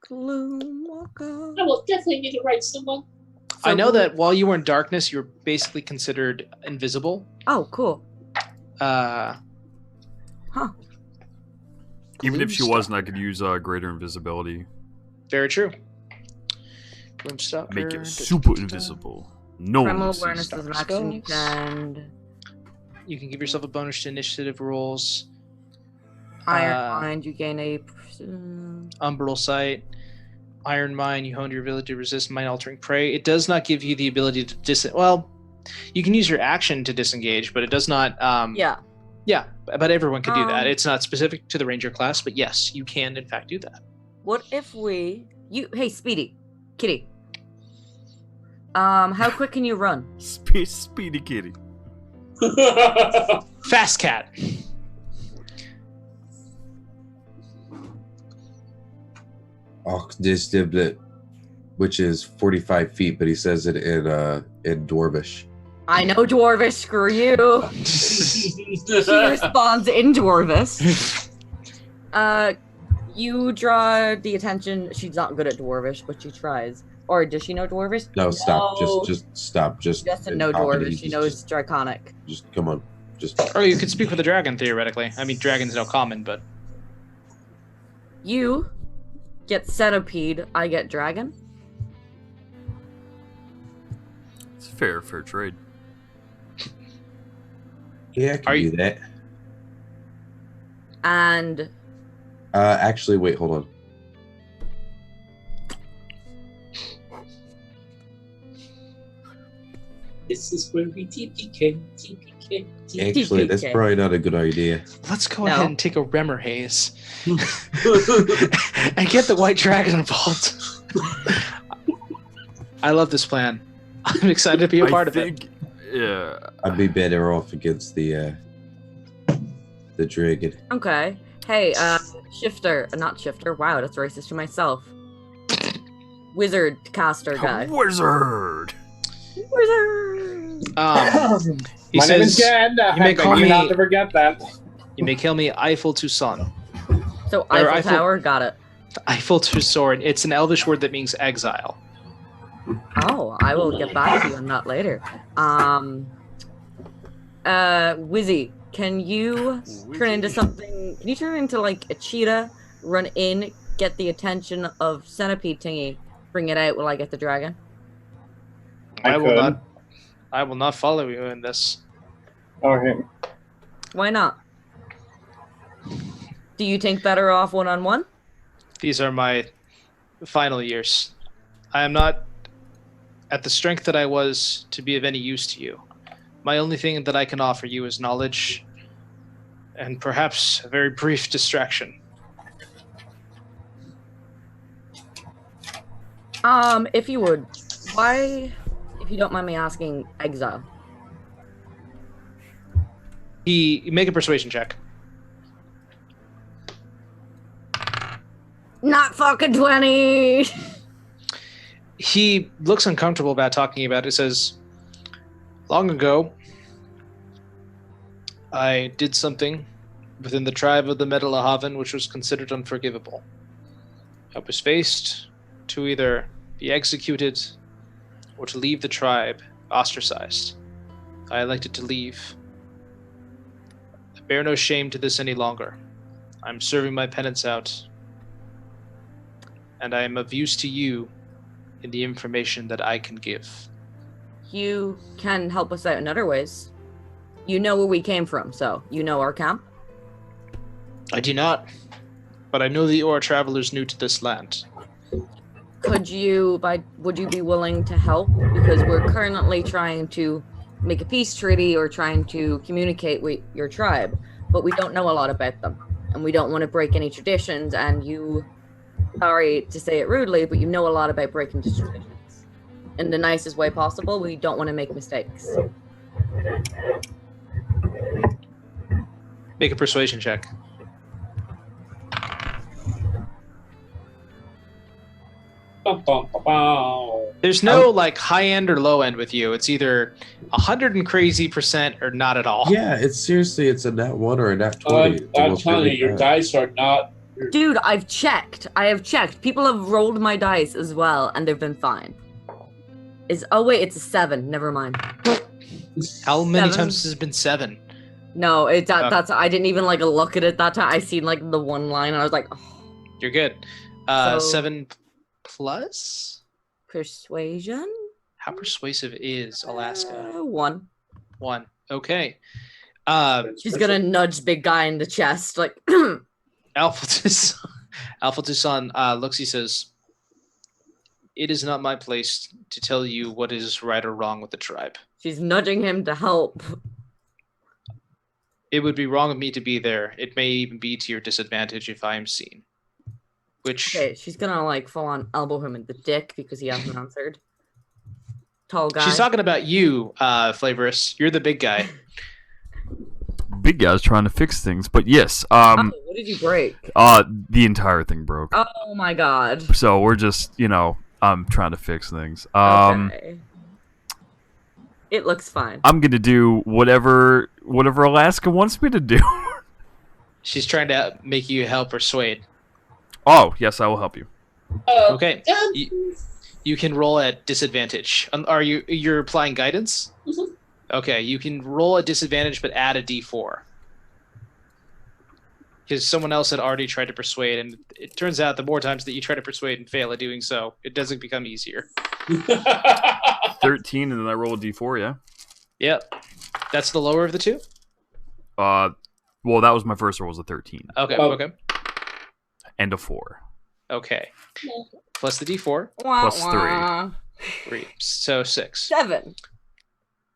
Gloomwalker. I will definitely need to write someone. I know that while you were in darkness, you were basically considered invisible. Oh, cool. Even if she wasn't, I could use greater invisibility. Very true. Gloomstalker. Make it super invisible. No one Primal will see awareness is an action. You spells. can You can give yourself a bonus to initiative rolls. Iron Mind. You gain a. Umbral Sight. Iron Mind, you honed your ability to resist mind-altering prey. It does not give you the ability to well, you can use your action to disengage, but it does not... Yeah. Yeah, but everyone can do that. It's not specific to the ranger class, but yes, you can in fact do that. What if we... Hey, Speedy. Kitty. How quick can you run? Speedy kitty. Fast cat. This diblet, which is 45 feet, but he says it in Dwarvish. I know Dwarvish, screw you. She responds in Dwarvish. You draw the attention. She's not good at Dwarvish, but she tries. Or does she know Dwarvish? No, stop. Just stop. Just doesn't know Dwarvish. She knows Draconic. Just come on. Just. Or you could speak with a dragon, theoretically. I mean, dragons no common, but... You get centipede, I get dragon. It's fair trade. Yeah, I can do that. And actually, wait, hold on. This is where we TPK. Actually, that's probably not a good idea. Let's go ahead and take a Remmer haze and get the white dragon involved. I love this plan. I'm excited to be a part of it. Yeah. I'd be better off against the dragon. okay. Hey, shifter, not shifter. Wow, that's racist to myself. Wizard caster guy. Wizard. He My name is says, Ged. you may call me, not to forget that. You may call me Eiffel Toussaint. So Eiffel Tower, got it. Eiffel Toussaint. It's an Elvish word that means exile. Oh, I will get back to you on that later. Wizzy, can you turn into something? Can you turn into like a cheetah, run in, get the attention of Centipede Tingy, bring it out while I get the dragon? I will not follow you in this. Okay. Why not? Do you think better off one-on-one? These are my final years. I am not at the strength that I was to be of any use to you. My only thing that I can offer you is knowledge and perhaps a very brief distraction. If you would Why, if you don't mind me asking, exile? You make a persuasion check. Not fucking 20! He looks uncomfortable about talking about it. Says, long ago, I did something within the tribe of the Medalahaven which was considered unforgivable. I was faced to either be executed or to leave the tribe ostracized. I elected to leave. I bear no shame to this any longer. I'm serving my penance out, and I am of use to you in the information that I can give. You can help us out in other ways. You know where we came from, so you know our camp? I do not, but I know that you are travelers new to this land. Would you be willing to help? Because we're currently trying to make a peace treaty or trying to communicate with your tribe, but we don't know a lot about them. And we don't want to break any traditions, and you, sorry to say it rudely, but you know a lot about breaking traditions. In the nicest way possible, we don't want to make mistakes. Make a persuasion check. There's no like high end or low end with you. It's either 100 and crazy% or not at all. Yeah, it's a nat 1 or a nat 20. I'm telling you, your dice are not. Dude, I have checked. People have rolled my dice as well, and they've been fine. It's a 7. Never mind. How many 7. times has it been 7? No, that's I didn't even like look at it that time. I seen like the one line, and I was like, oh. You're good. So- 7 plus? Persuasion? How persuasive is Alaska? 1. 1. Okay. She's gonna nudge big guy in the chest, like. Alpha Tucson looks, he says, it is not my place to tell you what is right or wrong with the tribe. She's nudging him to help. It would be wrong of me to be there. It may even be to your disadvantage if I am seen. Which... Okay, she's gonna like full on elbow him in the dick because he hasn't answered. Tall guy. She's talking about you, Flavorus. You're the big guy. Big guy's trying to fix things, but yes. What did you break? The entire thing broke. Oh my god. So we're just, I'm trying to fix things. Okay. It looks fine. I'm gonna do whatever Alaska wants me to do. She's trying to make you help persuade. Oh, yes, I will help you. Okay. You can roll at disadvantage. You're applying guidance? Mhm. Okay, you can roll at disadvantage, but add a d4. Because someone else had already tried to persuade, and it turns out the more times that you try to persuade and fail at doing so, it doesn't become easier. 13, and then I roll a d4, yeah? Yep. That's the lower of the two? Well, that was my first roll, was a 13. Okay, okay. And a 4. Okay. Plus the d4. Plus 3. So 6. 7.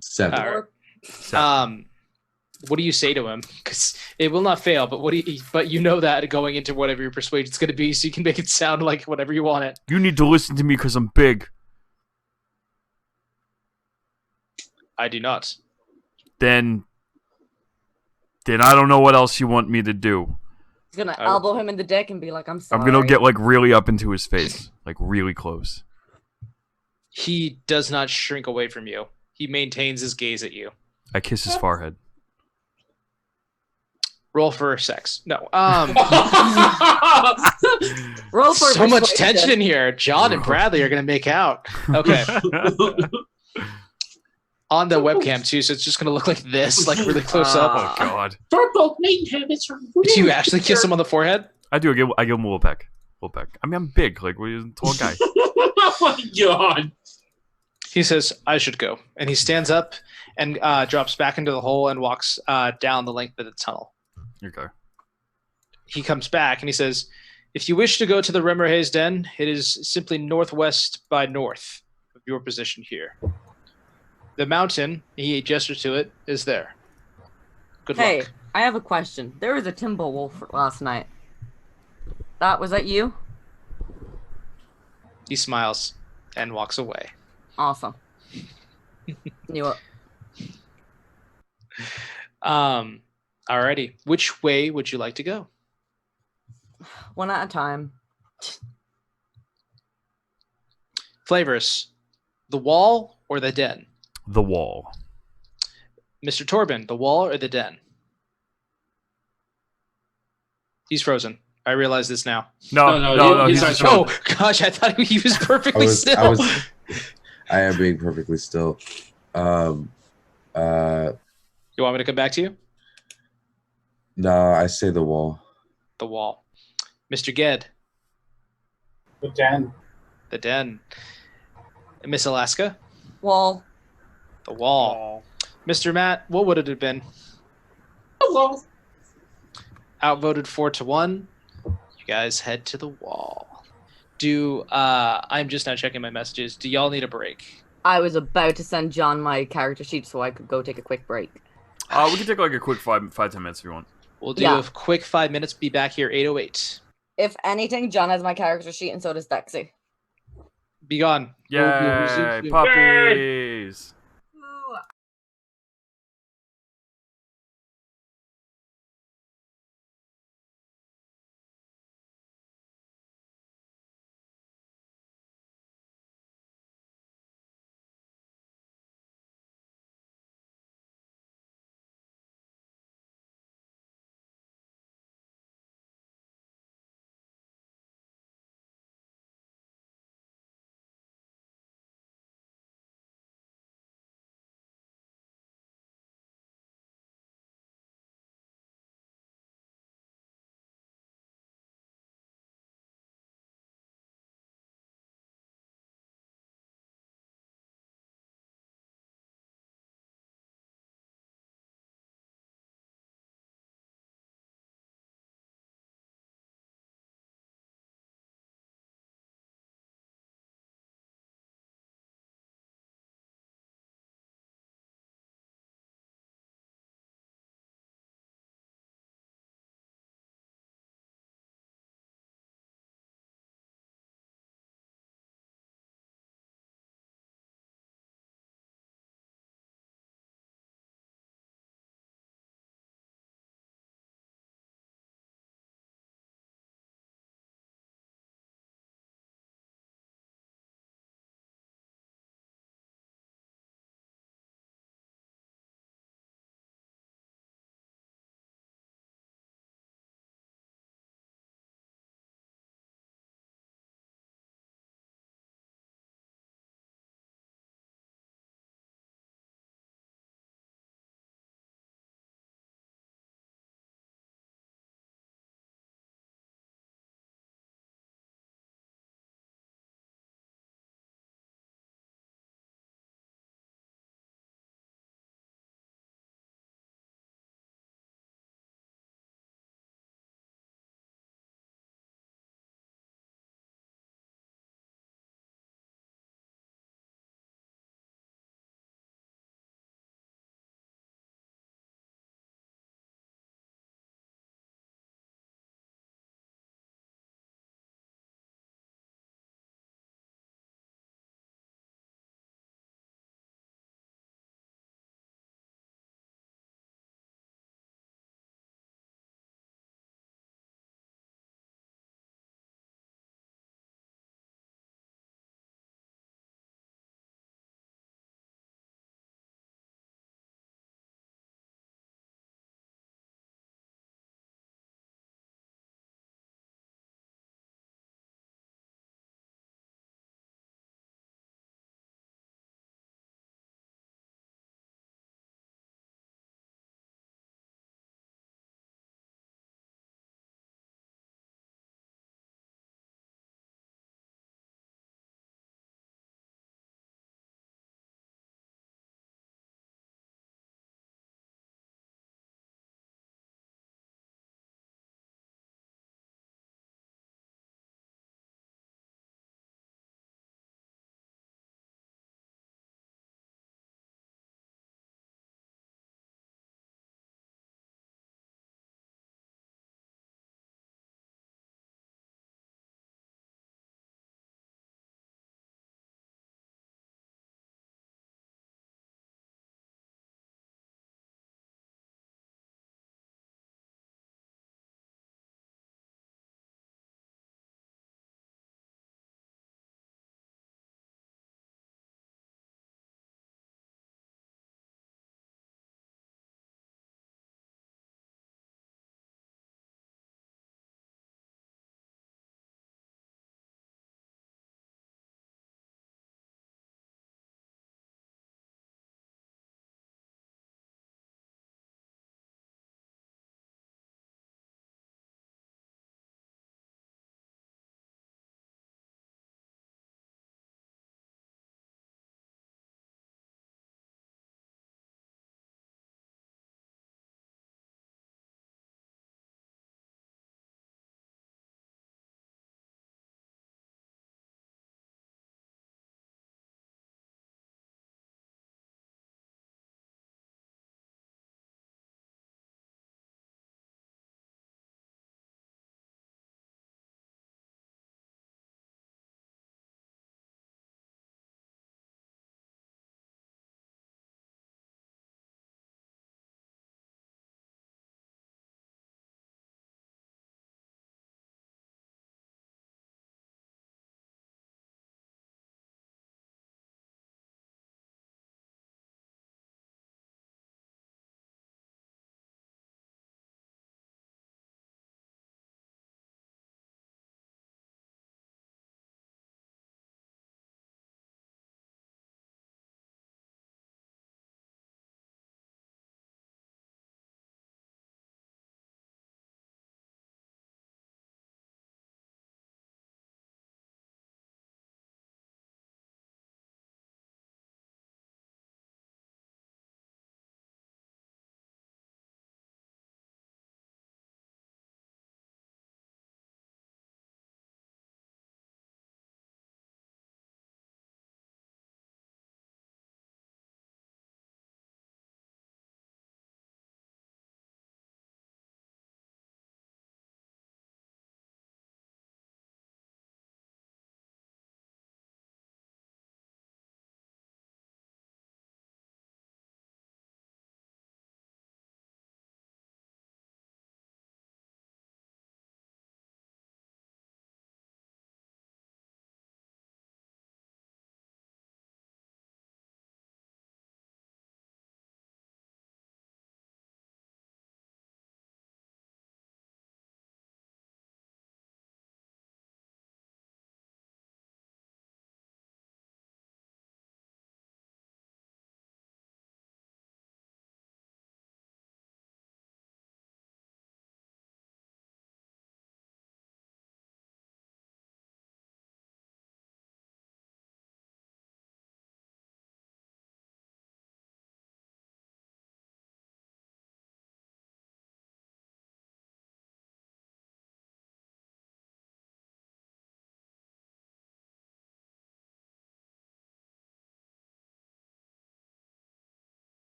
7. All right. What do you say to him? Because it will not fail, but you know that going into whatever your persuasion's going to be, so you can make it sound like whatever you want it. You need to listen to me because I'm big. I do not. Then I don't know what else you want me to do. He's gonna elbow him in the dick and be like, I'm sorry. I'm gonna get like really up into his face, like really close. He does not shrink away from you. He maintains his gaze at you. I kiss his forehead. Roll for sex. No. Roll for so much persuasion. tension here. John and Bradley are gonna make out. Okay. On the webcam too, so it's just gonna look like this, like really close up. Oh god. Purple mating habits are Do you actually kiss him on the forehead? I do. I give him a little peck. I mean, I'm big. Like, we're a tall guy. Oh my god. He says, I should go. And he stands up and drops back into the hole and walks down the length of the tunnel. Okay. He comes back and he says, if you wish to go to the Remmerhays Den, it is simply northwest by north of your position here. The mountain, he gestures to it, is there. Good luck. I have a question. There was a Timber Wolf last night. Was that you? He smiles and walks away. Awesome. Knew it. Alrighty. Which way would you like to go? One at a time. Flavorus, the wall or the den? The wall. Mr. Torben, the wall or the den? He's frozen. I realize this now. No, he's not Oh gosh, I thought he was perfectly still. I am being perfectly still. You want me to come back to you? No, I say the wall. The wall. Mr. Ged. The den. The den. And Miss Alaska. Wall. The wall. Mr. Matt, what would it have been? Hello. Outvoted 4-1. You guys head to the wall. I'm just now checking my messages. Do y'all need a break? I was about to send John my character sheet so I could go take a quick break. We can take like a quick 5-10 minutes if you want. We'll do a quick 5 minutes. Be back here 8:08. If anything, John has my character sheet and so does Dexy. Be gone. Yay, puppies!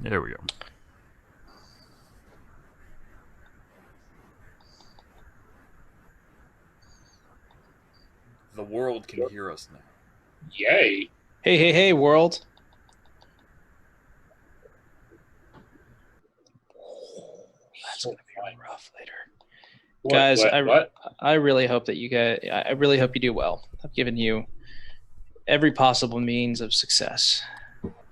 There we go. The world can hear us now. Yay. Hey, world. That's gonna be rough later. Guys, I really hope that I really hope you do well. I've given you every possible means of success.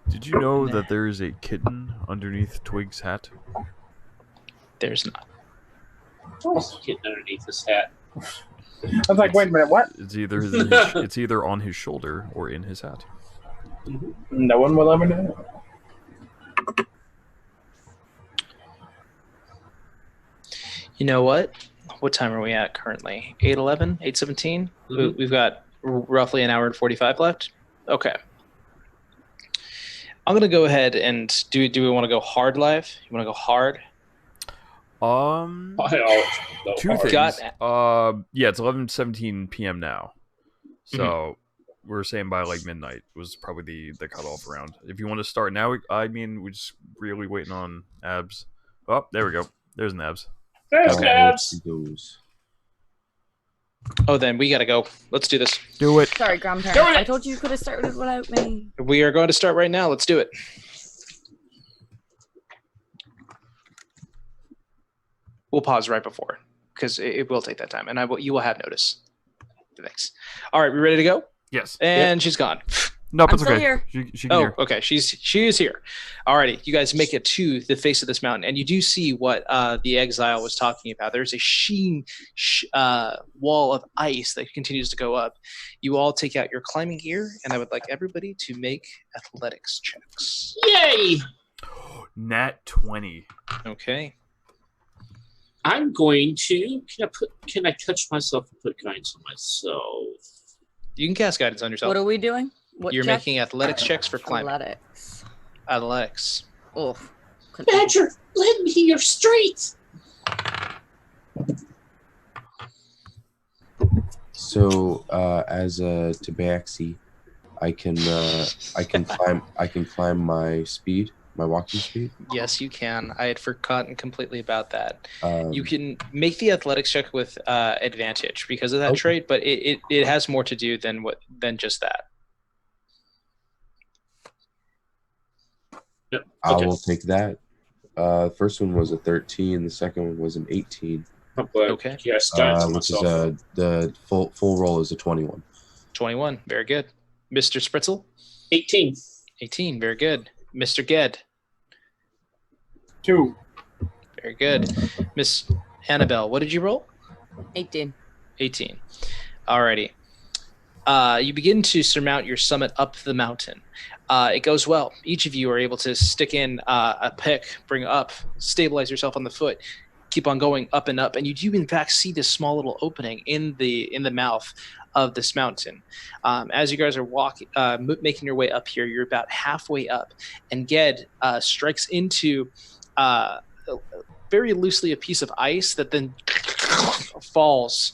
Did you know that there is a kitten underneath Twig's hat? There's not. What's the kitten underneath his hat? I was like, wait a minute, what? It's either it's either on his shoulder or in his hat. No one will ever know. You know what? What time are we at currently? 8:11? 8:17? Mhm. We've got roughly an hour and 45 left. Okay. I'm gonna go ahead and do we want to go hard live? You want to go hard? Two things. Got- Yeah, it's 11:17 p.m. now, so we're saying by like midnight was probably the cutoff round. If you want to start now, I mean, we're just really waiting on Abs. Oh, there we go. There's an Abs. There's Abs. Oh, then we gotta go. Let's do this. Do it. Sorry, grandparents. Doing it. I told you could have started without me. We are going to start right now. Let's do it. We'll pause right before because it will take that time, and you will have notice. Thanks. All right, we ready to go? Yes. And she's gone. Nope, I'm it's still okay. here. She can Oh, hear. okay. She is here. Alrighty, you guys make it to the face of this mountain, and you do see what the exile was talking about. There's a wall of ice that continues to go up. You all take out your climbing gear, and I would like everybody to make athletics checks. Yay! Nat 20. Okay. I'm going to. Can I touch myself and put guidance on myself? You can cast guidance on yourself. What are we doing? What You're check? making athletics checks for climbing. Athletics. Athletics. Oh. Badger, let me hear straight. So, as a tabaxi, I can climb my speed, my walking speed. Yes, you can. I had forgotten completely about that. Um, You can make the athletics check with advantage because of that Okay. trait, but it has more to do than just that. Yep. I Okay. will take that. First one was a 13. The second one was an 18. Okay. Yes, guidance on Which is myself. the full roll is a 21. 21. Very good. Mr. Spritzel? 18. 18. Very good. Mr. Ged? 2. Very good. Miss Annabelle, what did you roll? 18. 18. Alrighty. You begin to surmount your summit up the mountain. It goes well. Each of you are able to stick in a pick, bring up, stabilize yourself on the foot, keep on going up and up, and you do in fact see this small little opening in the mouth of this mountain. As you guys are making your way up here, you're about halfway up, and Ged strikes into very loosely a piece of ice that then falls.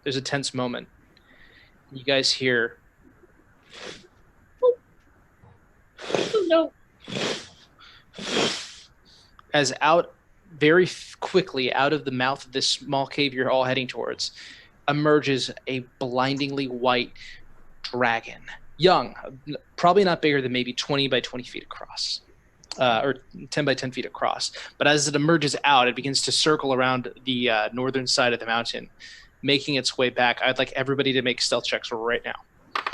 There's a tense moment. You guys hear Oh, no. as quickly out of the mouth of this small cave you're all heading towards emerges a blindingly white dragon. Young, probably not bigger than maybe 20 by 20 feet across. Or 10 by 10 feet across. But as it emerges out, it begins to circle around the northern side of the mountain, making its way back. I'd like everybody to make stealth checks right now.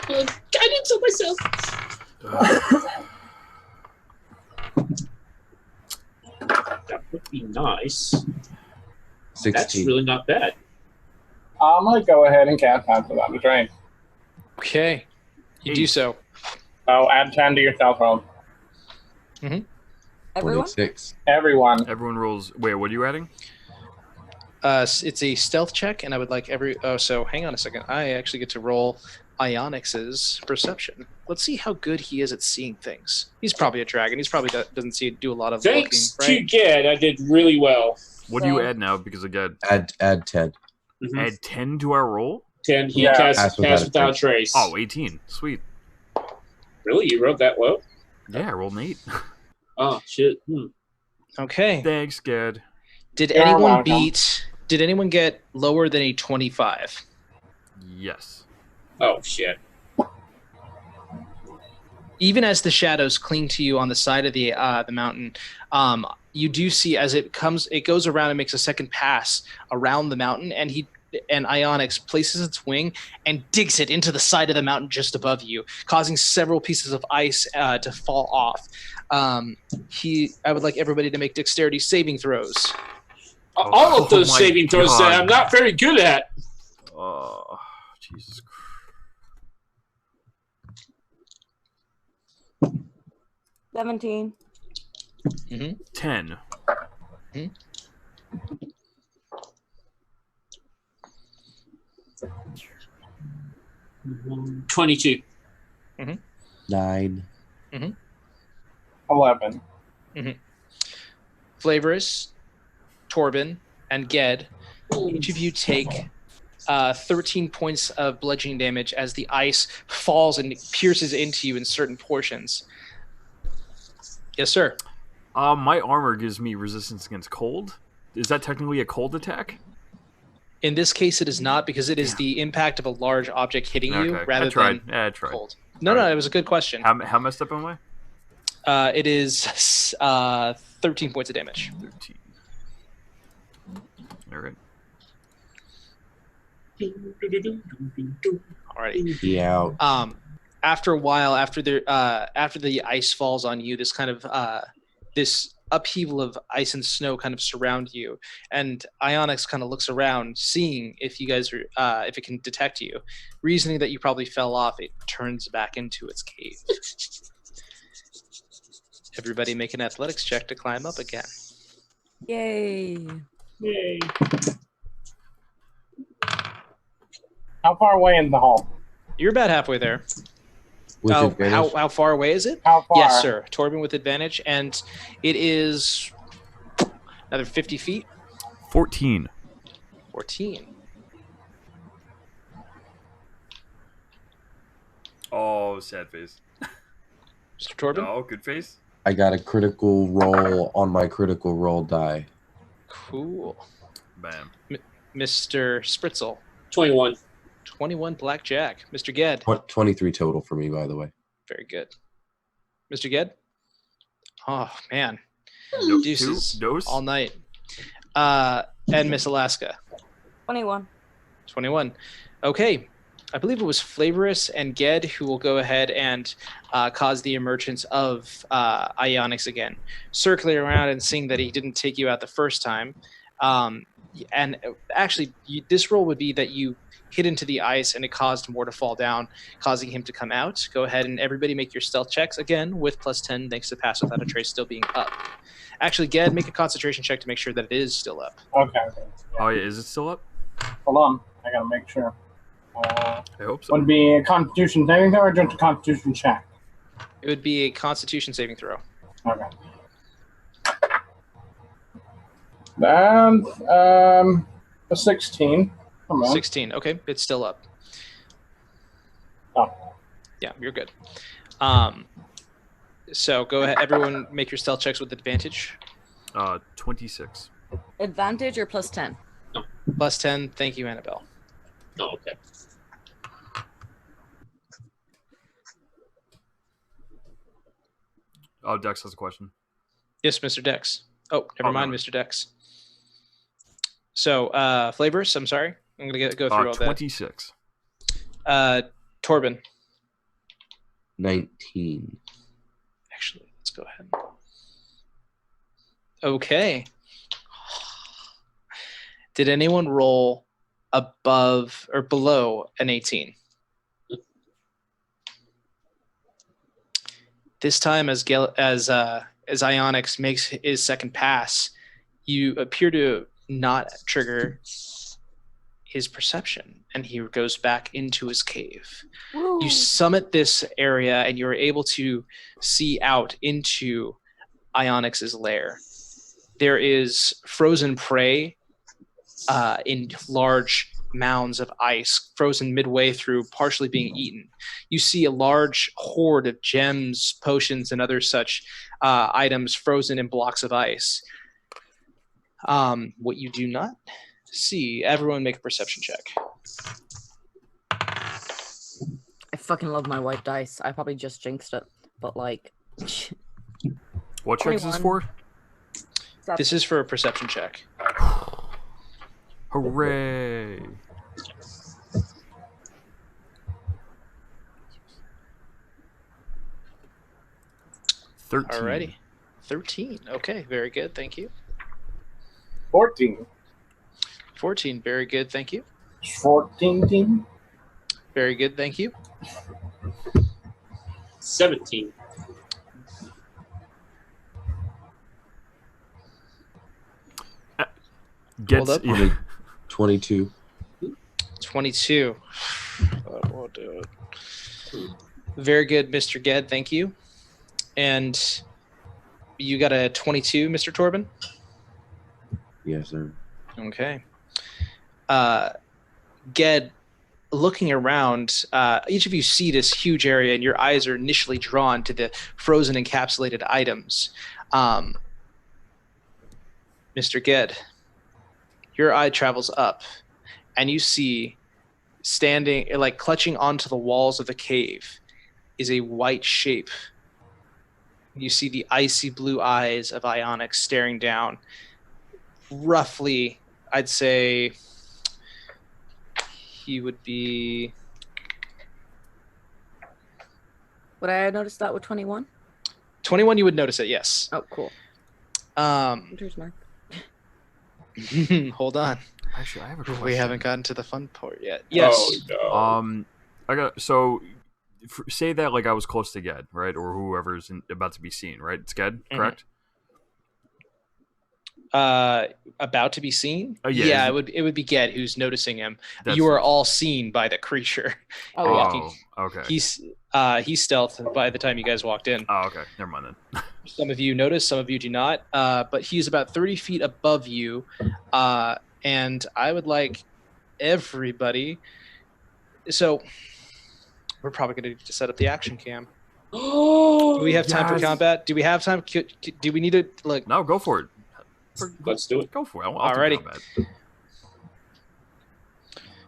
Guidance on myself. That would be nice. 16. That's really not bad. I'm going to go ahead and cast Time for Them to Train. Okay. You do so. Oh, add 10 to your stealth roll. Everyone? 26. Everyone. Everyone rolls. Wait, what are you adding? It's a stealth check, and I would like so hang on a second. I actually get to roll Ionix's perception. Let's see how good he is at seeing things. He's probably a dragon. He's probably doesn't do a lot of Thanks looking, to right? Ged, I did really well. What do you Same. add now? Because again, Add 10. Mhm. add 10 to our roll. 10. He Yeah. casts without trace. Oh, 18. Sweet. Really? You rolled that low? Yeah, I rolled an 8. Oh, shit. Okay. Thanks, Ged. Did You're anyone welcome. Did anyone get lower than a 25? Yes. Oh, shit. Even as the shadows cling to you on the side of the mountain, you do see as it goes around and makes a second pass around the mountain, and Ionix places its wing and digs it into the side of the mountain just above you, causing several pieces of ice to fall off. I would like everybody to make dexterity saving throws. All of those my saving throws that God. I'm not very good at. Oh, Jesus Christ. 17. 10. 22. 9. 11. Flavorus, Torben, and Ged, each of you take 13 points of bludgeoning damage as the ice falls and pierces into you in certain portions. Yes, sir. My armor gives me resistance against cold. Is that technically a cold attack? In this case, it is not, because it is the impact of a large object hitting you Okay. rather I tried. than Yeah, I tried. cold. No, it was a good question. How messed up am I? It is 13 points of damage. 13. All right. Alrighty. Yeah. After a while, after the ice falls on you, this kind of this upheaval of ice and snow kind of surround you, and Ionix kind of looks around, seeing if you guys are if it can detect you. Reasoning that you probably fell off, it turns back into its cave. Everybody make an athletics check to climb up again. Yay. Yay. How far away in the hall? You're about halfway there. With Oh, advantage? how far away is it? How far? Yes, sir. Torben with advantage, and it is another 50 feet. 14. 14. Oh, sad face. Mr. Torben? No, good face. I got a critical roll on my critical roll die. Cool. Bam. Mr. Spritzel? 21. 21 blackjack. Mr. Ged? 23 total for me, by the way. Very good. Mr. Ged? Oh, man. Deuces Dose? all night. And Miss Alaska? 21. 21. Okay. I believe it was Flavorus and Ged who will go ahead and cause the emergence of Ionix again. Circling around and seeing that he didn't take you out the first time. And actually, this roll would be that you hit into the ice and it caused more to fall down, causing him to come out. Go ahead and everybody make your stealth checks again with +10 thanks to pass without a trace still being up. Actually, Ged, make a concentration check to make sure that it is still up. Okay. Oh, yeah. Is it still up? Hold on. I gotta make sure. I hope so. Would it be a Constitution saving throw or just a Constitution check? It would be a Constitution saving throw. Okay. And a 16. Come on. 16. Okay, it's still up. Oh. Yeah, you're good. So go ahead, everyone, make your stealth checks with advantage. 26. Advantage or +10? +10. Thank you, Annabelle. Oh, okay. Oh, Dex has a question. Yes, Mr. Dex. Oh, never mind, no. Mr. Dex. So, Flavors, I'm sorry. I'm going to go through all 26. that. Torben. 19. Actually, let's go ahead. Okay. Did anyone roll above or below an 18? This time, as Ionix makes his second pass, you appear to not trigger his perception, and he goes back into his cave. Woo. You summit this area, and you're able to see out into Ionix's lair. There is frozen prey in large mounds of ice, frozen midway through, partially being eaten. You see a large hoard of gems, potions, and other such items frozen in blocks of ice. What you do not see, everyone make a perception check. I fucking love my white dice. I probably just jinxed it, but like. What check is this for? This is for a perception check. Hooray! Alrighty. 13. Okay, very good. Thank you. 14. 14. Very good. Thank you. 14 team. Very good. Thank you. 17. Gets Hold up. yeah. 22. 22. We'll do it. Very good, Mr. Ged. Thank you. And you got a 22, Mr. Torben? Yes, sir. Okay. Ged, looking around, each of you see this huge area, and your eyes are initially drawn to the frozen encapsulated items. Mr. Ged, your eye travels up, and you see standing, like clutching onto the walls of the cave, is a white shape. You see the icy blue eyes of Ionic staring down. Roughly, I'd say he would be... Would I have noticed that with 21? 21, you would notice it, yes. Oh, cool. Hunter's mark. Hold on. Actually, I have a question. We haven't gotten to the fun part yet. Yes. Oh, no. I got so. Say that like I was close to Ged, right, or whoever's about to be seen, right? It's Ged, correct? About to be seen? Yeah, it would be Ged who's noticing him. That's You are all seen by the creature. Oh, okay. He's stealthed by the time you guys walked in. Oh, okay. Never mind then. Some of you notice, some of you do not. But he's about 30 feet above you. And I would like everybody. So we're probably going to need to set up the action cam. Do we have time for combat? Do we have time? Do we need to like? No, go for it. Let's do it. Go for it. I'll Alrighty. do combat.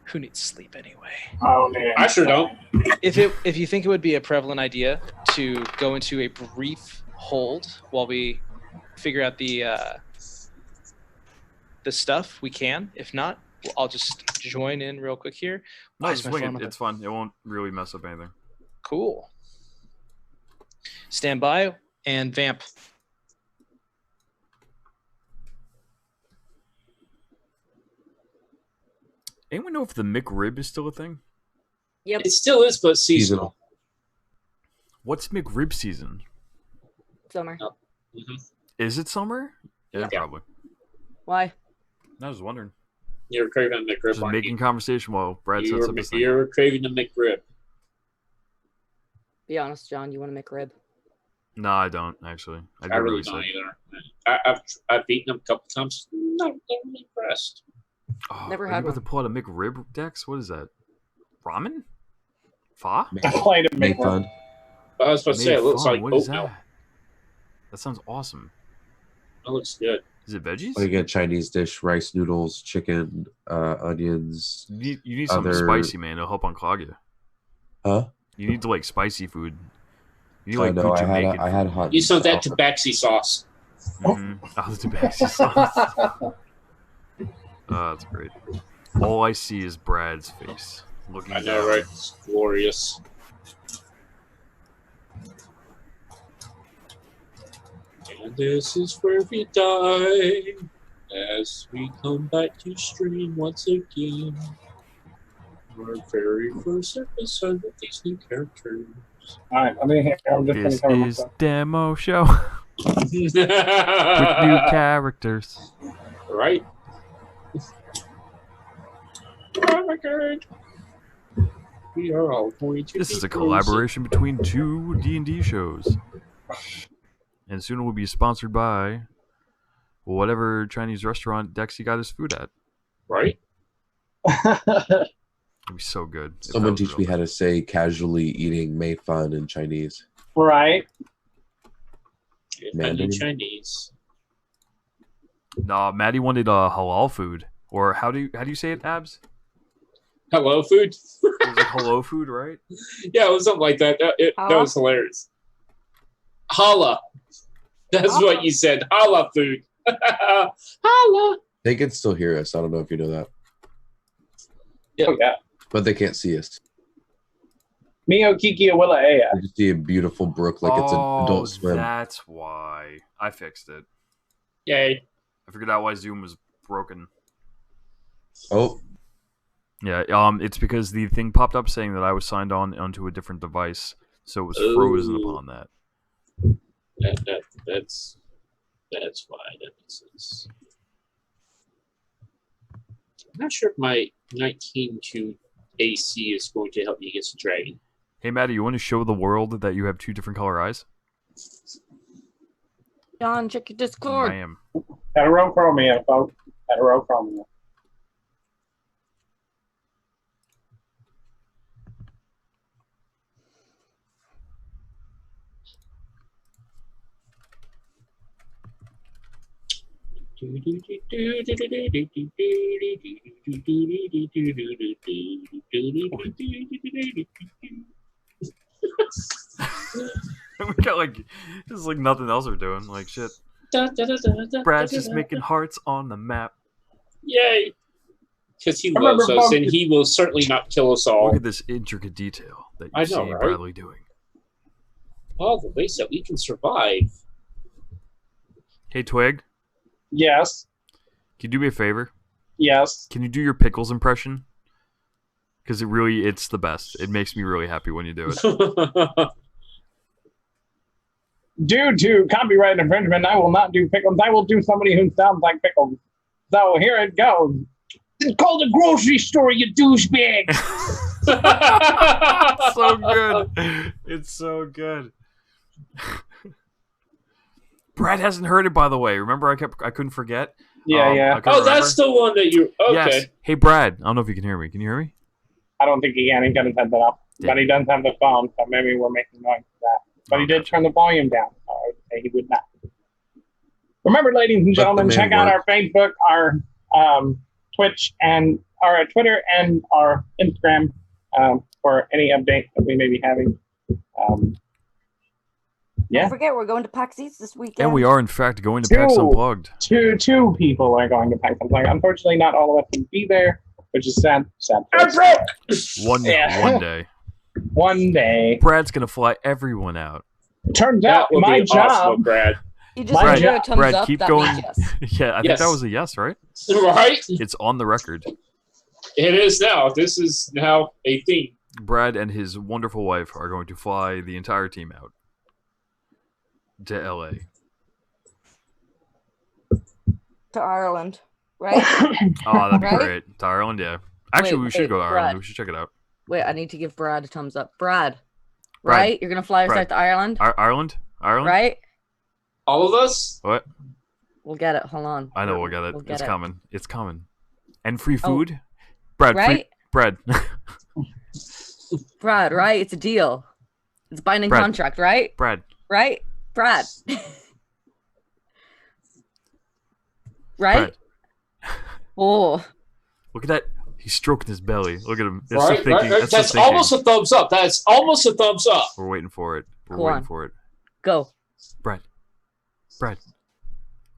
Who needs sleep anyway? Oh man. I sure don't. If you think it would be a prevalent idea to go into a brief hold while we figure out the stuff, we can. If not, I'll just join in real quick here. No, Why just is my swing phone it. on It's fun. It won't really mess up anything. Cool. Stand by and vamp. Anyone know if the McRib is still a thing? Yep. It still is, but seasonal. What's McRib season? Summer. Oh. Mm-hmm. Is it summer? Yeah, Yeah. probably. Why? I was wondering. You're craving a McRib. Just making conversation while Brad sets up his thing. You're craving a McRib. Be honest, John. You want to make rib? No, I don't actually. I really don't either. I've eaten them a couple times. Not really impressed. Oh, Never are had you about one. to pull out a McRib, Dex? What is that? Ramen? Pho? I played it. Make fun. I was supposed to say it looks like What is oatmeal. that? That sounds awesome. It looks good. Is it veggies? Like a Chinese dish, rice noodles, chicken, onions. You need something spicy, man. It'll help unclog you. Huh? You need to like spicy food. You need I like know. good I Jamaican had food. hot. You saw that tabaxi sauce. Mhm. Oh, the tabaxi sauce. Oh, that's great. All I see is Brad's face. Looking I know, down. right? It's glorious. And this is where we die as we come back to stream once again. Our very first episode with these new characters. All right, I'm just This gonna cover is myself. demo show with new characters. Right? Oh my god. We are all going to This be is a close. collaboration between two D&D shows, and soon it will be sponsored by whatever Chinese restaurant Dexy got his food at. Right? It'd be so good. if Someone that was teach me real how to say casually eating mei fan in Chinese. Right. Mandarin? Chinese. Nah, Maddie wanted halal food, or how do you say it, Abs? Hello, food. It was like hello food, right? Yeah, it was something like that. That was hilarious. Holla. That's what you said. Holla, food. Holla. They can still hear us. I don't know if you know that, Yeah. Oh, yeah. but they can't see us. Mio Kiki Awilla Aya. They just see a beautiful brook like it's an adult swim. That's why I fixed it. Yay. I figured out why Zoom was broken. Oh, Yeah, it's because the thing popped up saying that I was signed on onto a different device, so it was frozen upon that. That's why that makes sense. I'm not sure if my 19.2 AC is going to help me against the dragon. Hey, Maddie, you want to show the world that you have two different color eyes? John, check your Discord. I am. Heterochromia, folks. Heterochromia. We got like, there's like nothing else we're doing. Like shit. Brad's just making hearts on the map. Yay! Because he loves us, and he will certainly not kill us all. Look at this intricate detail that you see right? Bradley doing. All the ways that we can survive. Hey, Twig, Yes. can you do me a favor? Yes. Can you do your pickles impression? Because it's the best. It makes me really happy when you do it. Due to copyright infringement, I will not do pickles. I will do somebody who sounds like pickles. So here it goes. It's called a grocery store, you douchebag. So good. It's so good. Brad hasn't heard it, by the way. Remember, I couldn't forget. Yeah, yeah. I couldn't That's the one that you. Okay. Yes. Hey, Brad. I don't know if you can hear me. Can you hear me? I don't think he can. He doesn't have that up. Yeah. But he does have the phone, so maybe we're making noise for that. But he did turn the volume down. So I would say he would not. Remember, ladies and gentlemen, check out our Facebook, our Twitch, and our Twitter, and our Instagram for any updates that we may be having. Yeah. Don't forget, we're going to PAX East this weekend. And we are, in fact, going to PAX Unplugged. Two people are going to PAX Unplugged. Unfortunately, not all of us can be there, which is sad. One day. One day. Brad's going to fly everyone out. Turns out my job. Awesome, Brad. You just gave a thumbs Brad, up. keep that going. means yes. Yeah, I think that was a yes, right? Right? It's on the record. It is now. This is now a thing. Brad and his wonderful wife are going to fly the entire team out to LA. To Ireland, right? Oh, that'd be Right? great. To Ireland, yeah. Actually, we should go to Ireland. Brad. We should check it out. Wait, I need to give Brad a thumbs up. Brad, right? You're going to fly us out to Ireland? Ireland? Right? All of us? What? We'll get it. Hold on. I know we'll get it. We'll get It's it. coming. It's coming. And free food? Brad, Right? Brad. Brad, right? It's a deal. It's a binding Brad. contract, right? Brad. Right? Brad. Right? Brad. Oh. Look at that. He's stroking his belly. Look at him. That's Right, the thinking. right. That's the That's thinking. almost a thumbs up. That's almost a thumbs up. We're waiting for it. We're Go waiting on. for it. Go. Brad.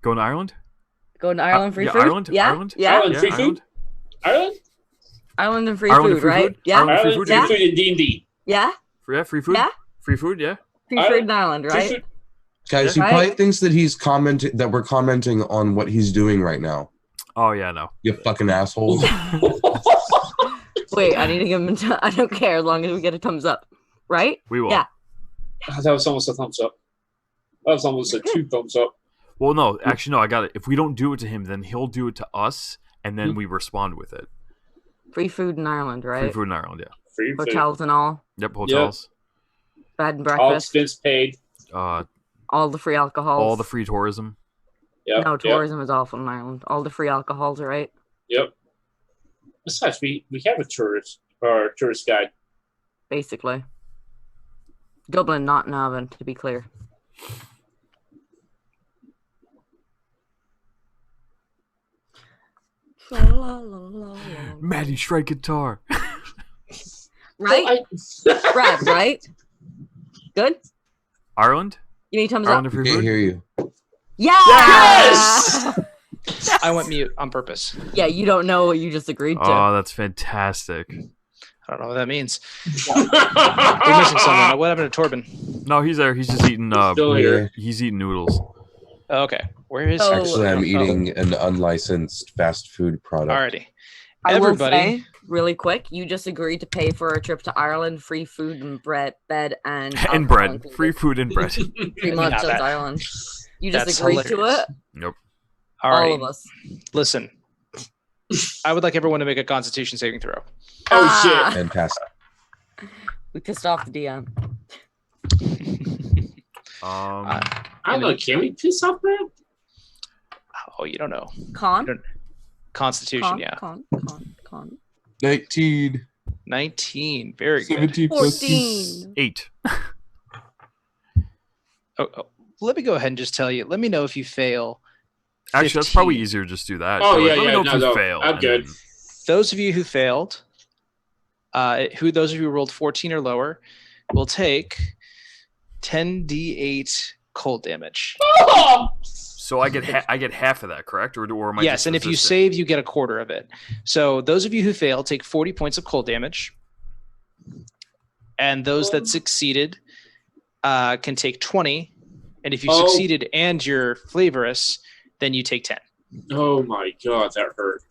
Going to Ireland? Going to Ireland free yeah, food? Ireland? Yeah? Ireland? Yeah? Ireland Yeah, free Ireland? food? Ireland? Ireland and free Ireland food, and free right? food? Yeah? Ireland Ireland free free food? food in D&D. Yeah? Yeah, free food? Yeah? Free food, yeah. Free food in Ireland, Free right? food. guys, he Right? probably thinks that he's commenting that we're commenting on what he's doing right now. Oh, yeah, no. You fucking assholes. Wait, I need to give him I don't care as long as we get a thumbs up. Right? We will. Yeah. That was almost a thumbs up. That was almost a 2 thumbs up. Well, no, actually, no, I got it. If we don't do it to him, then he'll do it to us, and then we respond with it. Free food in Ireland, right? Free food in Ireland, yeah. Free food. Hotels and all. Yep, hotels. Bed and All breakfast. expense paid. All the free alcohols. All the free tourism. Yep. No, Yep. tourism is awful in Ireland. All the free alcohols, right? Yep. Besides, we have a tourist or tourist guide. Basically. Dublin, not Navan, to be clear. Maddie, strike guitar. Right? Brad, right? Good? Ireland? You need thumbs Ireland up. if you're Can't good? hear you. Yeah! Yes! I went mute on purpose. Yeah, you don't know what you just agreed to. Oh, that's fantastic. I don't know what that means. We're missing someone. What happened to Torben? No, he's there. He's just eating. Still here. He's eating noodles. Oh, okay. Where is? Oh. Actually, I'm eating an unlicensed fast food product. Alrighty. I will Everybody. say, really quick, you just agreed to pay for a trip to Ireland, free food and bed, and And alcohol bread. included. Free food and bread. 3 months Not on bad. Ireland. You just That's agreed to hilarious. it. Nope. All All right. of us. Listen. I would like everyone to make a Constitution saving throw. Oh shit! Fantastic. We pissed off the DM. I don't know. Can we piss off that? Oh, you don't know. Con? Constitution, yeah. Con. 19. 19. Very good. 17 plus 14. 8. Oh, let me go ahead and just tell you. Let me know if you fail. Actually, that's 15. probably easier to just do that. Oh, So, yeah, let me yeah, know if no, you no, fail. I'm and good. then- Those of you who failed, those of you who rolled 14 or lower, will take 10d8 cold damage. Oh! So I get half of that, correct? Or am I Yes, just and if you resistant? save, you get a quarter of it. So those of you who fail take 40 points of cold damage. And those that succeeded can take 20. And if you Oh. succeeded and you're flavorous, then you take 10. Oh my god, that hurt.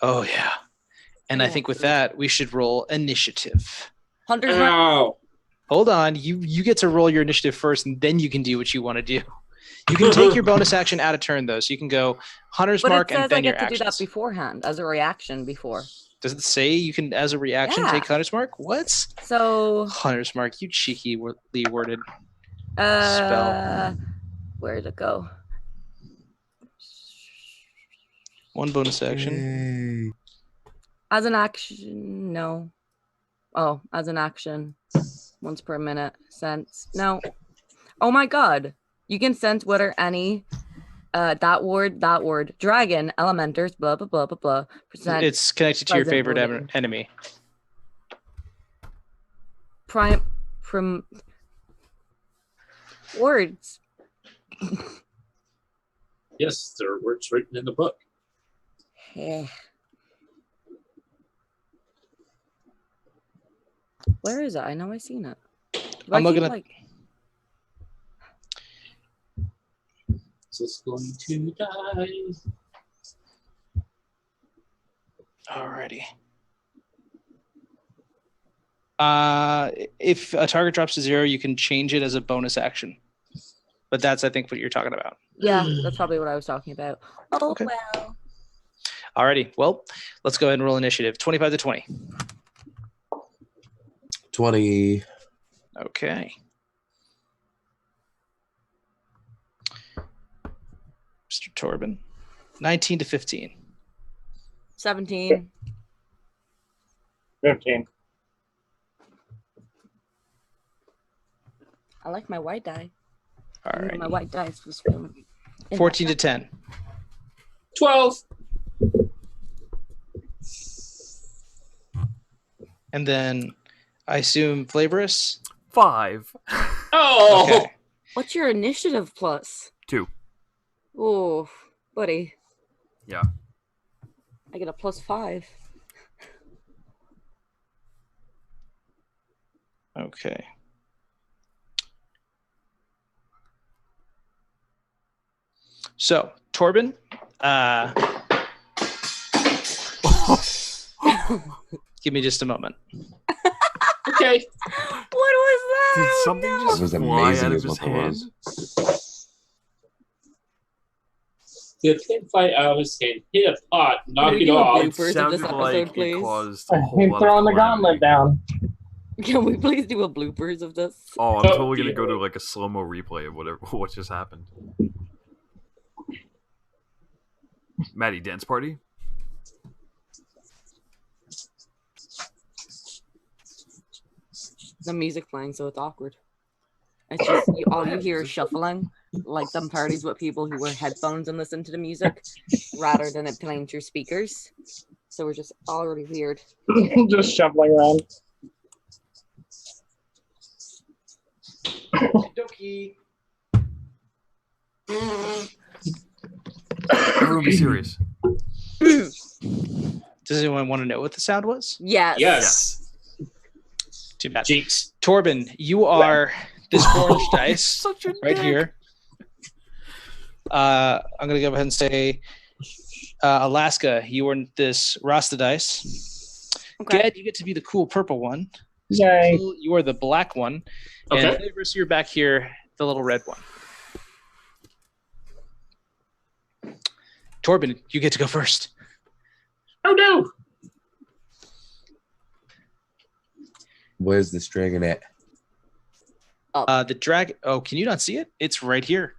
Oh, yeah. And I think with that, we should roll initiative. Hunter's mark. Ow! Hold on. You get to roll your initiative first, and then you can do what you want to do. You can take your bonus action out of turn, though. So you can go Hunter's But Mark it and says I then your get to do that actions. beforehand as a reaction before. Does it say you can, as a reaction, Yeah. take Hunter's Mark? What? So, Hunter's Mark, you cheekily worded. Spell. where did it go? One bonus action. Yay. As an action, no. Oh, as an action, once per minute. Sense. No. Oh my god. You can sense whether any that word, dragon, elementers, blah blah blah blah blah. Percent It's connected to your present favorite wording. enemy. prime words. Yes, there are words written in the book. Eh. Where is it? I know I seen it. I'm looking at- Just going to die. Alrighty. If a target drops to 0, you can change it as a bonus action. But that's, I think, what you're talking about. Yeah, that's probably what I was talking about. Oh Okay. well. Alrighty. Well, let's go ahead and roll initiative. 25 to 20. 20. Okay. Mr. Torben. 19 to 15. 17. 15. I like my white die. All My right. white dice was from 14 to 10. 12. And then I assume Flavorus. 5. Oh! Okay. What's your initiative plus? 2. Oh, buddy. Yeah. I get a +5. Okay. So, Torben, give me just a moment. Okay. What was that? Did something No. just That was fly amazing out of is his what that hand? was. The thing fly out of his hand, hit a pot, knock Can we it do a off. blooper? It Bloopers of sounded this episode, like please? it caused a whole He's lot throwing of the gauntlet calamity. down. Can we please do a bloopers of this? Oh, I'm Oh, totally gonna dear. go to like a slow-mo replay of whatever what just happened. Maddie, dance party? the music playing, so it's awkward. It's just all you hear is shuffling, like them parties with people who wear headphones and listen to the music, rather than it playing through speakers. So we're just all really weird. Just shuffling around. Dokie. Everyone be serious. Does anyone want to know what the sound was? Yes. Yes. Too bad. Jinx. Torben, you are this orange dice Such a right dick. here. I'm gonna go ahead and say, Alaska, you are this Rasta dice. Okay. Ged, you get to be the cool purple one. Yay. Phil, you are the black one. Okay. And Flavorus, you're back here, the little red one. Torben, you get to go first. Oh no. Where's this dragon at? The drag. Oh, can you not see it? It's right here.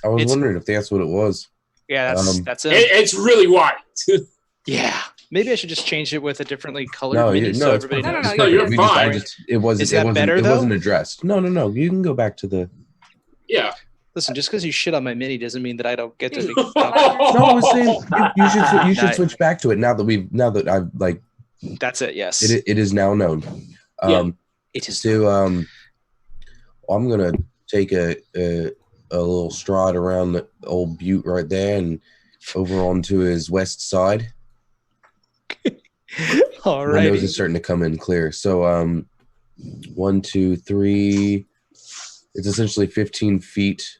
I was It's- wondering if that's what it was. Yeah, that's it. It's really white. Yeah. Maybe I should just change it with a differently colored No, mini you, so no, it's everybody fine. knows. No, you're We just- fine. it wasn't. Is that it wasn't, better, it though? wasn't addressed. No. You can go back to the. Yeah. Listen, just because you shit on my mini doesn't mean that I don't get to be. No, I was saying you should No. switch back to it now that I've like That's it. Yes. it is now known. Yeah. It is. So I'm gonna take a little stride around the old butte right there and over onto his west side. All My nose right. is starting to come in clear. So 1, 2, 3. It's essentially 15 feet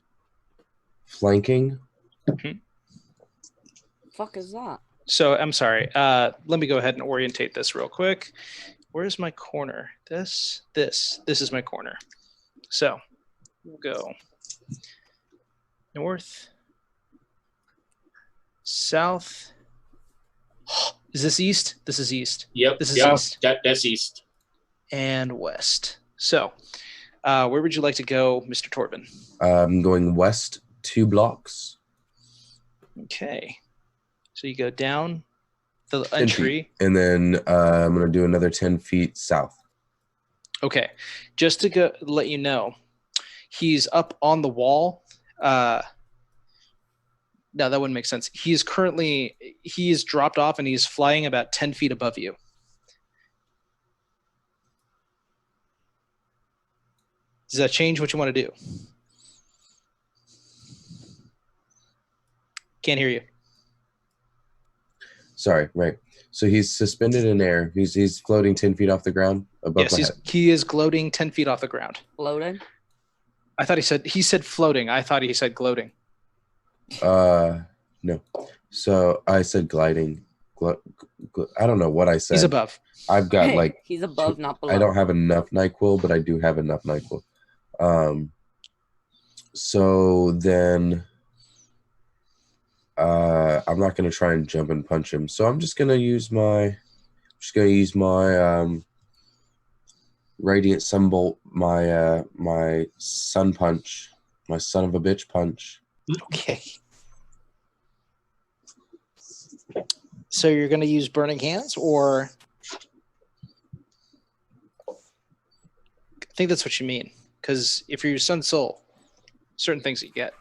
flanking. Fuck is that? So I'm sorry. Let me go ahead and orientate this real quick. Where's my corner? This is my corner. So we'll go north, south. Is this east? This is east. Yep. This is yep. east. That's east. And west. So where would you like to go, Mr. Torben? I'm going west 2 blocks. Okay. So you go down the 10 entry. feet. And then I'm going to do another 10 feet south. Okay. Just to let you know, he's up on the wall. No, that wouldn't make sense. He is dropped off and he's flying about 10 feet above you. Does that change what you want to do? Can't hear you. Sorry, right. So he's suspended in air. He's floating 10 feet off the ground above Yes, my head. he is gloating 10 feet off the ground. Floating? I thought he said floating. I thought he said gloating. No. So I said gliding. I don't know what I said. He's above. I've got Hey, like he's above, not below. I don't have enough NyQuil, but I do have enough NyQuil. So then I'm not going to try and jump and punch him. So I'm just going to use my radiant sunbolt, my sun punch, my son of a bitch punch. Okay. So you're going to use burning hands, or I think that's what you mean. Because if you're Sun Soul, certain things that you get.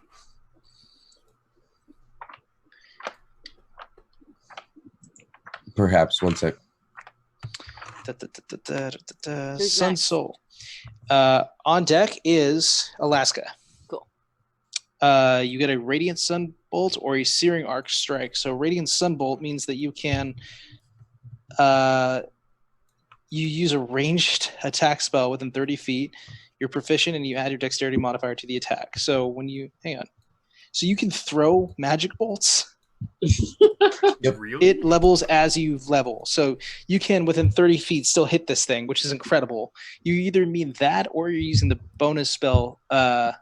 Perhaps 1 sec. Who's Sun next? Soul. On deck is Alaska. Cool. You get a Radiant Sunbolt or a Searing Arc Strike. So Radiant Sunbolt means that you can you use a ranged attack spell within 30 feet. You're proficient and you add your dexterity modifier to the attack. So when you hang on. So you can throw magic bolts. Yep. Really? It levels as you level. So you can, within 30 feet, still hit this thing, which is incredible. You either mean that or you're using the bonus spell. You're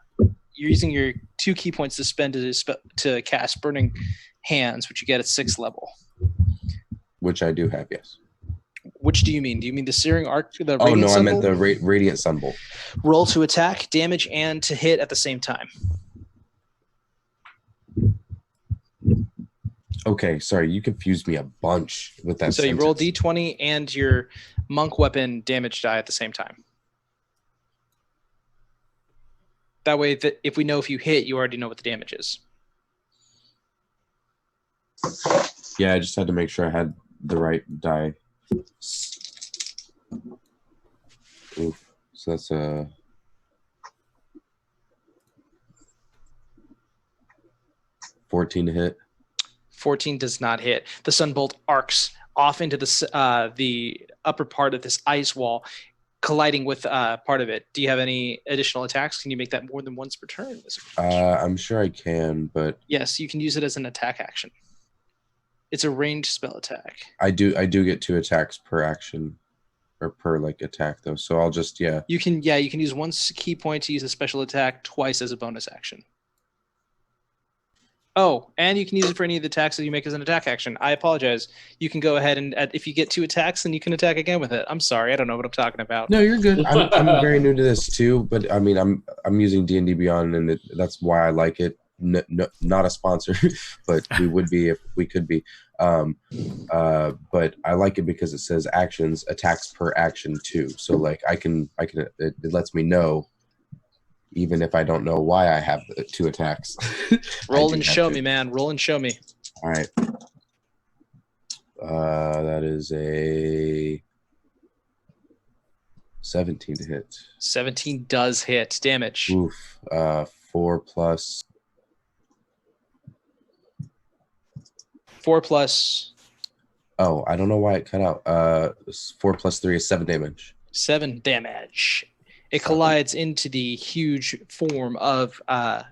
using your 2 key points to spend to cast Burning Hands, which you get at 6th level. Which I do have, yes. Which do you mean? Do you mean the Searing Arc? The Oh, no, Radiant I meant Sunbolt? the Radiant Sunbolt. Roll to attack, damage, and to hit at the same time. Okay, sorry, you confused me a bunch with that So you roll sentence. d20 and your monk weapon damage die at the same time. That way, that if we know if you hit, you already know what the damage is. Yeah, I just had to make sure I had the right die. Oof. So that's a 14 to hit. 14 does not hit. The sunbolt arcs off into the upper part of this ice wall, colliding with part of it. Do you have any additional attacks? Can you make that more than once per turn? I'm sure I can, but yes, you can use it as an attack action. It's a ranged spell attack. I do get 2 attacks per action, or per like attack though. So I'll just You can use 1 key point to use a special attack twice as a bonus action. Oh, and you can use it for any of the attacks that you make as an attack action. I apologize. You can go ahead and if you get 2 attacks, then you can attack again with it. I'm sorry, I don't know what I'm talking about. No, you're good. I'm very new to this too, but I mean, I'm using D&D Beyond, and that's why I like it. No, not a sponsor, but we would be if we could be. But I like it because it says actions, attacks per action too. So like I can it lets me know. Even if I don't know why I have 2 attacks. Roll and show me, man. Roll and show me. All right. That is a 17 to hit. 17 does hit. Damage. Oof. 4 plus. 4 plus. Oh, I don't know why it cut out. 4 plus 3 is 7 damage. 7 damage. It collides into the huge form of,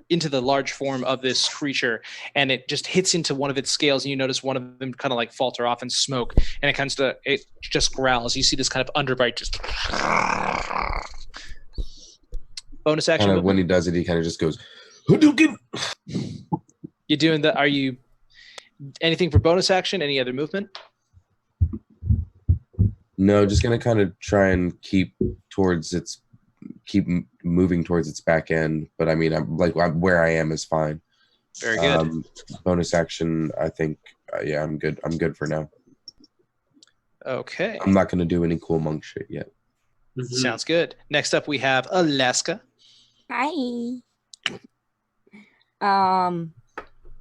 into the large form of this creature, and it just hits into one of its scales, and you notice one of them kind of like falter off in smoke, and it just growls. You see this kind of underbite just. Bonus action. Kind of when he does it, he kind of just goes, Hadouken! You doing that? Are you anything for bonus action? Any other movement? No, just gonna kind of try and keep moving towards its back end, but I mean, where I am is fine. Very good. Bonus action, I think. Yeah, I'm good. I'm good for now. Okay. I'm not gonna do any cool monk shit yet. Mm-hmm. Sounds good. Next up, we have Alaska. Hi.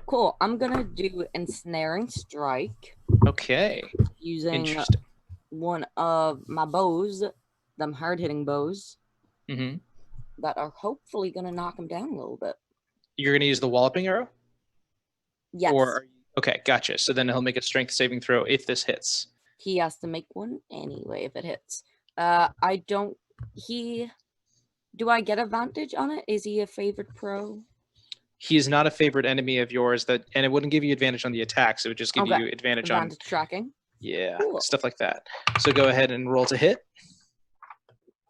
Cool. I'm gonna do ensnaring strike. Okay. Using one of my bows, them hard-hitting bows. Mm-hmm. That are hopefully going to knock him down a little bit. You're going to use the walloping arrow? Yes. Okay, gotcha. So then he'll make a strength saving throw if this hits. He has to make one anyway if it hits. Do I get advantage on it? Is he a favorite pro? He is not a favorite enemy of yours, and it wouldn't give you advantage on the attacks. It would just give you advantage on tracking. Yeah, cool. Stuff like that. So go ahead and roll to hit.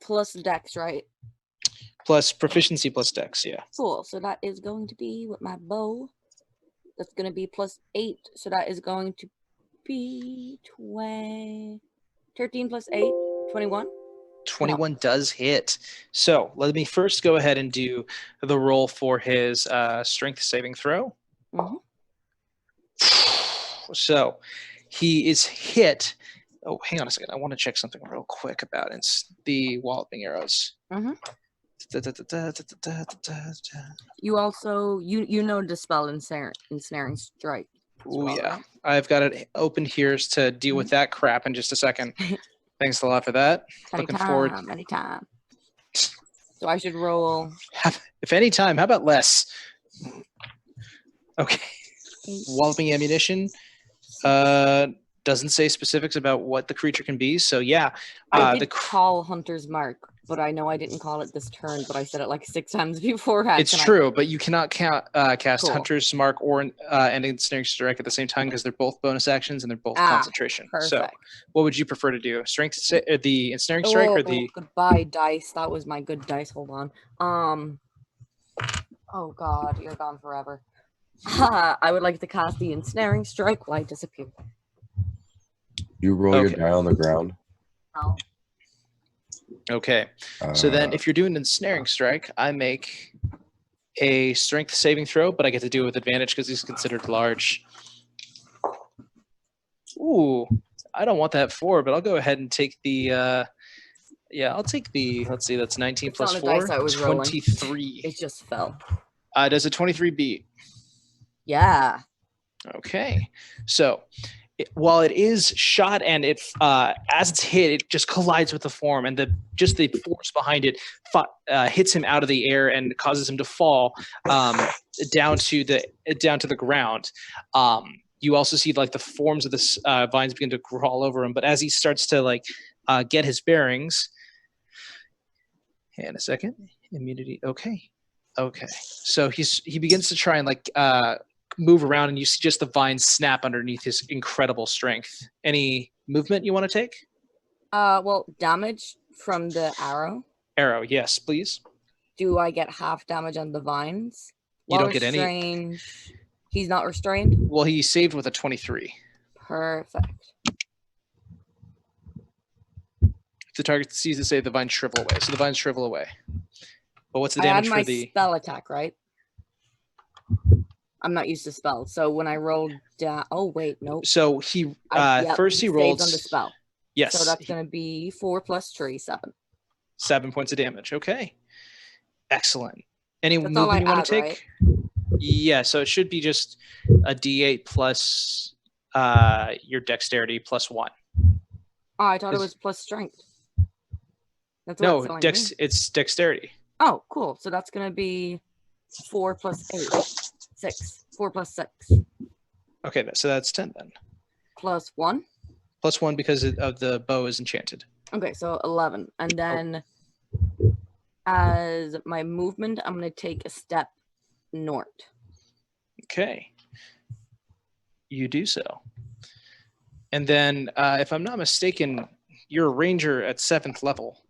Plus dex, right? Plus proficiency plus dex, yeah. Cool. So that is going to be with my bow. That's going to be plus 8. So that is going to be 13 plus 8, 21. 21 does hit. So let me first go ahead and do the roll for his strength saving throw. Mm-hmm. So he is hit. Oh, hang on a second. I want to check something real quick about it. It's the walloping arrows. Mm-hmm. You also you know the spell ensnaring strike. Oh yeah, right? I've got it open here to deal with that crap in just a second. Thanks a lot for that. Looking forward. Anytime. So I should roll. If any time, how about less? Okay. Walloping ammunition. Doesn't say specifics about what the creature can be. So yeah. I did call Hunter's Mark, but I know I didn't call it this turn, but I said it like 6 times beforehand. It's true, but you cannot cast Hunter's Mark or and Ensnaring Strike at the same time because they're both bonus actions and they're both concentration. Perfect. So what would you prefer to do? The Ensnaring Strike or the... Goodbye, dice. That was my good dice. Hold on. Oh God, you're gone forever. I would like to cast the Ensnaring Strike while I disappear. You roll your die on the ground. Oh. Okay. So then if you're doing an Ensnaring Strike, I make a strength saving throw, but I get to do it with advantage because he's considered large. Ooh, I don't want that 4, but I'll go ahead and take the Yeah, I'll take the. Let's see, that's 19 It's plus not a dice 4. I was rolling. 23. It just fell. Does a 23 beat? Yeah. Okay, so while it is shot and it as it's hit, it just collides with the form, and the force behind it hits him out of the air and causes him to fall down to the ground. You also see like the forms of the vines begin to crawl over him, but as he starts to get his bearings, and a second, immunity. Okay, so he begins to try and move around, and you see just the vines snap underneath his incredible strength. Any movement you want to take? Well, damage from the arrow. Arrow, yes, please. Do I get half damage on the vines? You don't get any. He's not restrained? Well, he saved with a 23. Perfect. If the target sees the save, the vines shrivel away. So the vines shrivel away. But what's the damage I had for my spell attack, right? I'm not used to spells, so when I rolled down, oh wait, no. So he first he saves rolled on the spell. Yes. So that's going to be 4 plus 3, 7. 7 points of damage. Okay. Excellent. Any That's all movement you want to take? Right? Yeah, so it should be just a D8 plus your dexterity plus 1. Oh, I thought it was plus strength. That's what it's dexterity. Oh, cool. So that's going to be 4 plus 8. 6. 4 plus 6. Okay, so that's 10 then. Plus 1? Plus 1 because of the bow is enchanted. Okay, so 11. And then as my movement, I'm going to take a step north. Okay. You do so. And then, if I'm not mistaken, you're a ranger at 7th level.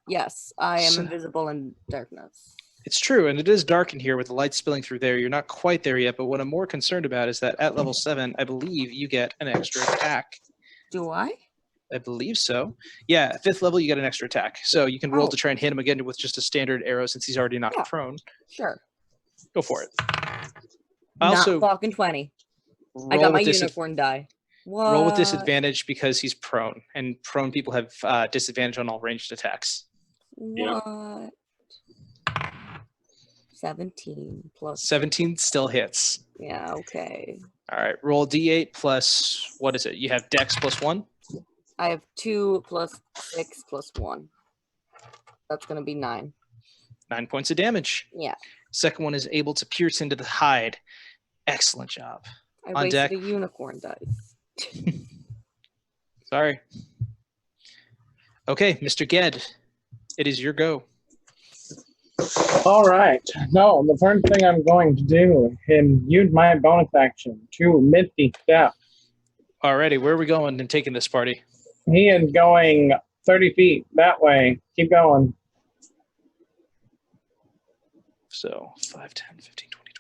Yes, I am invisible in darkness. It's true, and it is dark in here with the light spilling through there. You're not quite there yet, but what I'm more concerned about is that at level 7, I believe you get an extra attack. Do I? I believe so. Yeah, 5th level, you get an extra attack. So you can roll to try and hit him again with just a standard arrow since he's already knocked prone. Sure. Go for it. Not fucking 20. I got my unicorn die. What? Roll with disadvantage because he's prone, and prone people have disadvantage on all ranged attacks. What? 17 plus 17 still hits. Yeah, okay. All right, roll D8 plus, what is it? You have dex plus 1? I have 2 plus 6 plus 1. That's going to be 9. 9 points of damage. Yeah. Second one is able to pierce into the hide. Excellent job. I On wasted deck. a unicorn dice. Sorry. Okay, Mr. Ged, it is your go. All right. No, the first thing I'm going to do is use my bonus action to Misty Step. Alrighty, where are we going and taking this party? He is going 30 feet that way. Keep going. So 5, 10, 15, 20,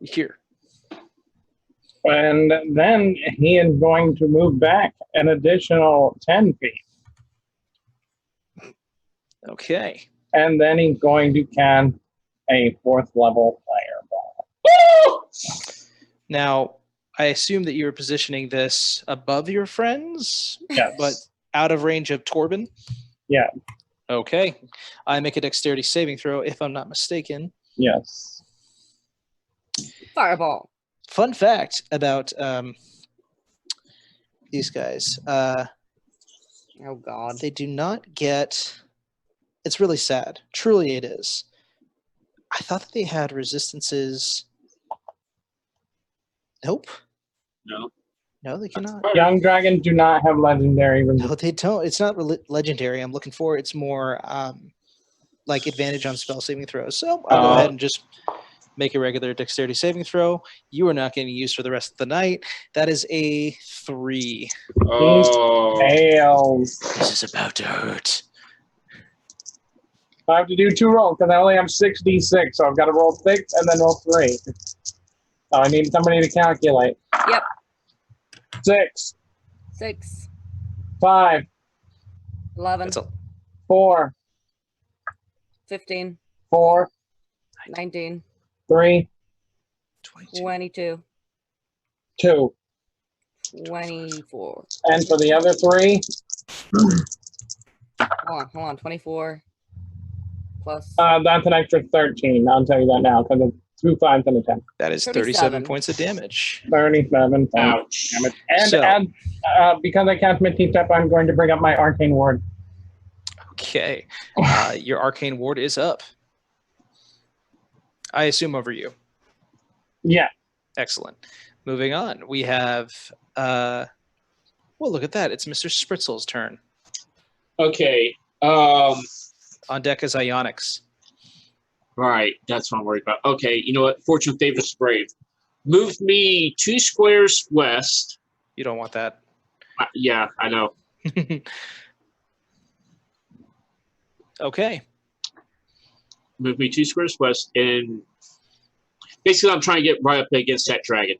25. Here. And then he is going to move back an additional 10 feet. Okay. And then he's going to cast a 4th level fireball. Now, I assume that you were positioning this above your friends? Yes. But out of range of Torben? Yeah. Okay. I make a dexterity saving throw, if I'm not mistaken. Yes. Fireball. Fun fact about these guys. Oh, God. They do not get... It's really sad. Truly it is. I thought that they had resistances... Nope. No, they cannot. Young dragons do not have legendary resistance. No, they don't. It's not legendary. I'm looking for it's more like advantage on spell saving throws. So I'll go ahead and just make a regular dexterity saving throw. You are not getting used for the rest of the night. That is a 3. Oh. Fails. This is about to hurt. I have to do 2 rolls because I only have 6d6, so I've got to roll 6 and then roll 3. So I need somebody to calculate. Yep. 6. 6. 5. 11. 4. 15. 4. 19. 3. 22. 2. 24. And for the other 3, Hold on. 24 plus That's an extra 13. I'll tell you that now because it's 2 5s and a 10. That is 37 points of damage. 37 points Ouch. damage. And So- because I cast Misty Step, I'm going to bring up my Arcane Ward. Okay. Your arcane ward is up. I assume over you. Yeah. Excellent. Moving on. We have well, look at that. It's Mr. Spritzel's turn. Okay. On deck is Ionics. Right. That's what I'm worried about. Okay. You know what? Fortune favors brave. Move me 2 squares west. You don't want that. Yeah, I know. Okay. Move me 2 squares west, and basically, I'm trying to get right up against that dragon.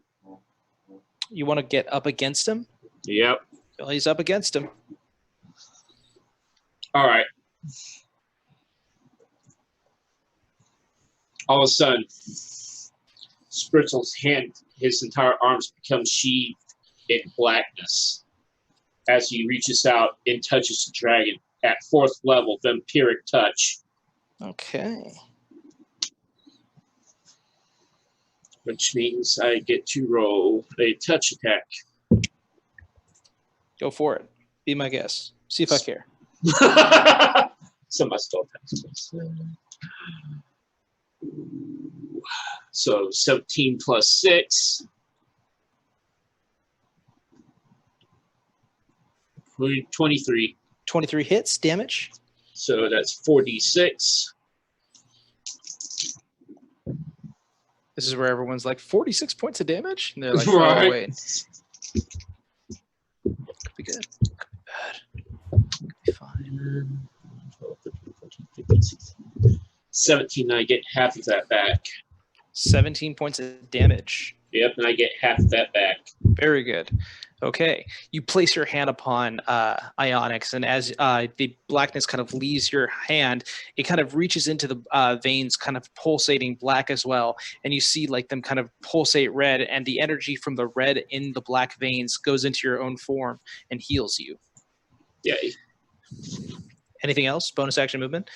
You want to get up against him? Yep. Well, he's up against him. All right. All of a sudden, Spritzel's hand, his entire arms become sheathed in blackness as he reaches out and touches the dragon at 4th level, vampiric touch, Okay. which means I get to roll a touch attack. Go for it. Be my guest. See if I care. So my spell attacks. So 17 plus 6. 23. 23 hits, damage. So that's 4d6. This is where everyone's like, 46 points of damage? And they're like, Right. oh, wait. Could be good. Could be bad. Could be fine. 17, I get half of that back. 17 points of damage. Yep, and I get half of that back. Very good. Okay. You place your hand upon Ionics, and as the blackness kind of leaves your hand, it kind of reaches into the veins, kind of pulsating black as well. And you see like them kind of pulsate red, and the energy from the red in the black veins goes into your own form and heals you. Yay. Anything else? Bonus action movement?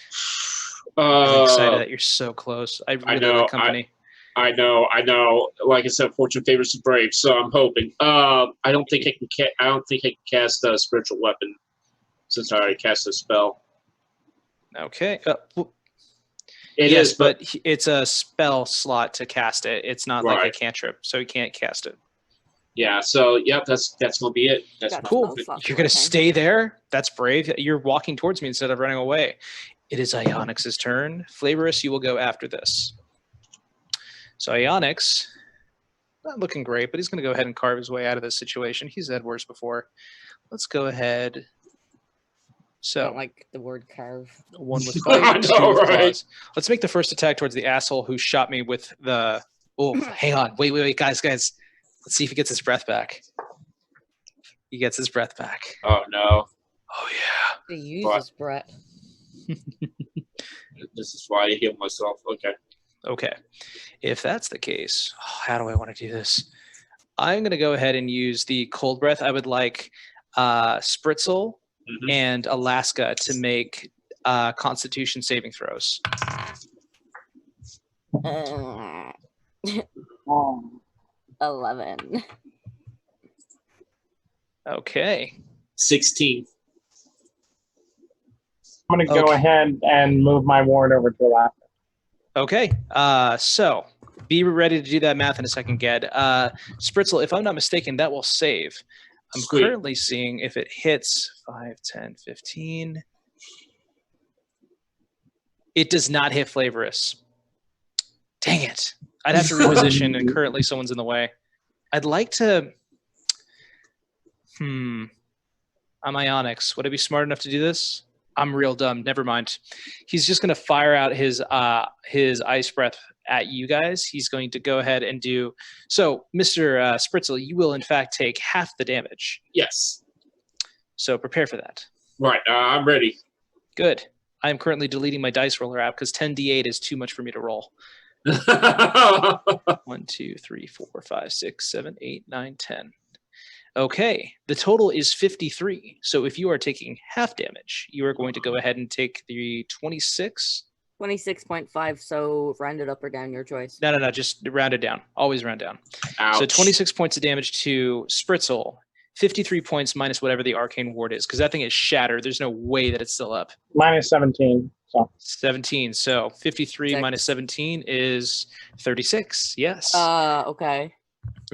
I'm excited Uh, that you're so close. I really know, like company. I know. Like I said, fortune favors the brave, so I'm hoping. I don't think I can. I don't think I can cast a spiritual weapon since I already cast a spell. Okay. It yes, is, but it's a spell slot to cast it. It's not like a Right. cantrip, so you can't cast it. yeah. So yep, that's gonna be it. That's Got my Cool. spell slots You're gonna working. stay there? That's brave. You're walking towards me instead of running away. It is Ionics' turn. Flavorus, you will go after this. So Ionics, not looking great, but he's going to go ahead and carve his way out of this situation. He's had worse before. Let's go ahead. I So don't like the word carve. one with I bite, two know, with right? claws. Let's make the first attack towards the asshole who shot me with the. Oh, hang on, wait, guys. Let's see if he gets his breath back. He gets his breath back. Oh no! Oh yeah. To use What? this Brett. This is why I heal myself. Okay. Okay. If that's the case, how do I want to do this? I'm going to go ahead and use the cold breath. I would like Spritzel Mhm. and Alaska to make Constitution saving throws. Uh, Um, 11. Okay. 16. I'm going to go Okay. ahead and move my ward over to Alaska. Okay. So be ready to do that math in a second, Ged. Spritzel, if I'm not mistaken, that will save. I'm Sweet. currently seeing if it hits 5, 10, 15. It does not hit Flavorus. Dang it. I'd have to reposition, and currently someone's in the way. I'd like to... I'm Ionics. Would I be smart enough to do this? I'm real dumb. Never mind. He's just going to fire out his ice breath at you guys. He's going to go ahead and do... So, Mr. Spritzel, you will in fact take half the damage. Yes. So prepare for that. Right. I'm ready. Good. I am currently deleting my dice roller app because 10d8 is too much for me to roll. 1, 2, 3, 4, 5, 6, 7, 8, 9, 10. Okay, the total is 53. So if you are taking half damage, you are going to go ahead and take the 26. 26.5, so round it up or down, your choice. No, just round it down. Always round down. Ouch. So 26 points of damage to Spritzel, 53 points minus whatever the arcane ward is, because that thing is shattered. There's no way that it's still up. Minus 17. So 17. So 53 Six. minus 17 is 36. Yes. Okay.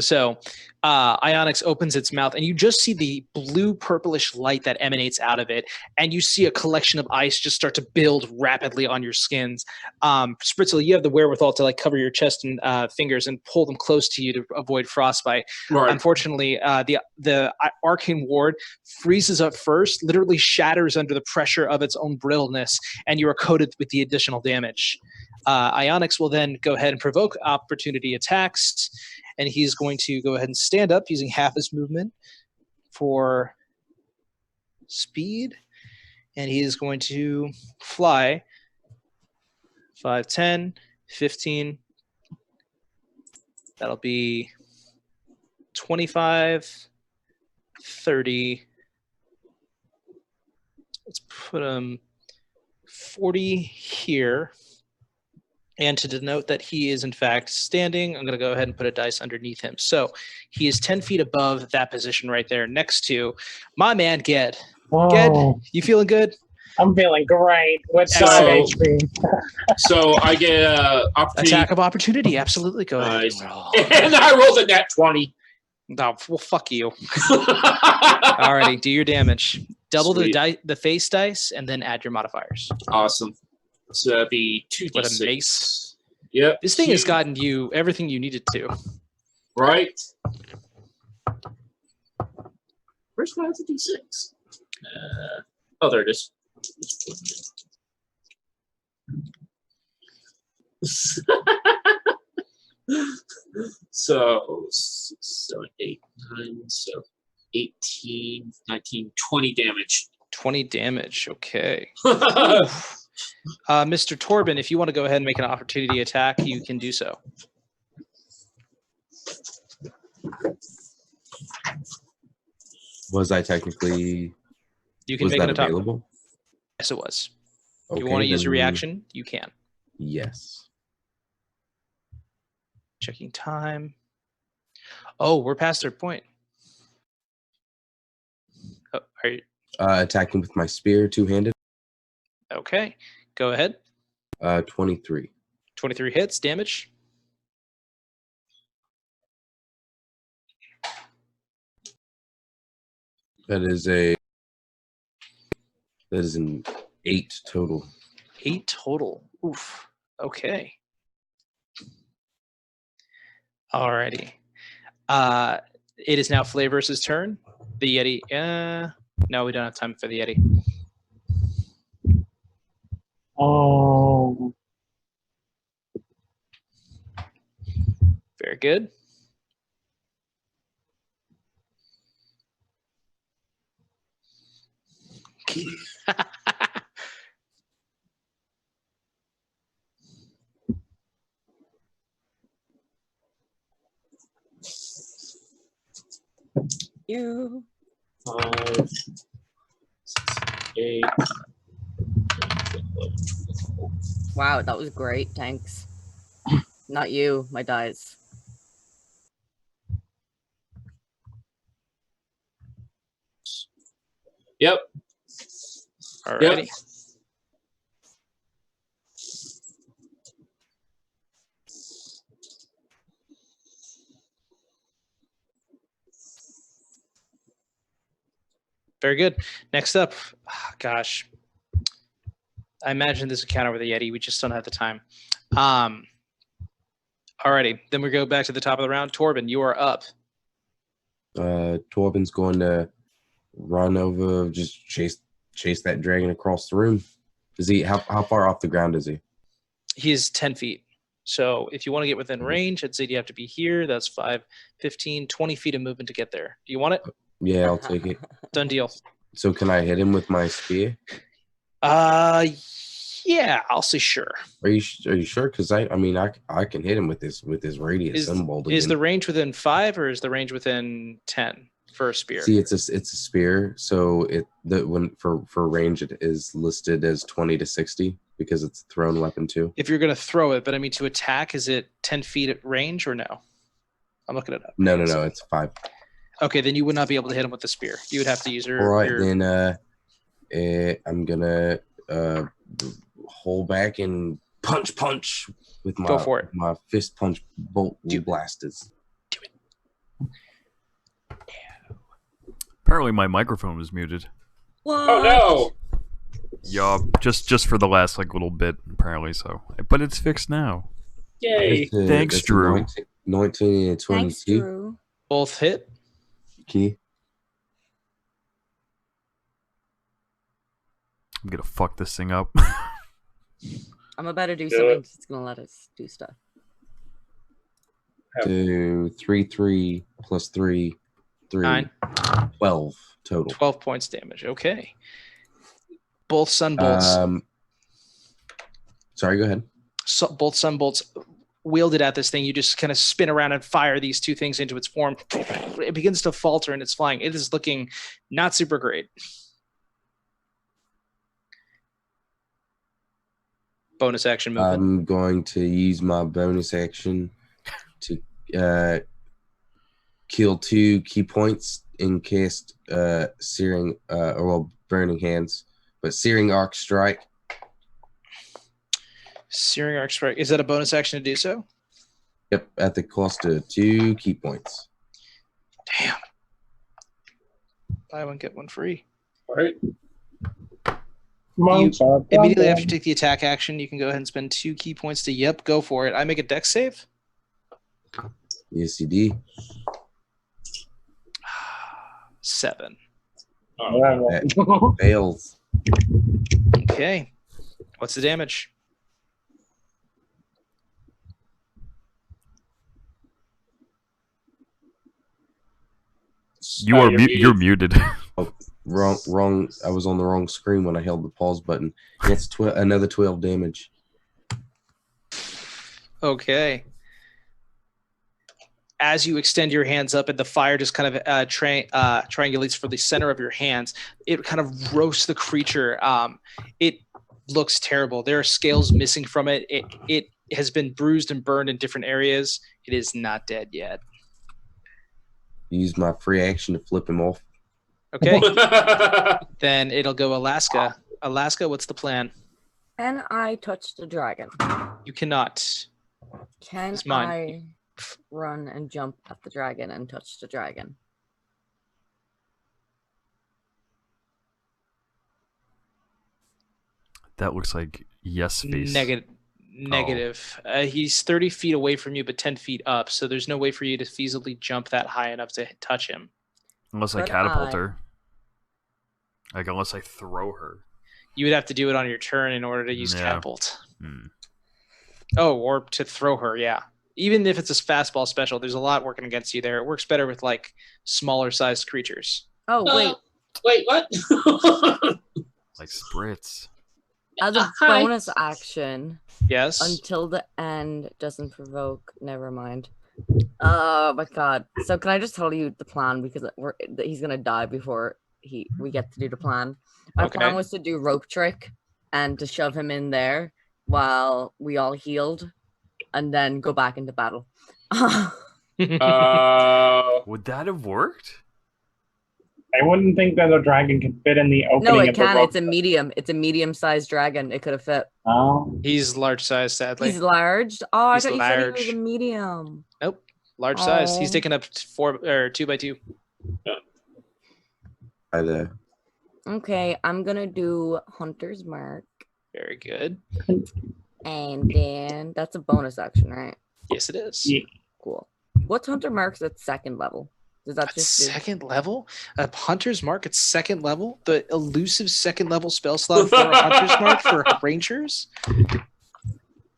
So Ionix opens its mouth, and you just see the blue purplish light that emanates out of it, and you see a collection of ice just start to build rapidly on your skins. Spritzel, you have the wherewithal to like cover your chest and fingers and pull them close to you to avoid frostbite. Right. Unfortunately, the arcane ward freezes up first, literally shatters under the pressure of its own brittleness, and you are coated with the additional damage. Ionix will then go ahead and provoke opportunity attacks, and he's going to go ahead and stand up using half his movement for speed, and he is going to fly 5, 10, 15. That'll be 25, 30. Let's put him 40 here. And to denote that he is in fact standing, I'm going to go ahead and put a dice underneath him. So he is 10 feet above that position right there next to my man, Ged. Ged, you feeling good? I'm feeling great. With So- 5 HP. So I get opportunity. Attack of opportunity. Absolutely. Go ahead. Nice. And I rolled a nat 20. No, well, fuck you. Alrighty, do your damage. Double Sweet. the face dice and then add your modifiers. Awesome. So that'd be 2d6. What a mace. Yep. This thing has gotten you everything you needed to. Right. Where's my other d6? Oh, there it is. So 7, 8, 9, so 18, 19, 20 damage. 20 damage. Okay. Mr. Torben, if you want to go ahead and make an opportunity attack, you can do so. Was I technically You can was make an that attack. available? Yes, it was. If Okay, you want to use your then reaction, you can. Yes. Checking time. Oh, we're past their point. Oh, are you Attacking with my spear, two-handed. okay? Go ahead. 23. 23 hits, damage. That is an 8 total. 8 total. Oof. Okay. Alrighty. It is now Flavorus' turn. The Yeti. No, we don't have time for the Yeti. Oh. Very good. You. 5, 6, 8, 9, 10, 11, 12. Wow, that was great. Thanks. Not you, my dice. Yep. Alrighty. Very good. Next up, gosh, I imagine this encounter with the Yeti. We just don't have the time. Alrighty, then we go back to the top of the round. Torben, you are up. Torben's going to run over, just chase that dragon across the room. Is he how far off the ground is he? He is 10 feet. So if you want to get within range, I'd say you have to be here. That's 5, 15, 20 feet of movement to get there. Do you want it? Yeah, I'll take it. Done deal. So can I hit him with my spear? Yeah, I'll say sure. Are you sure? Because I can hit him with this radius symbol. Is the range within 5 or is the range within 10? for a spear. See, it's a spear, so for range it is listed as 20 to 60 because it's a thrown weapon too. If you're going to throw it, but I mean to attack, is it 10 feet at range or no? I'm looking it up. No, it's 5. Okay, then you would not be able to hit him with the spear. You would have to use your. All right, then I'm gonna hold back and punch with my Go for it. my fist punch bolt blasters. Apparently, my microphone was muted. Oh no! Yeah, just for the last little bit, apparently. So, but it's fixed now. Yay! Thanks, That's a Drew. 19 and 22. Thanks, Drew. Both hit. Key. I'm gonna fuck this thing up. I'm about to do something that's gonna let us do stuff. 2, 3 plus 3, 9. 12 total. 12 points damage. Okay. Both sunbolts. Sorry, go ahead. So both sunbolts wielded at this thing. You just kind of spin around and fire these two things into its form. It begins to falter and it's flying. It is looking not super great. Bonus action movement. I'm going to use my bonus action to kill 2 key points and cast searing burning hands, but searing arc strike. Searing arc strike. Is that a bonus action to do so? Yep, at the cost of 2 key points. Damn. Buy one, get one free. All right. Immediately after you take the attack action, you can go ahead and spend 2 key points to, go for it. I make a dex save? Yes, you do. 7. That fails. Okay. What's the damage? You're muted. Oh, wrong. I was on the wrong screen when I held the pause button. That's another 12 damage. Okay. As you extend your hands up and the fire just kind of triangulates for the center of your hands, it kind of roasts the creature. It looks terrible. There are scales missing from it. It has been bruised and burned in different areas. It is not dead yet. Use my free action to flip him off. Okay. Then it'll go Alaska. Alaska, what's the plan? Can I touch the dragon? You cannot. Can It's mine. I run and jump at the dragon and touch the dragon? That looks like yes face. Negative. He's 30 feet away from you, but 10 feet up. So there's no way for you to feasibly jump that high enough to touch him. Unless I But catapult her. Unless I throw her. You would have to do it on your turn in order to use Yeah. catapult. Hmm. Oh, or to throw her, yeah. Even if it's a fastball special, there's a lot working against you there. It works better with smaller sized creatures. Oh, wait. Wait, what? Like Spritz. As a Hi. bonus action, Yes. until the end doesn't provoke. Never mind. Oh my god. So can I just tell you the plan because he's gonna die before we get to do the plan. My Okay. plan was to do rope trick and to shove him in there while we all healed, and then go back into battle. Would that have worked? I wouldn't think that a dragon could fit in the opening. No, it of the can. rope. It's a medium. It's a medium-sized dragon. It could have fit. Oh. He's large size, sadly. He's large. Oh, I He's thought you said he was large. a medium. Nope. Large size. He's Oh. taking up 2 by 2. By the Okay, I'm gonna do Hunter's Mark, Very good. and then that's a bonus action, right? Yes, it is. Yeah. Cool. What's Hunter Mark's at second level? Does that At just do... second level? A Hunter's Mark at second level? The elusive second level spell slot for a Hunter's Mark for Rangers?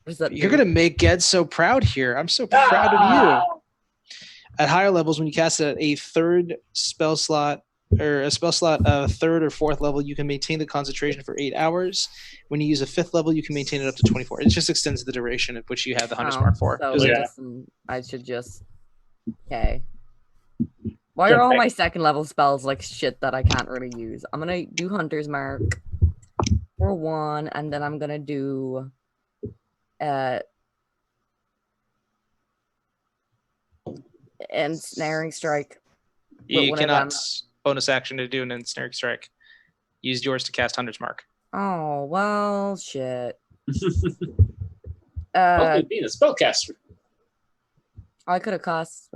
does that You're do? going to make Ged so proud here. I'm so proud of you. At higher levels, when you cast it at a third spell slot, or a spell slot of third or fourth level, you can maintain the concentration for 8 hours. When you use a fifth level, you can maintain it up to 24. It just extends the duration at which you have the Hunter's Oh, Mark for. So Is it- Yeah. I should just... Okay. Why are all my second level spells like shit that I can't really use? I'm gonna do Hunter's Mark for 1, and then I'm gonna do Ensnaring Strike. You cannot bonus action to do an ensnaring strike. Use yours to cast Hunter's Mark. Oh, well, shit. Being a spellcaster. I could have cast.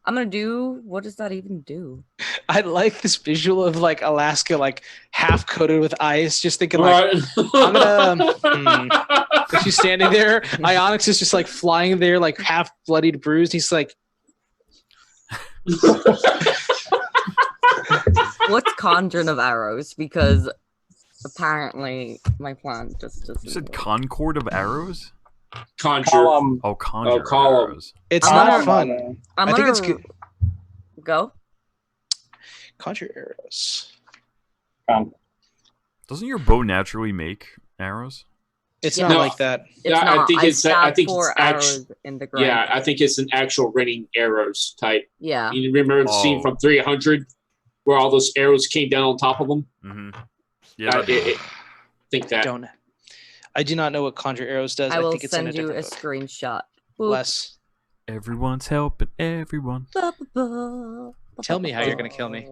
I'm gonna do. What does that even do? I like this visual of like Alaska, like half coated with ice. Just thinking, like, I'm gonna. She's standing there. Ionix is just like flying there, like half bloodied, bruised. He's like, what's Conjuring of Arrows? Because apparently my plan just doesn't. You said Concord of Arrows? Conjure. Column. Oh, Conjure of column. Arrows. it's I'm not gonna- fun. I think it's good. Go. Conjure arrows. Doesn't your bow naturally make arrows? It's Yeah. not No. like that. It's Yeah, not. I think it's. I stabbed think 4 it's actually. arrows in the ground. Yeah, I think it's an actual raining arrows type. Yeah. You remember the scene Oh. from 300 where all those arrows came down on top of them? Mm-hmm. Yeah. Think that. I do not know what conjure arrows does. I will think it's in a send you a different book. screenshot. Boop. Less. Everyone's helping everyone. Tell me how you're gonna kill me.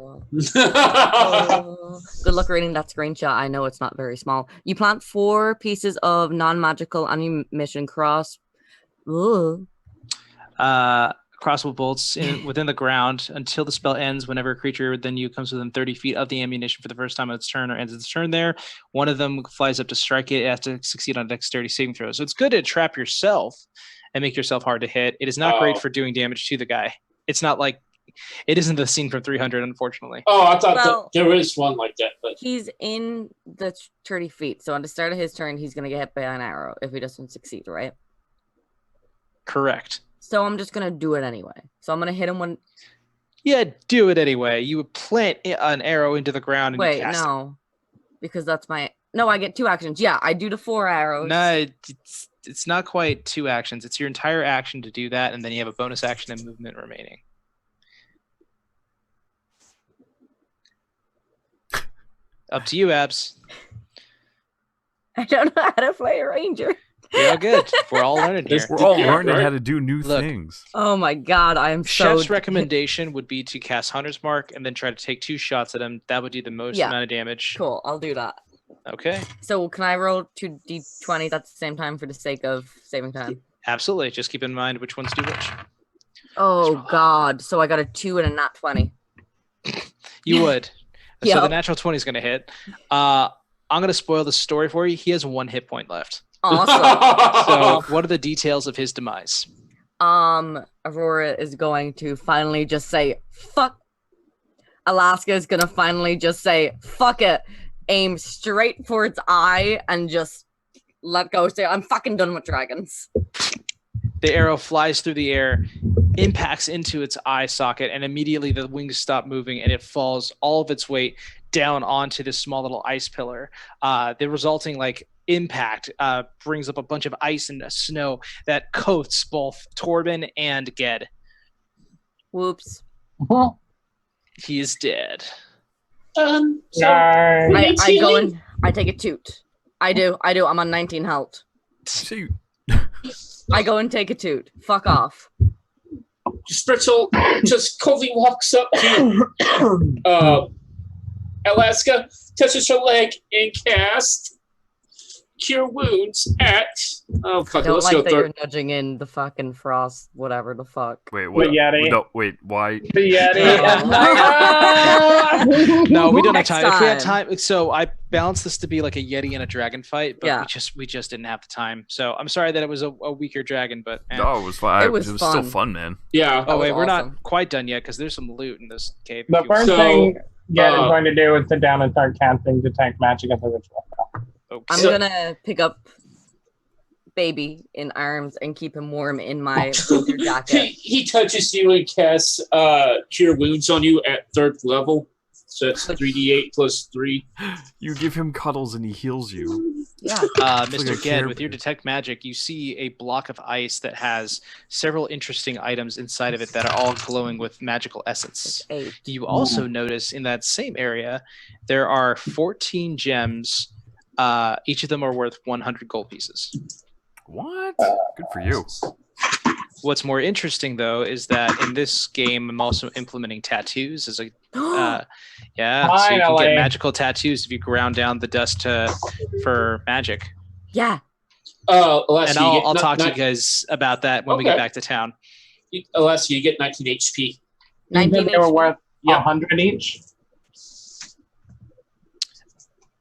Good luck reading that screenshot. I know it's not very small. You plant 4 pieces of non-magical ammunition cross. Ooh. Crossbow bolts within the ground until the spell ends. Whenever a creature within you comes within 30 feet of the ammunition for the first time on its turn or ends its turn there, one of them flies up to strike it. It has to succeed on a dexterity saving throw. So it's good to trap yourself and make yourself hard to hit. It is not great for doing damage to the guy. It's not like it isn't the scene from 300, unfortunately. Oh, I thought Well- there is one like that, but He's in the 30 feet. So on the start of his turn, he's going to get hit by an arrow if he doesn't succeed, right? Correct. So I'm just going to do it anyway. So I'm going to hit him when... Yeah, do it anyway. You would plant an arrow into the ground and Wait, you cast no. Because that's my... No, I get 2 actions. Yeah, I do the 4 it. arrows. No, it's not quite 2 actions. It's your entire action to do that, and then you have a bonus action and movement remaining. Up to you, Abs. I don't know how to play a ranger. You're all good. We're all learning here. We're all Yeah, learning right. how to do new Look. things. Oh my god, I am so... Chef's recommendation would be to cast Hunter's Mark and then try to take 2 shots at him. That would do the most Yeah. amount of damage. Cool, I'll do that. Okay. So can I roll 2 d20s at the same time for the sake of saving time? Absolutely. Just keep in mind which ones do which. Oh god, so I got a 2 and a nat 20. You would. So Yep. the natural 20 is going to hit. I'm going to spoil the story for you. He has 1 hit point left. Awesome. So what are the details of his demise? Aurora is going to finally just say, fuck. Alaska is gonna finally just say, fuck it. Aim straight for its eye and just let go. Say, I'm fucking done with dragons. The arrow flies through the air, impacts into its eye socket, and immediately the wings stop moving and it falls all of its weight down onto this small little ice pillar. The resulting impact brings up a bunch of ice and snow that coats both Torben and Ged. Whoops. He is dead. so Nice. I go and I take a toot. I do. I'm on 19 health. See, I go and take a toot. Fuck off. Spritzel just coldly walks up to Alaska, touches her leg, and casts Cure Wounds at. Oh, fuck I it, don't let's like go that you're third. nudging in the fucking frost, whatever the fuck. wait, what? The Yeti. No, wait, why? The Yeti. No, we don't have Next time. If we had time. time, so I balanced this to be like a Yeti and a dragon fight, but Yeah. we just didn't have the time. So I'm sorry that it was a weaker dragon, but No, it was fun. It was still fun. fun, man. Yeah. oh was wait, we're awesome. not quite done yet because there's some loot in this cave. The if you want. first So, thing Ged is uh, going to do is sit down and start casting Detect Magic as a ritual. Okay. I'm So- gonna pick up baby in arms and keep him warm in my winter jacket. He touches you and casts Cure Wounds on you at third level. So it's 3d8 plus 3. You give him cuddles and he heals you. Yeah. Mr. a Ged, Care with your Bear. detect magic, you see a block of ice that has several interesting items inside of it that are all glowing with magical essence. 8. You also notice in that same area, there are 14 gems. Each of them are worth 100 gold pieces. What? Good for you. What's more interesting, though, is that in this game, I'm also implementing tattoos as a so you can Finally. get magical tattoos if you ground down the dust for magic. Yeah. Unless And you I'll get talk to you guys about that when we get back to town. unless you get 19 HP. 19 They were HP. worth Yeah. 100 each.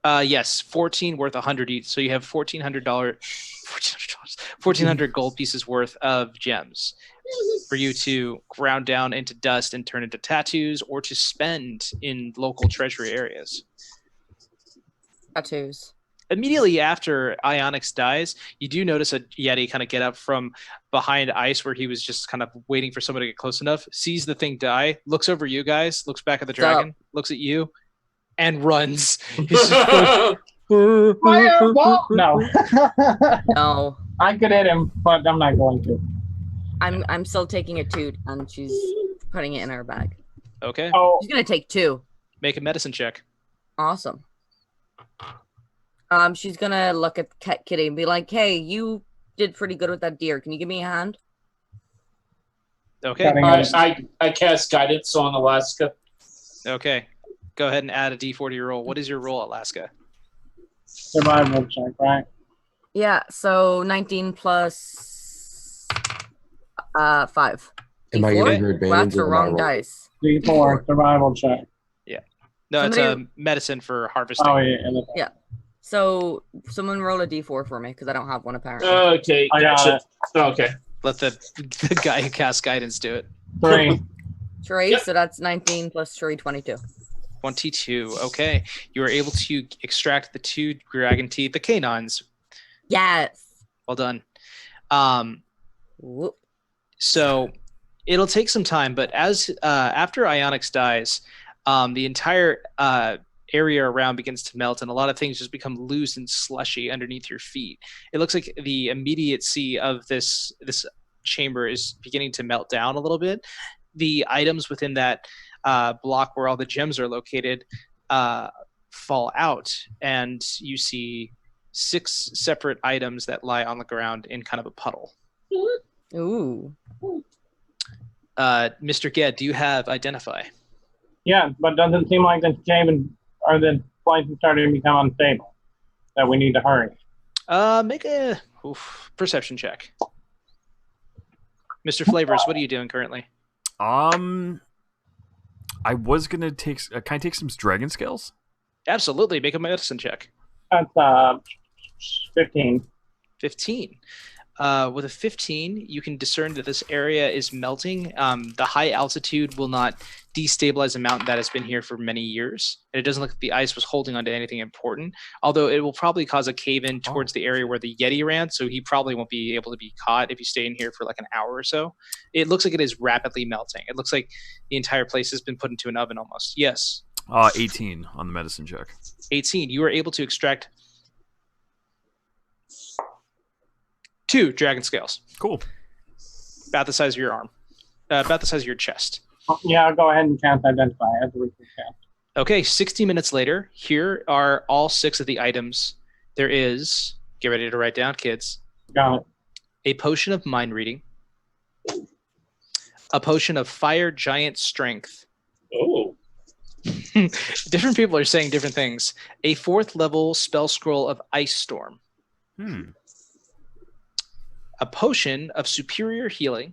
Yes, 14 worth 100 each. So you have $1,400 gold pieces worth of gems for you to ground down into dust and turn into tattoos, or to spend in local treasury areas. Tattoos. Immediately after Ionix dies, you do notice a Yeti kind of get up from behind ice where he was just kind of waiting for someone to get close enough, sees the thing die, looks over you guys, looks back at the dragon, looks at you, and runs. He's just like, Fireball! No. No. I could hit him, but I'm not going to. I'm still taking a toot, and she's putting it in her bag. okay, Oh, She's gonna take 2. make a medicine check. Awesome. She's gonna look at Cat Kitty and be like, "Hey, you did pretty good with that deer. Can you give me a hand?" Okay, Cutting I cast guidance on Alaska. okay. Go ahead and add a d4 to your roll. What is your roll, Alaska? survival check, right? Yeah. So 19 plus 5. Am I D4? giving her Well, advantage? that's the or am I wrong rolling? dice. D4 survival check. No, it's Somebody- a medicine for harvesting. Oh yeah. Yeah. So someone roll a D4 for me because I don't have one apparently. Okay. I got gotcha. it. Okay. Let the guy who casts guidance do it. 3. Trey, Yep. so that's 19 plus Trey 22. 22. Okay. You were able to extract the 2 dragon teeth, the canines. Yes. Well done. Whoop. So it'll take some time, but as after Ionix dies, the entire area around begins to melt, and a lot of things just become loose and slushy underneath your feet. It looks like the immediacy of this chamber is beginning to melt down a little bit. The items within that block where all the gems are located fall out, and you see 6 separate items that lie on the ground in kind of a puddle. Ooh. Mr. Ged, do you have Identify? Yeah, but doesn't seem like the game or the flight is starting to become unstable. That we need to hurry. Make a perception check. Mr. Flavors, what are you doing currently? I was gonna take. Can I take some dragon scales? Absolutely, make a medicine check. That's 15. 15. With a 15, you can discern that this area is melting. The high altitude will not destabilize a mountain that has been here for many years. And it doesn't look like the ice was holding onto anything important, although it will probably cause a cave-in towards the area where the Yeti ran, so he probably won't be able to be caught if you stay in here for like an hour or so. It looks like it is rapidly melting. It looks like the entire place has been put into an oven almost. Yes. 18 on the medicine check. 18. You were able to extract 2 dragon scales, Cool. about the size of your arm, about the size of your chest. Yeah, I'll go ahead and cast Identify as a recent cast. Okay, 60 minutes later, here are all 6 of the items. There is, get ready to write down, kids, Got it. a potion of mind reading, a potion of fire giant strength. Oh. Different people are saying different things. A 4th level spell scroll of ice storm. A potion of superior healing.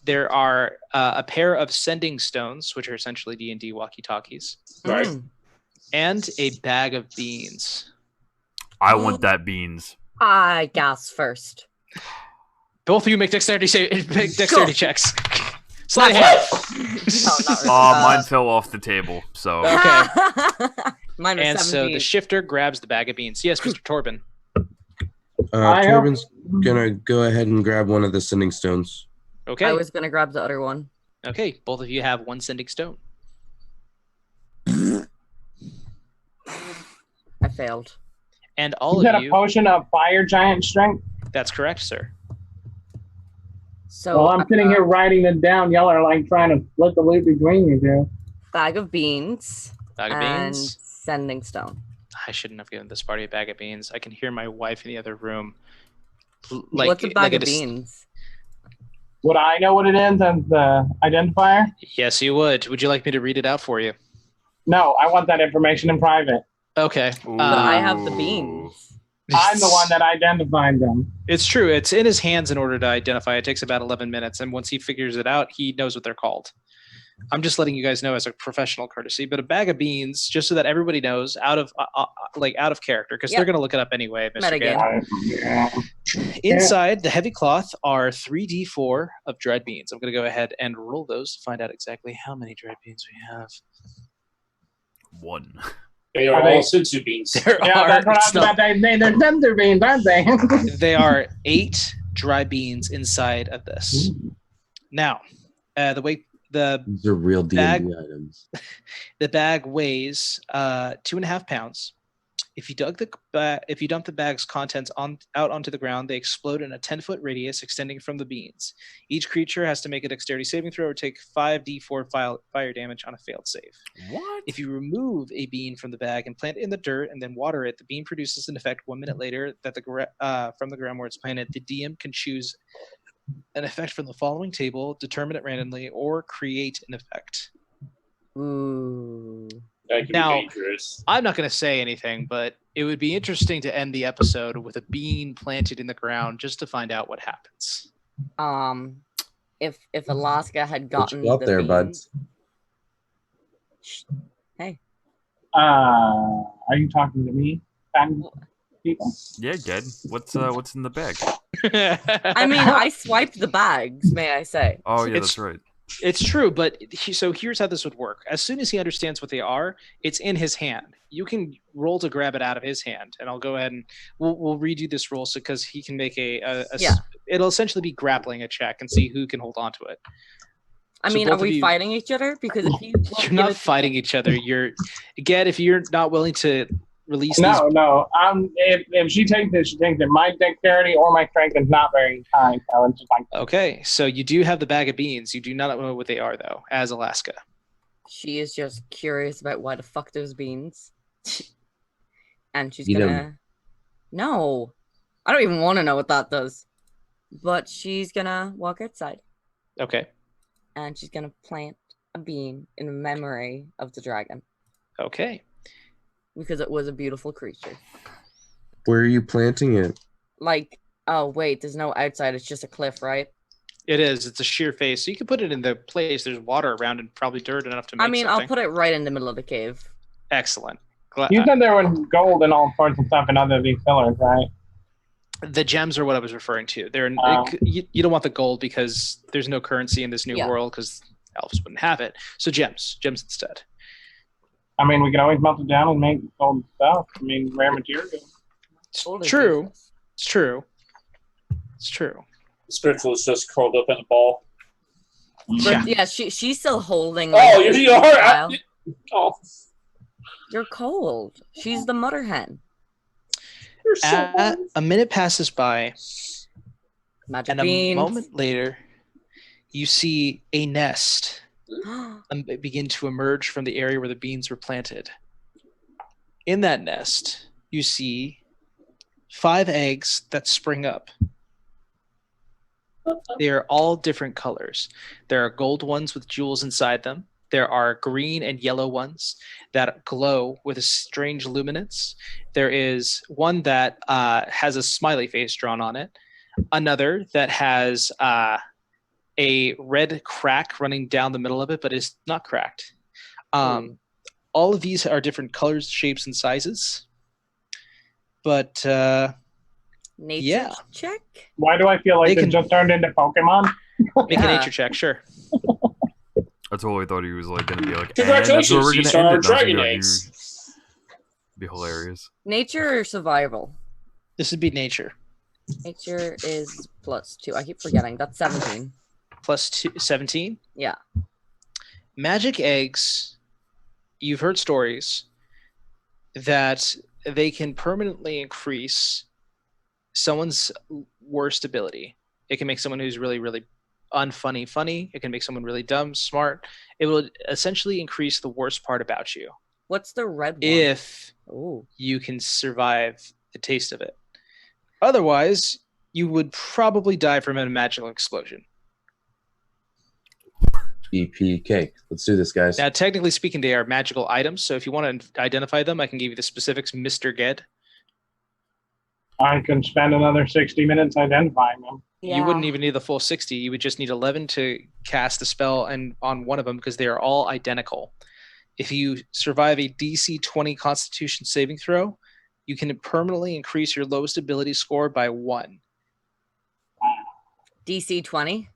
There are a pair of sending stones, which are essentially D&D walkie-talkies, Right. and a bag of beans. I want that beans. I gas first. Both of you make dexterity Sure. checks. Slide ahead. No, not really. Mine fell off the table. So Okay. Mine was And so 17. the shifter grabs the bag of beans. Yes, Mr. Torben. Torben's gonna go ahead and grab one of the sending stones. Okay. I was gonna grab the other one. Okay, both of you have 1 sending stone. I failed. And all Is that of a you. potion of fire giant strength? That's correct, sir. So Well, I'm sitting here writing them down. Y'all are like trying to split the loot between you two. bag of beans Bag of and beans. sending stone. I shouldn't have given this party a bag of beans. I can hear my wife in the other room. What's a bag of beans? Would I know what it is as the identifier? Yes, you would. Would you like me to read it out for you? No, I want that information in private. Okay. Ooh. But I have the beans. I'm the one that identified them. It's true. It's in his hands in order to identify. It takes about 11 minutes, and once he figures it out, he knows what they're called. I'm just letting you guys know as a professional courtesy. But a bag of beans, just so that everybody knows, out of character, because they're going to look it up anyway. Mr. Ged. Yeah. Inside the heavy cloth are 3d4 of dried beans. I'm going to go ahead and roll those to find out exactly how many dried beans we have. 1. They are all sensu beans. There Yeah, are, that's what I was about to say. They're thunder beans, aren't they? they are 8 dry beans inside of this. Now, the way the These are real Bag- D&D items. the bag weighs 2.5 pounds. If you dump the bag's contents out onto the ground, they explode in a 10-foot radius extending from the beans. Each creature has to make a dexterity saving throw or take 5d4 fire damage on a failed save. What? If you remove a bean from the bag and plant it in the dirt and then water it, the bean produces an effect 1 minute later that from the ground where it's planted. The DM can choose an effect from the following table, determine it randomly, or create an effect. Ooh. That could Now- be dangerous. I'm not going to say anything, but it would be interesting to end the episode with a bean planted in the ground just to find out what happens. If Alaska had What gotten you got the there, beans, buds? Hey, Are you talking to me? People? Yeah, Ged. What's in the bag? I mean, I swiped the bags. May I say? Oh yeah, It's- that's right. It's true, but so here's how this would work. As soon as he understands what they are, it's in his hand. You can roll to grab it out of his hand, and I'll go ahead and we'll redo this roll so because he can make Yeah. It'll essentially be grappling a check and see who can hold on to it. I So mean, both are of we you- fighting each other? Because if you won't You're give not it- fighting each other. Ged, if you're not willing to release these. No. If she takes it, she takes it. My dexterity or my strength is not very high, so it's just like Okay, so you do have the bag of beans. You do not know what they are, though, as Alaska. She is just curious about why the fuck there's beans, and she's Eat 'em. gonna. No, I don't even want to know what that does. But she's gonna walk outside, Okay. and she's gonna plant a bean in memory of the dragon Okay. because it was a beautiful creature. Where are you planting it? Like, oh wait, there's no outside; it's just a cliff, right? It is. It's a sheer face. So you can put it in the place. There's water around and probably dirt enough to make I mean, something. I'll put it right in the middle of the cave. Excellent. you said there was gold and all sorts of stuff in other of these pillars, right? The gems are what I was referring to. Oh. You don't want the gold because there's no currency in this new Yeah. world because elves wouldn't have it. So gems instead. I mean, we can always melt it down and make gold stuff. I mean, rare material. It's Gold is true. useless. It's true. It's true. Spritzel is just curled up in a ball. Yeah. Yeah, she's still holding. Oh, like, you are. Wow. Oh, You're cold. She's the mother hen. you're so warm. A minute passes by, Magic and a beans. moment later, you see a nest begin to emerge from the area where the beans were planted. In that nest, you see 5 eggs that spring up. They are all different colors. There are gold ones with jewels inside them. There are green and yellow ones that glow with a strange luminance. There is one that has a smiley face drawn on it. Another that has a red crack running down the middle of it, but is not cracked. All of these are different colors, shapes, and sizes. But Nature Yeah. check. Why do I feel like They they can- just turned into Pokemon? make a Yeah. nature check, sure. I totally thought he was like gonna be like, Congratulations, and that's where you we're saw gonna our end it. And I was dragon gonna be like, eggs. Be hilarious. Nature or survival? This would be nature. Nature is +2. I keep forgetting. That's 17. plus 17. Yeah. Magic eggs. You've heard stories that they can permanently increase someone's worst ability. It can make someone who's really, really unfunny funny. It can make someone really dumb smart. It will essentially increase the worst part about you. What's the red one? If Ooh. you can survive the taste of it. Otherwise, you would probably die from a magical explosion. EPK. Let's do this, guys. Now, technically speaking, they are magical items. So if you want to identify them, I can give you the specifics, Mr. Ged. I can spend another 60 minutes identifying them. Yeah. You wouldn't even need the full 60. You would just need 11 to cast the spell and on one of them because they are all identical. If you survive a DC 20 Constitution saving throw, you can permanently increase your lowest ability score by 1. DC 20?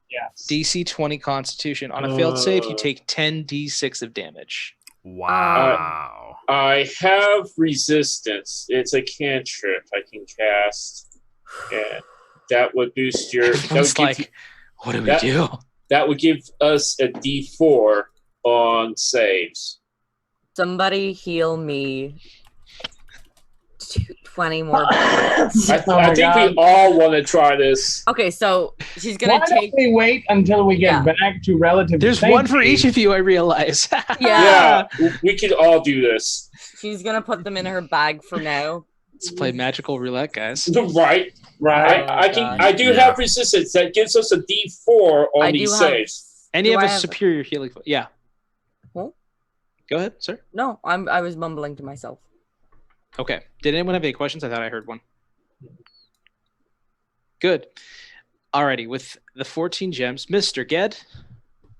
Yes. DC 20 Constitution. On a failed save, you take 10 D6 of damage. Wow. I have resistance. It's a cantrip I can cast, and that would boost your. Everyone's like, what do we do? That would give us a D4 on saves. Somebody heal me 20 more. I think we all want to try this. Okay, so she's gonna Why take. don't we wait until we get back to relative There's safety? one for each of you, I realize. Yeah. We could all do this. She's gonna put them in her bag for now. Let's play magical roulette, guys. Right. I do have resistance. That gives us a D4 on these saves. And you have a superior healing. Yeah. Huh? Go ahead, sir. No, I was mumbling to myself. Okay. Did anyone have any questions? I thought I heard one. Good. Alrighty, with the 14 gems, Mr. Ged.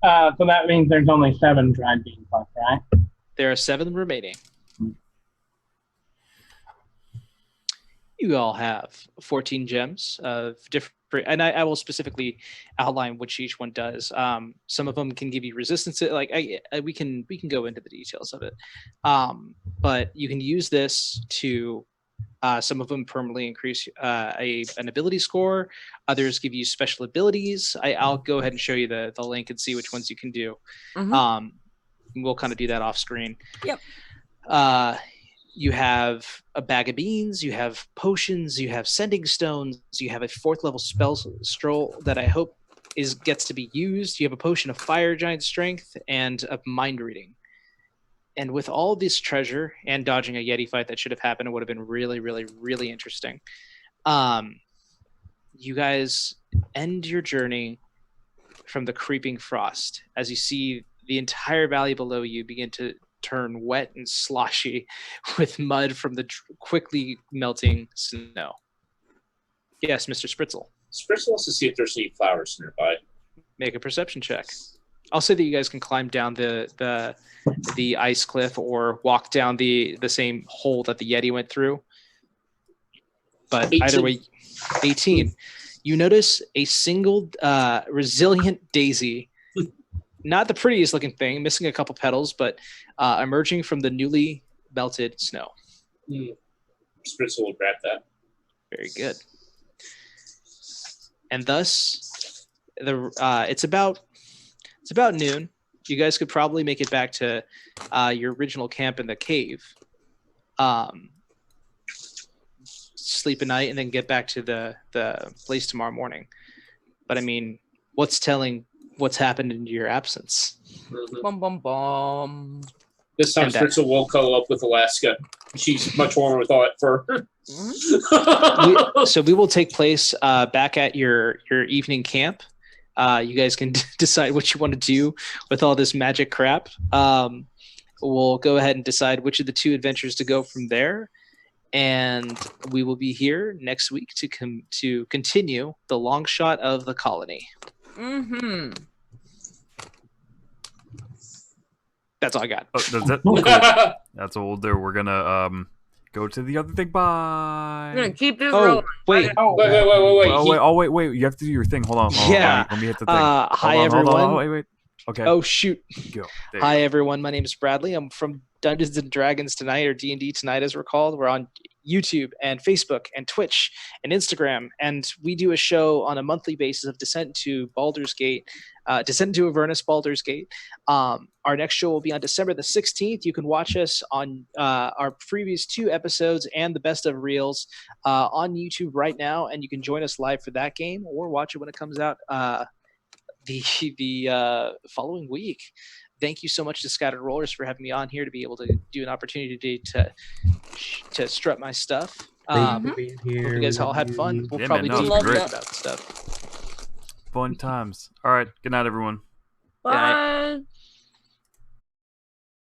So that means there's only 7 dried beans left, right? There are 7 remaining. You all have 14 gems of different, and I will specifically outline which each one does. Some of them can give you resistance. Like we can go into the details of it, but you can use this to. Some of them permanently increase an ability score. Others give you special abilities. I'll go ahead and show you the link and see which ones you can do. Mm-hmm. We'll kind of do that off screen. Yep. You have a bag of beans, you have potions, you have sending stones, you have a 4th level spell scroll that I hope gets to be used. You have a potion of fire giant strength and a mind reading. And with all this treasure and dodging a Yeti fight that should have happened, it would have been really, really, really interesting. You guys end your journey from the creeping frost as you see the entire valley below you begin to turn wet and sloshy with mud from the quickly melting snow. Yes, Mr. Spritzel. Spritzel wants to see if there's any flowers nearby. Make a perception check. I'll say that you guys can climb down the ice cliff or walk down the same hole that the Yeti went through. But 18. Either way, 18. You notice a single resilient daisy. Not the prettiest looking thing, missing a couple petals, but emerging from the newly melted snow. Spritzel will grab that. Very good. And thus, it's about noon. You guys could probably make it back to your original camp in the cave, sleep a night, and then get back to the place tomorrow morning. But I mean, what's telling what's happened in your absence? Bum bum bum. This time, Spritzel will cuddle up with Alaska. She's much warmer with all that fur. So we will take place back at your evening camp. You guys can decide what you want to do with all this magic crap. We'll go ahead and decide which of the 2 adventures to go from there. And we will be here next week to continue the long shot of the colony. Mm-hmm. That's all I got. Oh, cool. That's what we'll do. We're gonna go to the other thing. Bye. I'm gonna keep this rolling. Wait. Wait. You have to do your thing. Hold on. Yeah. Let me hit the thing. Hi, everyone. Hold on. Wait. Okay. Oh, shoot. Go. Hi, everyone. My name is Bradley. I'm from Dungeons & Dragons tonight, or D&D tonight as we're called. We're on YouTube and Facebook and Twitch and Instagram. And we do a show on a monthly basis of Descent to Baldur's Gate, Descent to Avernus Baldur's Gate. Our next show will be on December the 16th. You can watch us on our previous 2 episodes and the best of reels on YouTube right now, and you can join us live for that game or watch it when it comes out the following week. Thank you so much to Scattered Rollers for having me on here to be able to do an opportunity to strut my stuff. Thank you for being here. Hope you guys all had fun. We'll probably man, do no, great great. about stuff. Fun times. All right. Good night, everyone. Bye.